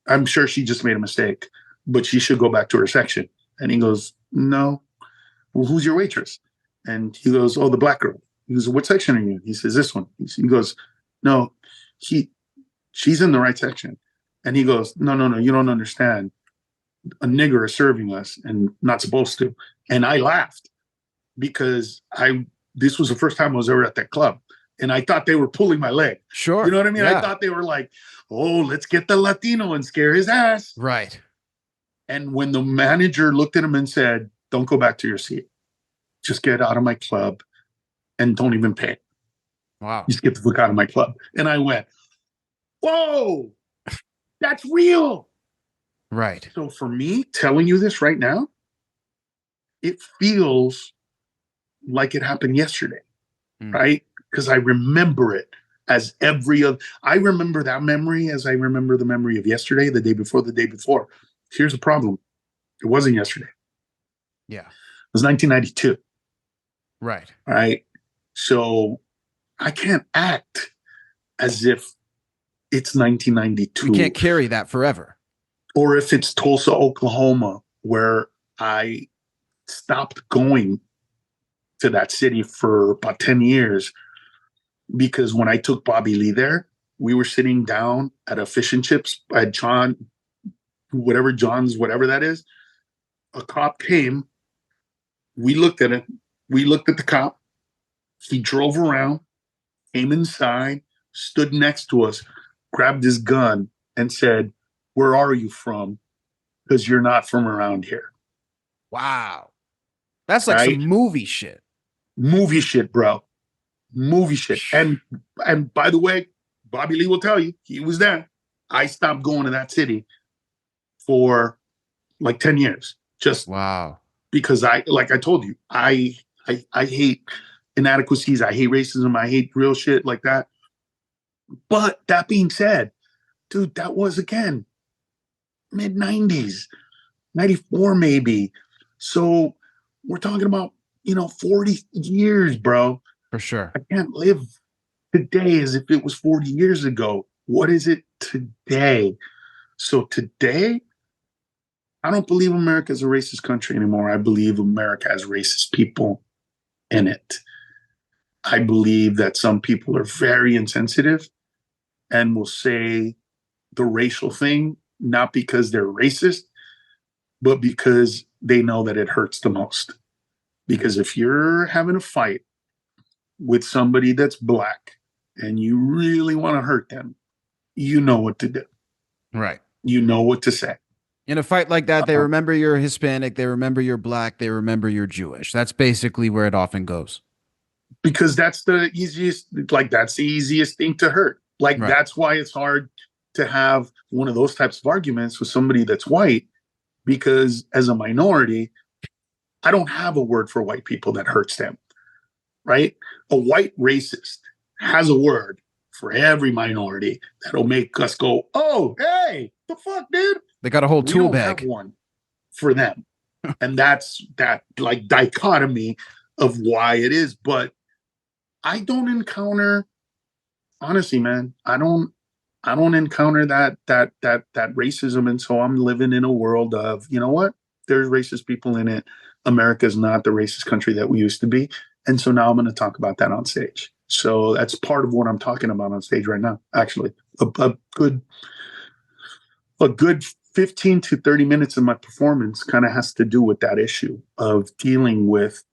I'm sure she just made a mistake, but she should go back to her section. And he goes, no. Well, who's your waitress? And he goes, oh, the black girl. He goes, what section are you in? He says, this one. He goes, no, she's in the right section. And he goes, no, you don't understand. A nigger is serving us and not supposed to. And I laughed, because this was the first time I was ever at that club, and I thought they were pulling my leg. Sure. You know what I mean? Yeah. I thought they were like, oh, let's get the Latino and scare his ass. Right. And when the manager looked at him and said, don't go back to your seat, just get out of my club and don't even pay. Wow. Just get the fuck out of my club. And I went, whoa, that's real. Right. So for me, telling you this right now, it feels like it happened yesterday, right? Because I remember it as I remember that memory as I remember the memory of yesterday, the day before, the day before. Here's the problem. It wasn't yesterday. Yeah. It was 1992. Right. Right? So I can't act as if it's 1992. You can't carry that forever. Or if it's Tulsa, Oklahoma, where I stopped going to that city for about 10 years, because when I took Bobby Lee there, we were sitting down at a fish and chips at John's, whatever that is. A cop came. We looked at it. We looked at the cop. He drove around, came inside, stood next to us, grabbed his gun, and said, where are you from? Because you're not from around here. Wow. That's like some movie shit. Movie shit, bro. Movie shit. And by the way, Bobby Lee will tell you, he was there. I stopped going to that city for like 10 years. Just wow. Because like I told you, I hate inadequacies. I hate racism. I hate real shit like that. But that being said, dude, that was, again, mid-90s, 94 maybe. So we're talking about, 40 years, bro. For sure. I can't live today as if it was 40 years ago. What is it today? So today, I don't believe America is a racist country anymore. I believe America has racist people in it. I believe that some people are very insensitive and will say the racial thing, not because they're racist, but because they know that it hurts the most. Because if you're having a fight with somebody that's black and you really want to hurt them, you know what to do. Right. You know what to say. In a fight like that, they remember you're Hispanic, they remember you're black, they remember you're Jewish. That's basically where it often goes. Because that's the easiest thing to hurt. Like, Right. that's why it's hard to have one of those types of arguments with somebody that's white, because as a minority, I don't have a word for white people that hurts them, right? A white racist has a word for every minority that'll make us go, oh, hey, the fuck, dude? They got a whole We tool don't bag. have one for them. And that's that like dichotomy of why it is. But I don't encounter, honestly, man, I don't encounter that racism. And so I'm living in a world of, you know what? There's racist people in it. America's not the racist country that we used to be. And so now I'm going to talk about that on stage. So that's part of what I'm talking about on stage right now. Actually, a good 15 to 30 minutes of my performance kind of has to do with that issue of dealing with,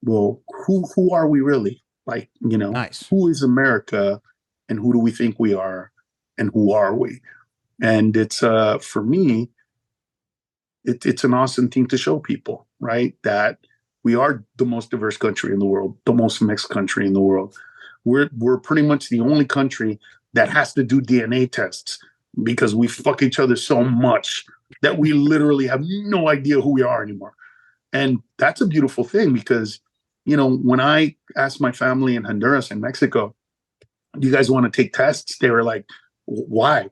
well, who are we really? Like, you know, Nice. Who is America, and who do we think we are, and who are we? And it's for me, it's an awesome thing to show people, right? That we are the most diverse country in the world, the most mixed country in the world. We're pretty much the only country that has to do DNA tests because we fuck each other so much that we literally have no idea who we are anymore. And that's a beautiful thing because, you know, when I asked my family in Honduras and Mexico, do you guys want to take tests? They were like, why?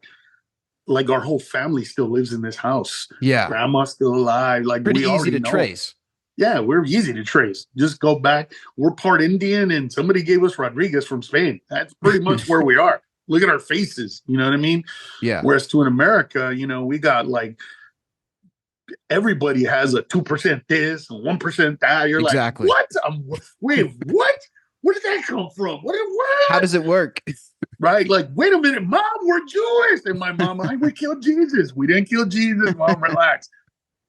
Like, our whole family still lives in this house. Yeah. Grandma's still alive. Like, Pretty we easy already to know. trace. Yeah, we're easy to trace. Just go back. We're part Indian, and somebody gave us Rodriguez from Spain. That's pretty much where we are. Look at our faces. You know what I mean? Yeah. Whereas in America, you know, we got like everybody has a 2% this and 1% that. You're exactly. like, what? Wait, what? Where did that come from? What? How does it work? Right? Like, wait a minute, Mom, we're Jewish. And my mom, we killed Jesus. We didn't kill Jesus, Mom, relax.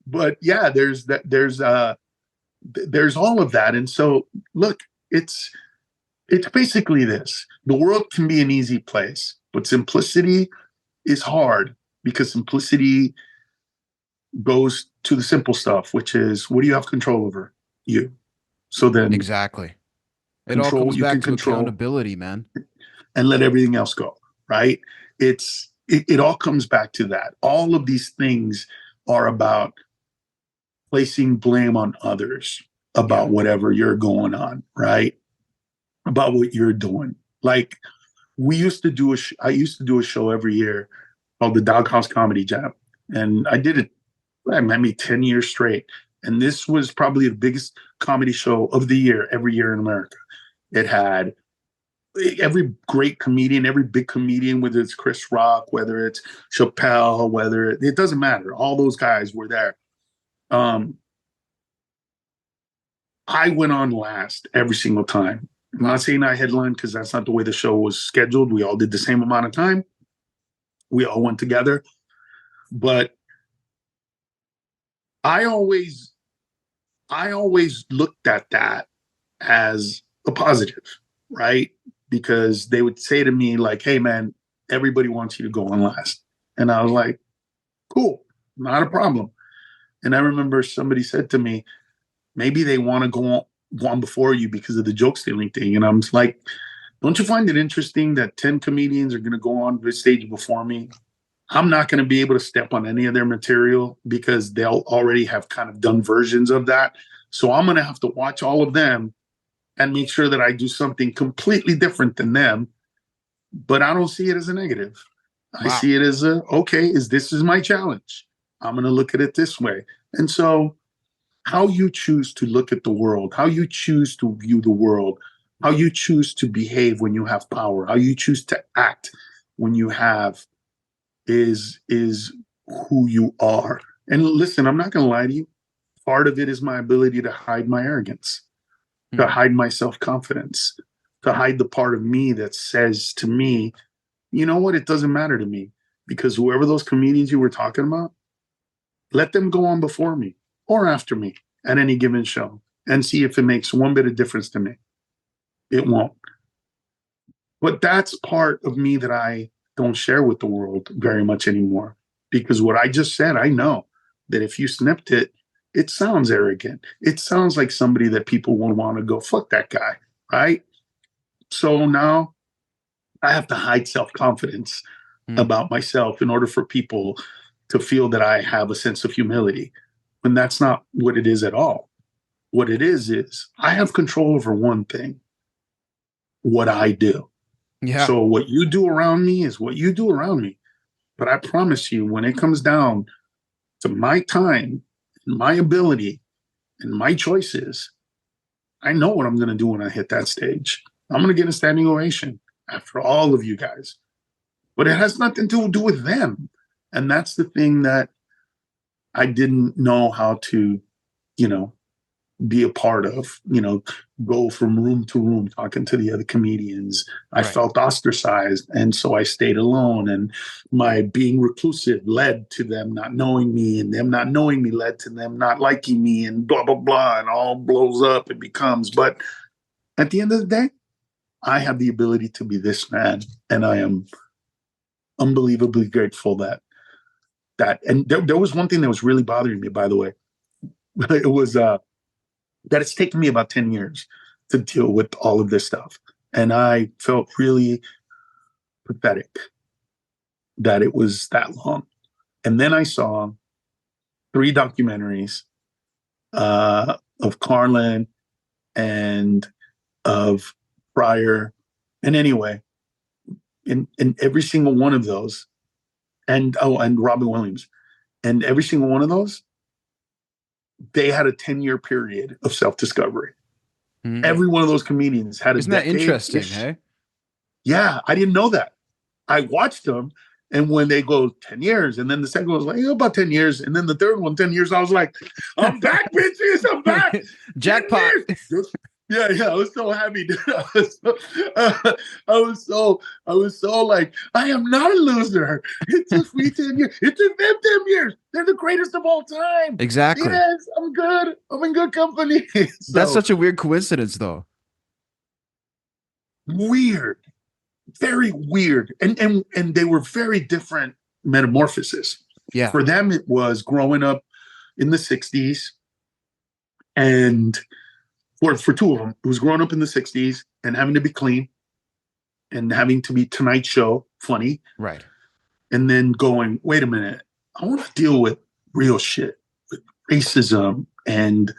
But yeah, there's all of that. And so look, it's basically this. The world can be an easy place, but simplicity is hard because simplicity goes to the simple stuff, which is, what do you have control over? You. So then exactly. It all comes back to accountability, man. And let everything else go, right? It all comes back to that. All of these things are about placing blame on others about whatever you're going on, right? About what you're doing. Like, I used to do a show every year called the Doghouse Comedy Jam. And I did it, maybe 10 years straight. And this was probably the biggest comedy show of the year, every year in America. It had every great comedian, every big comedian, whether it's Chris Rock, whether it's Chappelle, it doesn't matter. All those guys were there. I went on last every single time. I'm not saying I headlined because that's not the way the show was scheduled. We all did the same amount of time. We all went together. But I always looked at that as a positive, right? Because they would say to me like, hey man, everybody wants you to go on last. And I was like, cool, not a problem. And I remember somebody said to me, maybe they want to go on before you because of the joke stealing thing. And I'm like, don't you find it interesting that 10 comedians are going to go on this stage before me? I'm not going to be able to step on any of their material because they'll already have kind of done versions of that. So I'm going to have to watch all of them and make sure that I do something completely different than them. But I don't see it as a negative. I see it as this is my challenge. I'm going to look at it this way. And so how you choose to look at the world, how you choose to view the world, how you choose to behave when you have power, how you choose to act when you have is who you are. And listen, I'm not going to lie to you. Part of it is my ability to hide my arrogance, to hide my self-confidence, to hide the part of me that says to me, you know what, it doesn't matter to me because whoever those comedians you were talking about, Let them go on before me or after me at any given show and see if it makes one bit of difference to me. It won't. But that's part of me that I don't share with the world very much anymore. Because what I just said, I know that if you snipped it, it sounds arrogant. It sounds like somebody that people will want to go, fuck that guy, right? So now I have to hide self-confidence about myself in order for people to feel that I have a sense of humility, when that's not what it is at all. What it is I have control over one thing, what I do. Yeah. So what you do around me is what you do around me. But I promise you, when it comes down to my time, and my ability, and my choices, I know what I'm going to do when I hit that stage. I'm going to get a standing ovation after all of you guys. But it has nothing to do with them. And that's the thing that I didn't know how to, be a part of, go from room to room talking to the other comedians. I felt ostracized. And so I stayed alone. And my being reclusive led to them not knowing me, and them not knowing me led to them not liking me, and blah, blah, blah, and all blows up and becomes. But at the end of the day, I have the ability to be this man. And I am unbelievably grateful that and there was one thing that was really bothering me, by the way. It was, that it's taken me about 10 years to deal with all of this stuff. And I felt really pathetic that it was that long. And then I saw 3 documentaries of Carlin and of Pryor. And anyway, in every single one of those, and Robin Williams, and every single one of those, they had a 10-year period of self-discovery. Mm-hmm. Every one of those comedians had a Isn't that interesting, hey? Yeah, I didn't know that. I watched them, and when they go 10 years, and then the second one was like, about 10 years, and then the third one, 10 years, I was like, I'm back, bitches, I'm back. Jackpot. Yeah, I was so happy, dude. I was so like, I am not a loser. It took me 10 years. It took them 10 years. They're the greatest of all time. Exactly. Yes, I'm good. I'm in good company. So, that's such a weird coincidence, though. Weird. Very weird. And they were very different metamorphoses. Yeah. For them, it was growing up in the 60s, and for 2 of them, it was growing up in the 60s and having to be clean and having to be Tonight Show funny. Right. And then going, wait a minute, I want to deal with real shit, with racism and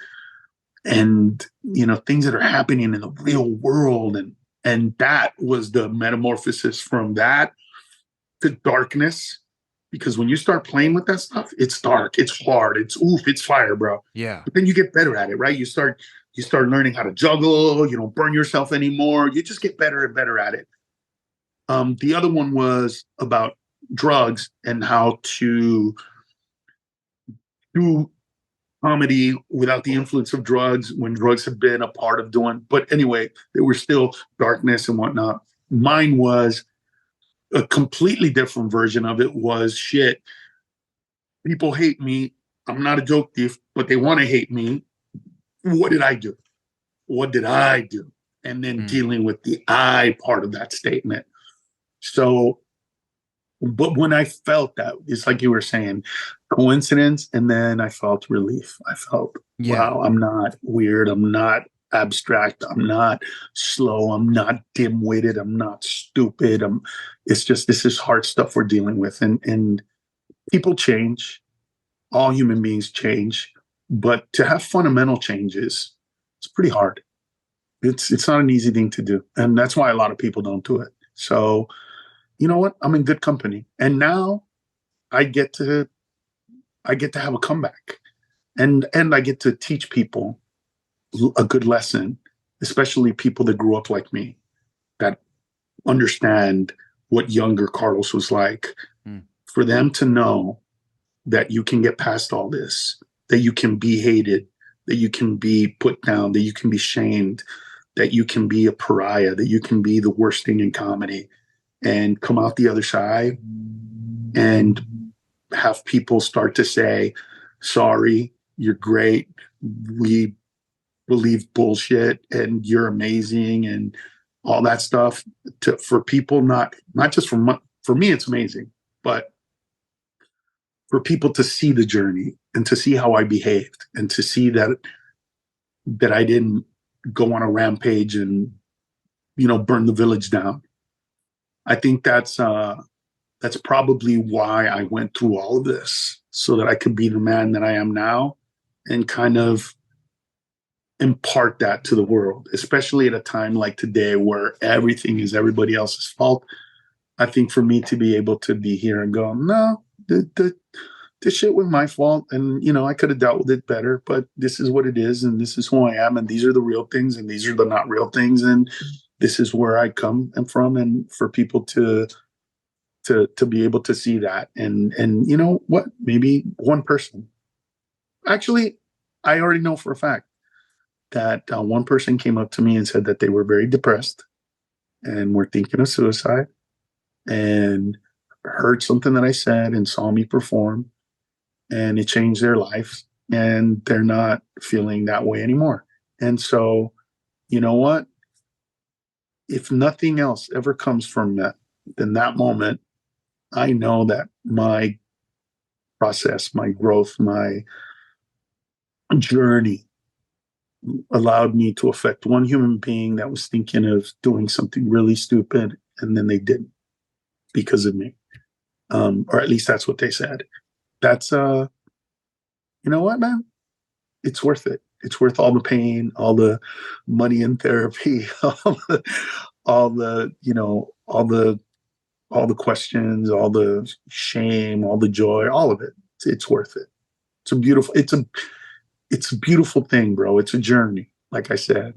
things that are happening in the real world. And that was the metamorphosis from that to darkness. Because when you start playing with that stuff, it's dark, it's hard, it's fire, bro. Yeah. But then you get better at it, right? You start learning how to juggle. You don't burn yourself anymore. You just get better and better at it. The other one was about drugs and how to do comedy without the influence of drugs when drugs have been a part of doing. But anyway, there was still darkness and whatnot. Mine was a completely different version of it. Was shit. People hate me. I'm not a joke thief, but they want to hate me. What did I do? What did I do? And then dealing with the I part of that statement. So, but when I felt that, it's like you were saying, coincidence, and then I felt relief. I felt, wow, I'm not weird. I'm not abstract. I'm not slow. I'm not dim-witted. I'm not stupid. It's just, this is hard stuff we're dealing with. And people change. All human beings change. But to have fundamental changes, it's pretty hard. It's not an easy thing to do. And that's why a lot of people don't do it. So, you know what? I'm in good company. And now I get to have a comeback. And I get to teach people a good lesson, especially people that grew up like me, that understand what younger Carlos was like. For them to know that you can get past all this, that you can be hated, that you can be put down, that you can be shamed, that you can be a pariah, that you can be the worst thing in comedy and come out the other side and have people start to say, sorry, you're great. We believe bullshit and you're amazing and all that stuff for people, not just for me, it's amazing, but for people to see the journey and to see how I behaved and to see that I didn't go on a rampage and, burn the village down. I think that's probably why I went through all of this, so that I could be the man that I am now and kind of impart that to the world, especially at a time like today where everything is everybody else's fault. I think for me to be able to be here and go, no, this shit was my fault, and I could have dealt with it better, but this is what it is, and this is who I am, and these are the real things, and these are the not real things, and this is where I come from, and for people to be able to see that, and you know what, maybe one person. Actually, I already know for a fact that one person came up to me and said that they were very depressed and were thinking of suicide, and heard something that I said and saw me perform, and it changed their lives, and they're not feeling that way anymore. And so, you know what? If nothing else ever comes from that, then that moment, I know that my process, my growth, my journey allowed me to affect one human being that was thinking of doing something really stupid, and then they didn't because of me. Or at least that's what they said. That's, you know what, man? It's worth it. It's worth all the pain, all the money in therapy, all the questions, all the shame, all the joy, all of it. It's worth it. It's a beautiful thing, bro. It's a journey, like I said.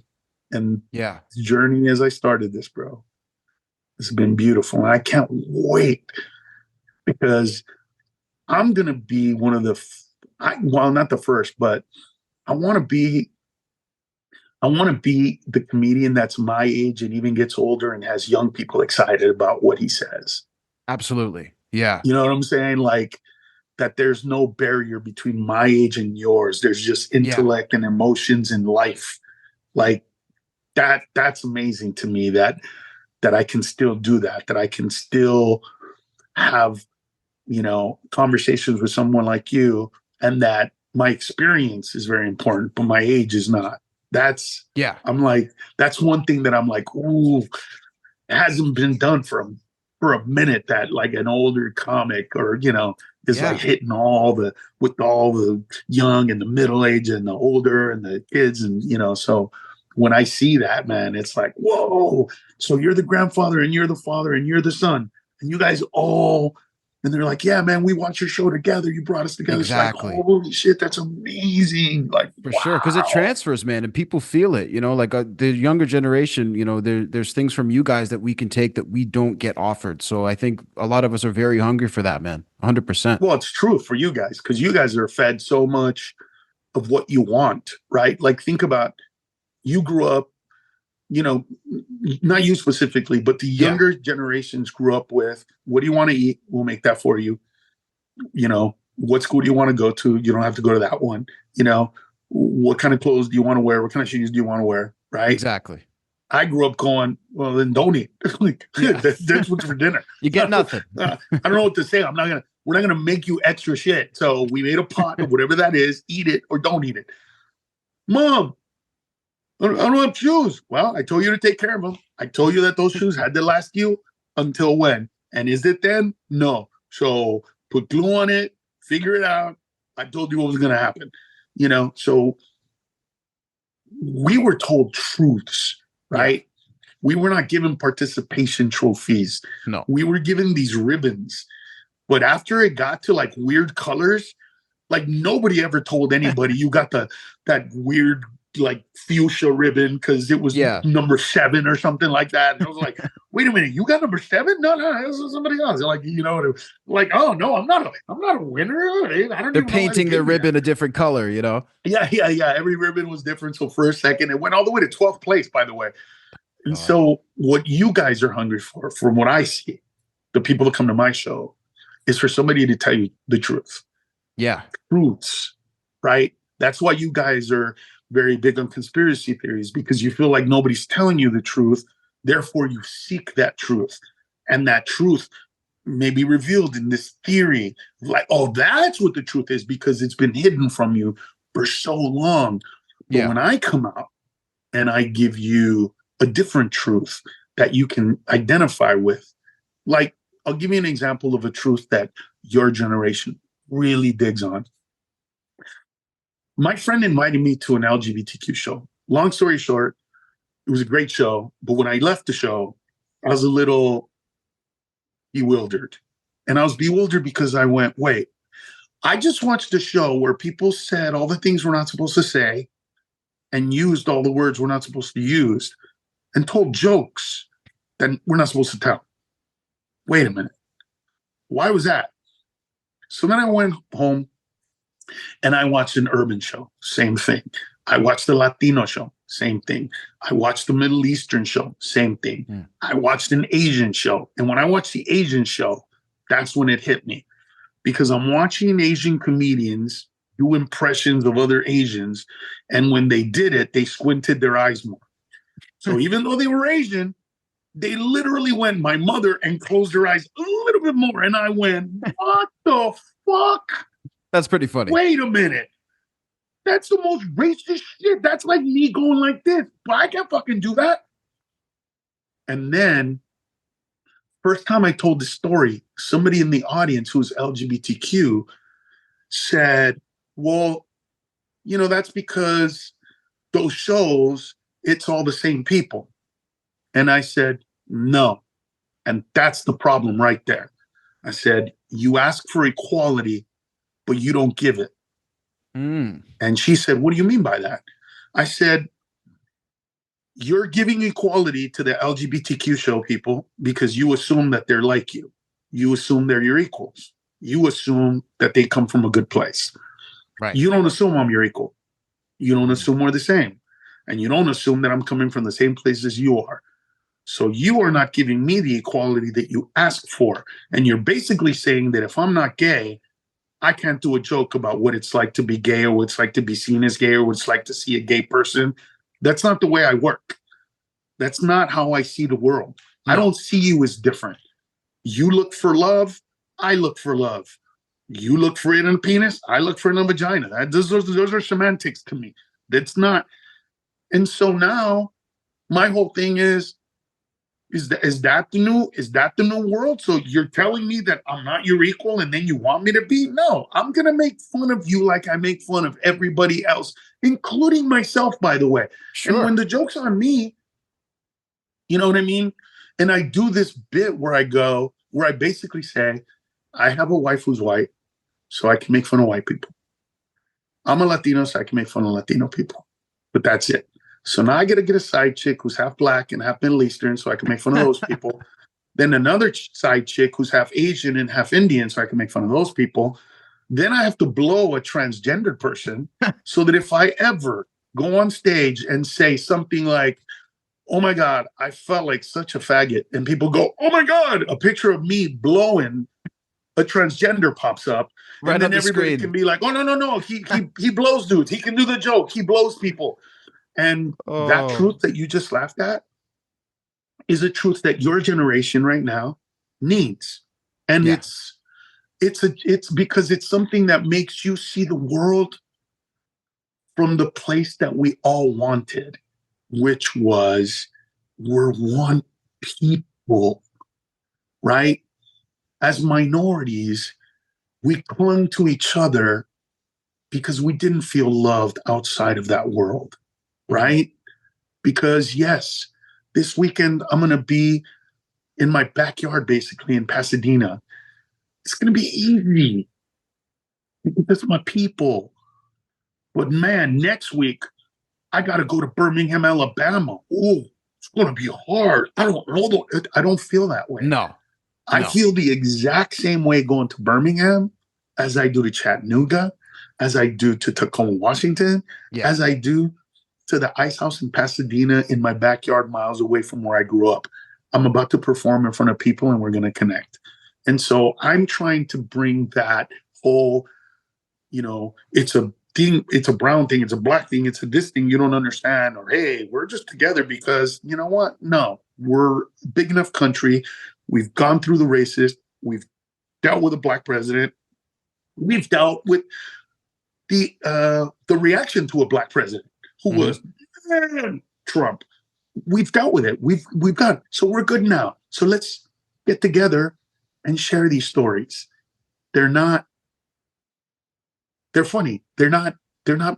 And Yeah. the journey as I started this, bro, it's been beautiful. And I can't wait, because I'm going to be one of not the first, but I want to be the comedian that's my age and even gets older and has young people excited about what he says. Absolutely. Yeah. You know what I'm saying? Like, that there's no barrier between my age and yours. There's just intellect and emotions and life. Like that's amazing to me, that I can still do that I can still have, conversations with someone like you, and that my experience is very important, but my age is not. I'm like, that's one thing that I'm like, ooh, it hasn't been done for a minute, that like an older comic or, is like hitting with all the young and the middle age and the older and the kids. And, so when I see that, man, it's like, whoa, so you're the grandfather and you're the father and you're the son, and you guys all, and they're like, yeah, man, we watched your show together. You brought us together. Exactly. It's like, holy shit, that's amazing. Like, for sure. Cause it transfers, man. And people feel it, like the younger generation, there's things from you guys that we can take that we don't get offered. So I think a lot of us are very hungry for that, man. 100%. Well, it's true for you guys, because you guys are fed so much of what you want, right? Like, think about, you grew up, not you specifically, but the younger generations grew up with, what do you want to eat? We'll make that for you. What school do you want to go to? You don't have to go to that one. What kind of clothes do you want to wear? What kind of shoes do you want to wear? Right? Exactly. I grew up going, well, then don't eat. Like, that's what's for dinner. You get nothing. I don't know what to say. We're not gonna make you extra shit. So we made a pot of whatever that is. Eat it or don't eat it. Mom, I don't have shoes. Well, I told you to take care of them. I told you that those shoes had to last you until when? And is it then? No. So put glue on it, figure it out. I told you what was going to happen. So we were told truths, right? Yeah. We were not given participation trophies. No. We were given these ribbons. But after it got to like weird colors, like nobody ever told anybody you got that weird like fuchsia ribbon because it was number 7 or something like that. And I was like, wait a minute, you got number 7? No, this is somebody else. They're like, like, oh no, I'm not a winner. I don't. They're painting their ribbon a different color, Yeah. Every ribbon was different. So for a second, it went all the way to 12th place, by the way. And so what you guys are hungry for, from what I see, the people that come to my show, is for somebody to tell you the truth. Yeah. Truths, right? That's why you guys are very big on conspiracy theories, because you feel like nobody's telling you the truth. Therefore, you seek that truth. And that truth may be revealed in this theory. Like, oh, that's what the truth is, because it's been hidden from you for so long. But Yeah. when I come out and I give you a different truth that you can identify with, like, I'll give you an example of a truth that your generation really digs on. My friend invited me to an LGBTQ show. Long story short, it was a great show. But when I left the show, I was a little bewildered. And I was bewildered because I went, wait, I just watched a show where people said all the things we're not supposed to say and used all the words we're not supposed to use and told jokes that we're not supposed to tell. Wait a minute. Why was that? So then I went home and I watched an urban show, same thing. I watched the Latino show, same thing. I watched the Middle Eastern show, same thing. I watched an Asian show. And when I watched the Asian show, that's when it hit me. Because I'm watching Asian comedians do impressions of other Asians. And when they did it, they squinted their eyes more. So even though they were Asian, they literally went, my mother, and closed her eyes a little bit more. And I went, what the fuck? That's pretty funny. Wait a minute. That's the most racist shit. That's like me going like this. But I can't fucking do that. And then, first time I told the story, somebody in the audience who's LGBTQ said, well, you know, that's because those shows, it's all the same people. And I said, no. And that's the problem right there. I said, you ask for equality, but you don't give it. And she said, what do you mean by that? I said, you're giving equality to the LGBTQ show people because you assume that they're like you. You assume they're your equals. You assume that they come from a good place. Right. You don't assume I'm your equal. You don't assume we're the same. And you don't assume that I'm coming from the same place as you are. So you are not giving me the equality that you ask for. And you're basically saying that if I'm not gay, I can't do a joke about what it's like to be gay or what it's like to be seen as gay or what it's like to see a gay person. That's not the way I work. That's not how I see the world. No. I don't see you as different. You look for love. I look for love. You look for it in a penis. I look for it in a vagina. Those are semantics to me. That's not. And so now my whole thing is that the new world? So you're telling me that I'm not your equal and then you want me to be? No, I'm going to make fun of you like I make fun of everybody else, including myself, by the way. Sure. And when the joke's on me, you know what I mean? And I do this bit where I basically say, I have a wife who's white, so I can make fun of white people. I'm a Latino, so I can make fun of Latino people. But that's it. So now I got to get a side chick who's half black and half Middle Eastern, so I can make fun of those people. Then another side chick who's half Asian and half Indian, so I can make fun of those people. Then I have to blow a transgender person so that if I ever go on stage and say something like, oh my God, I felt like such a faggot, and people go, oh my God, a picture of me blowing, a transgender pops up, right, and then everybody can be like, oh, no, he blows dudes. He can do the joke. He blows people. And that truth that you just laughed at is a truth that your generation right now needs. And it's because it's something that makes you see the world from the place that we all wanted, which was we're one people, right? As minorities, we clung to each other because we didn't feel loved outside of that world. Right? Because yes, this weekend I'm going to be in my backyard, basically in Pasadena. It's going to be easy because it's my people. But man, next week I got to go to Birmingham, Alabama. Oh, it's going to be hard. I don't know. I don't feel that way. No. I feel the exact same way going to Birmingham as I do to Chattanooga, as I do to Tacoma, Washington, as I do to the Ice House in Pasadena in my backyard miles away from where I grew up. I'm about to perform in front of people and we're going to connect. And so I'm trying to bring that whole it's a thing, it's a brown thing, it's a black thing, it's a this thing you don't understand, or hey, we're just together because you know what? No, we're a big enough country. We've gone through the racist. We've dealt with a black president. We've dealt with the reaction to a black president who was Trump. We've dealt with it. We've done. So we're good now. So let's get together and share these stories. They're funny. They're not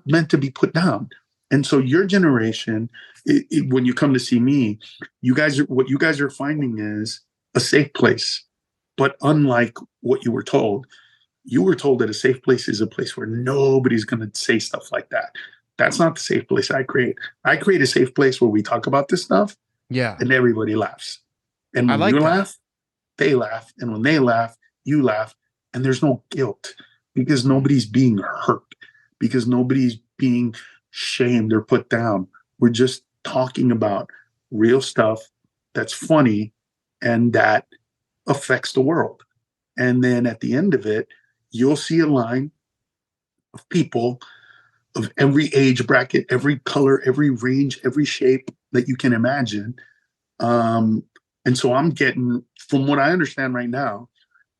meant to be put down. And so your generation, when you come to see me, what you guys are finding is a safe place. But unlike what you were told that a safe place is a place where nobody's going to say stuff like that. That's not the safe place I create. I create a safe place where we talk about this stuff. Yeah. And everybody laughs. And when you laugh, they laugh. And when they laugh, you laugh. And there's no guilt because nobody's being hurt, because nobody's being shamed or put down. We're just talking about real stuff that's funny and that affects the world. And then at the end of it, you'll see a line of people of every age bracket, every color, every range, every shape that you can imagine. And so I'm getting, from what I understand right now,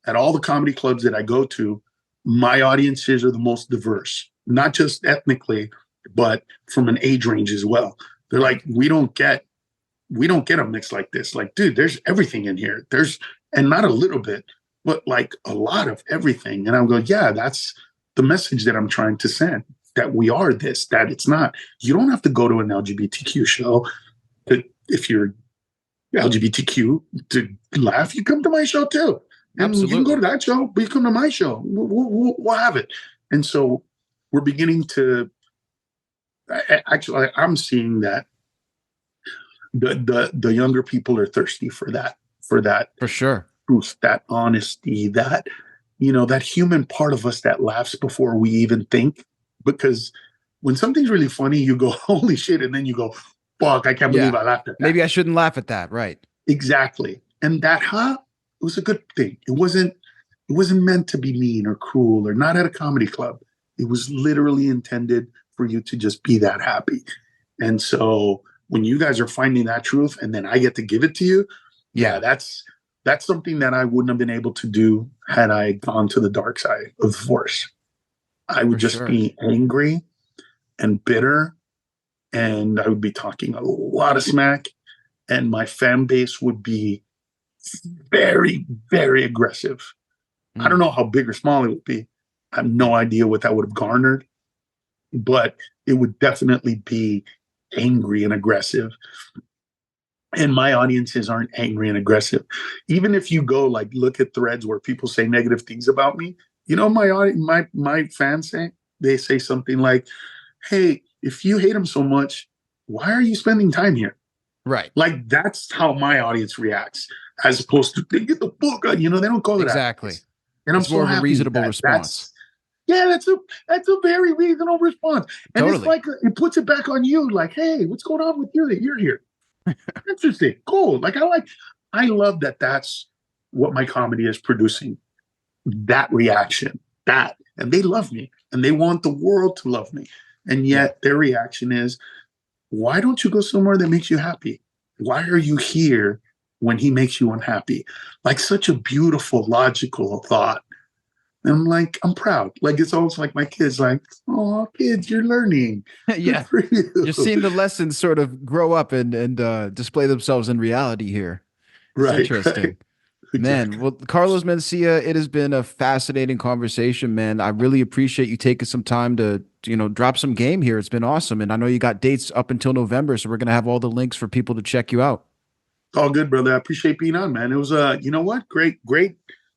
at all the comedy clubs that I go to, my audiences are the most diverse, not just ethnically, but from an age range as well. They're like, we don't get a mix like this. Like, dude, there's everything in here. And not a little bit, but like a lot of everything. And I'm going, yeah, that's the message that I'm trying to send, that we are this, that it's not. You don't have to go to an LGBTQ show. If you're LGBTQ to laugh, you come to my show too. And you can go to that show, but you come to my show. We'll have it. And so we're beginning to, actually, I'm seeing that the younger people are thirsty for that. For sure. Truth, that honesty, that, that human part of us that laughs before we even think. Because when something's really funny, you go, holy shit. And then you go, fuck, I can't believe I laughed at that. Maybe I shouldn't laugh at that. Right. Exactly. And that, it was a good thing. It wasn't meant to be mean or cruel or not at a comedy club. It was literally intended for you to just be that happy. And so when you guys are finding that truth and then I get to give it to you, that's something that I wouldn't have been able to do had I gone to the dark side of the force. I would just be angry and bitter, and I would be talking a lot of smack, and my fan base would be very, very aggressive. I don't know how big or small it would be. I have no idea what that would have garnered, but it would definitely be angry and aggressive. And my audiences aren't angry and aggressive. Even if you go look at threads where people say negative things about me, my fans say something like, hey, if you hate him so much, why are you spending time here? Right. Like, that's how my audience reacts, as opposed to, they get the book, they don't call it exactly. That. And it's more of a reasonable response. That's a very reasonable response. And totally. It's like, it puts it back on you, like, hey, what's going on with you that you're here? Interesting. Cool. I love that that's what my comedy is producing. That reaction, and they love me and they want the world to love me. And yet their reaction is, why don't you go somewhere that makes you happy? Why are you here when he makes you unhappy? Like, such a beautiful, logical thought. And I'm like, I'm proud. Like, it's almost like my kids, like, oh, kids, you're learning. Yeah. You're seeing the lessons sort of grow up and display themselves in reality here. It's interesting. Right. Man, well, Carlos Mencia, it has been a fascinating conversation, man. I really appreciate you taking some time to, drop some game here. It's been awesome. And I know you got dates up until November, so we're going to have all the links for people to check you out. All good, brother. I appreciate being on, man. It was, you know what? Great.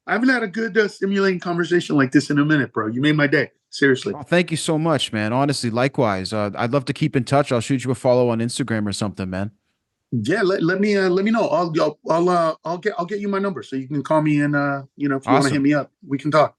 I haven't had a good stimulating conversation like this in a minute, bro. You made my day. Seriously. Oh, thank you so much, man. Honestly, likewise. I'd love to keep in touch. I'll shoot you a follow on Instagram or something, man. Yeah, let me know. I'll get you my number so you can call me and if you want to hit me up, we can talk.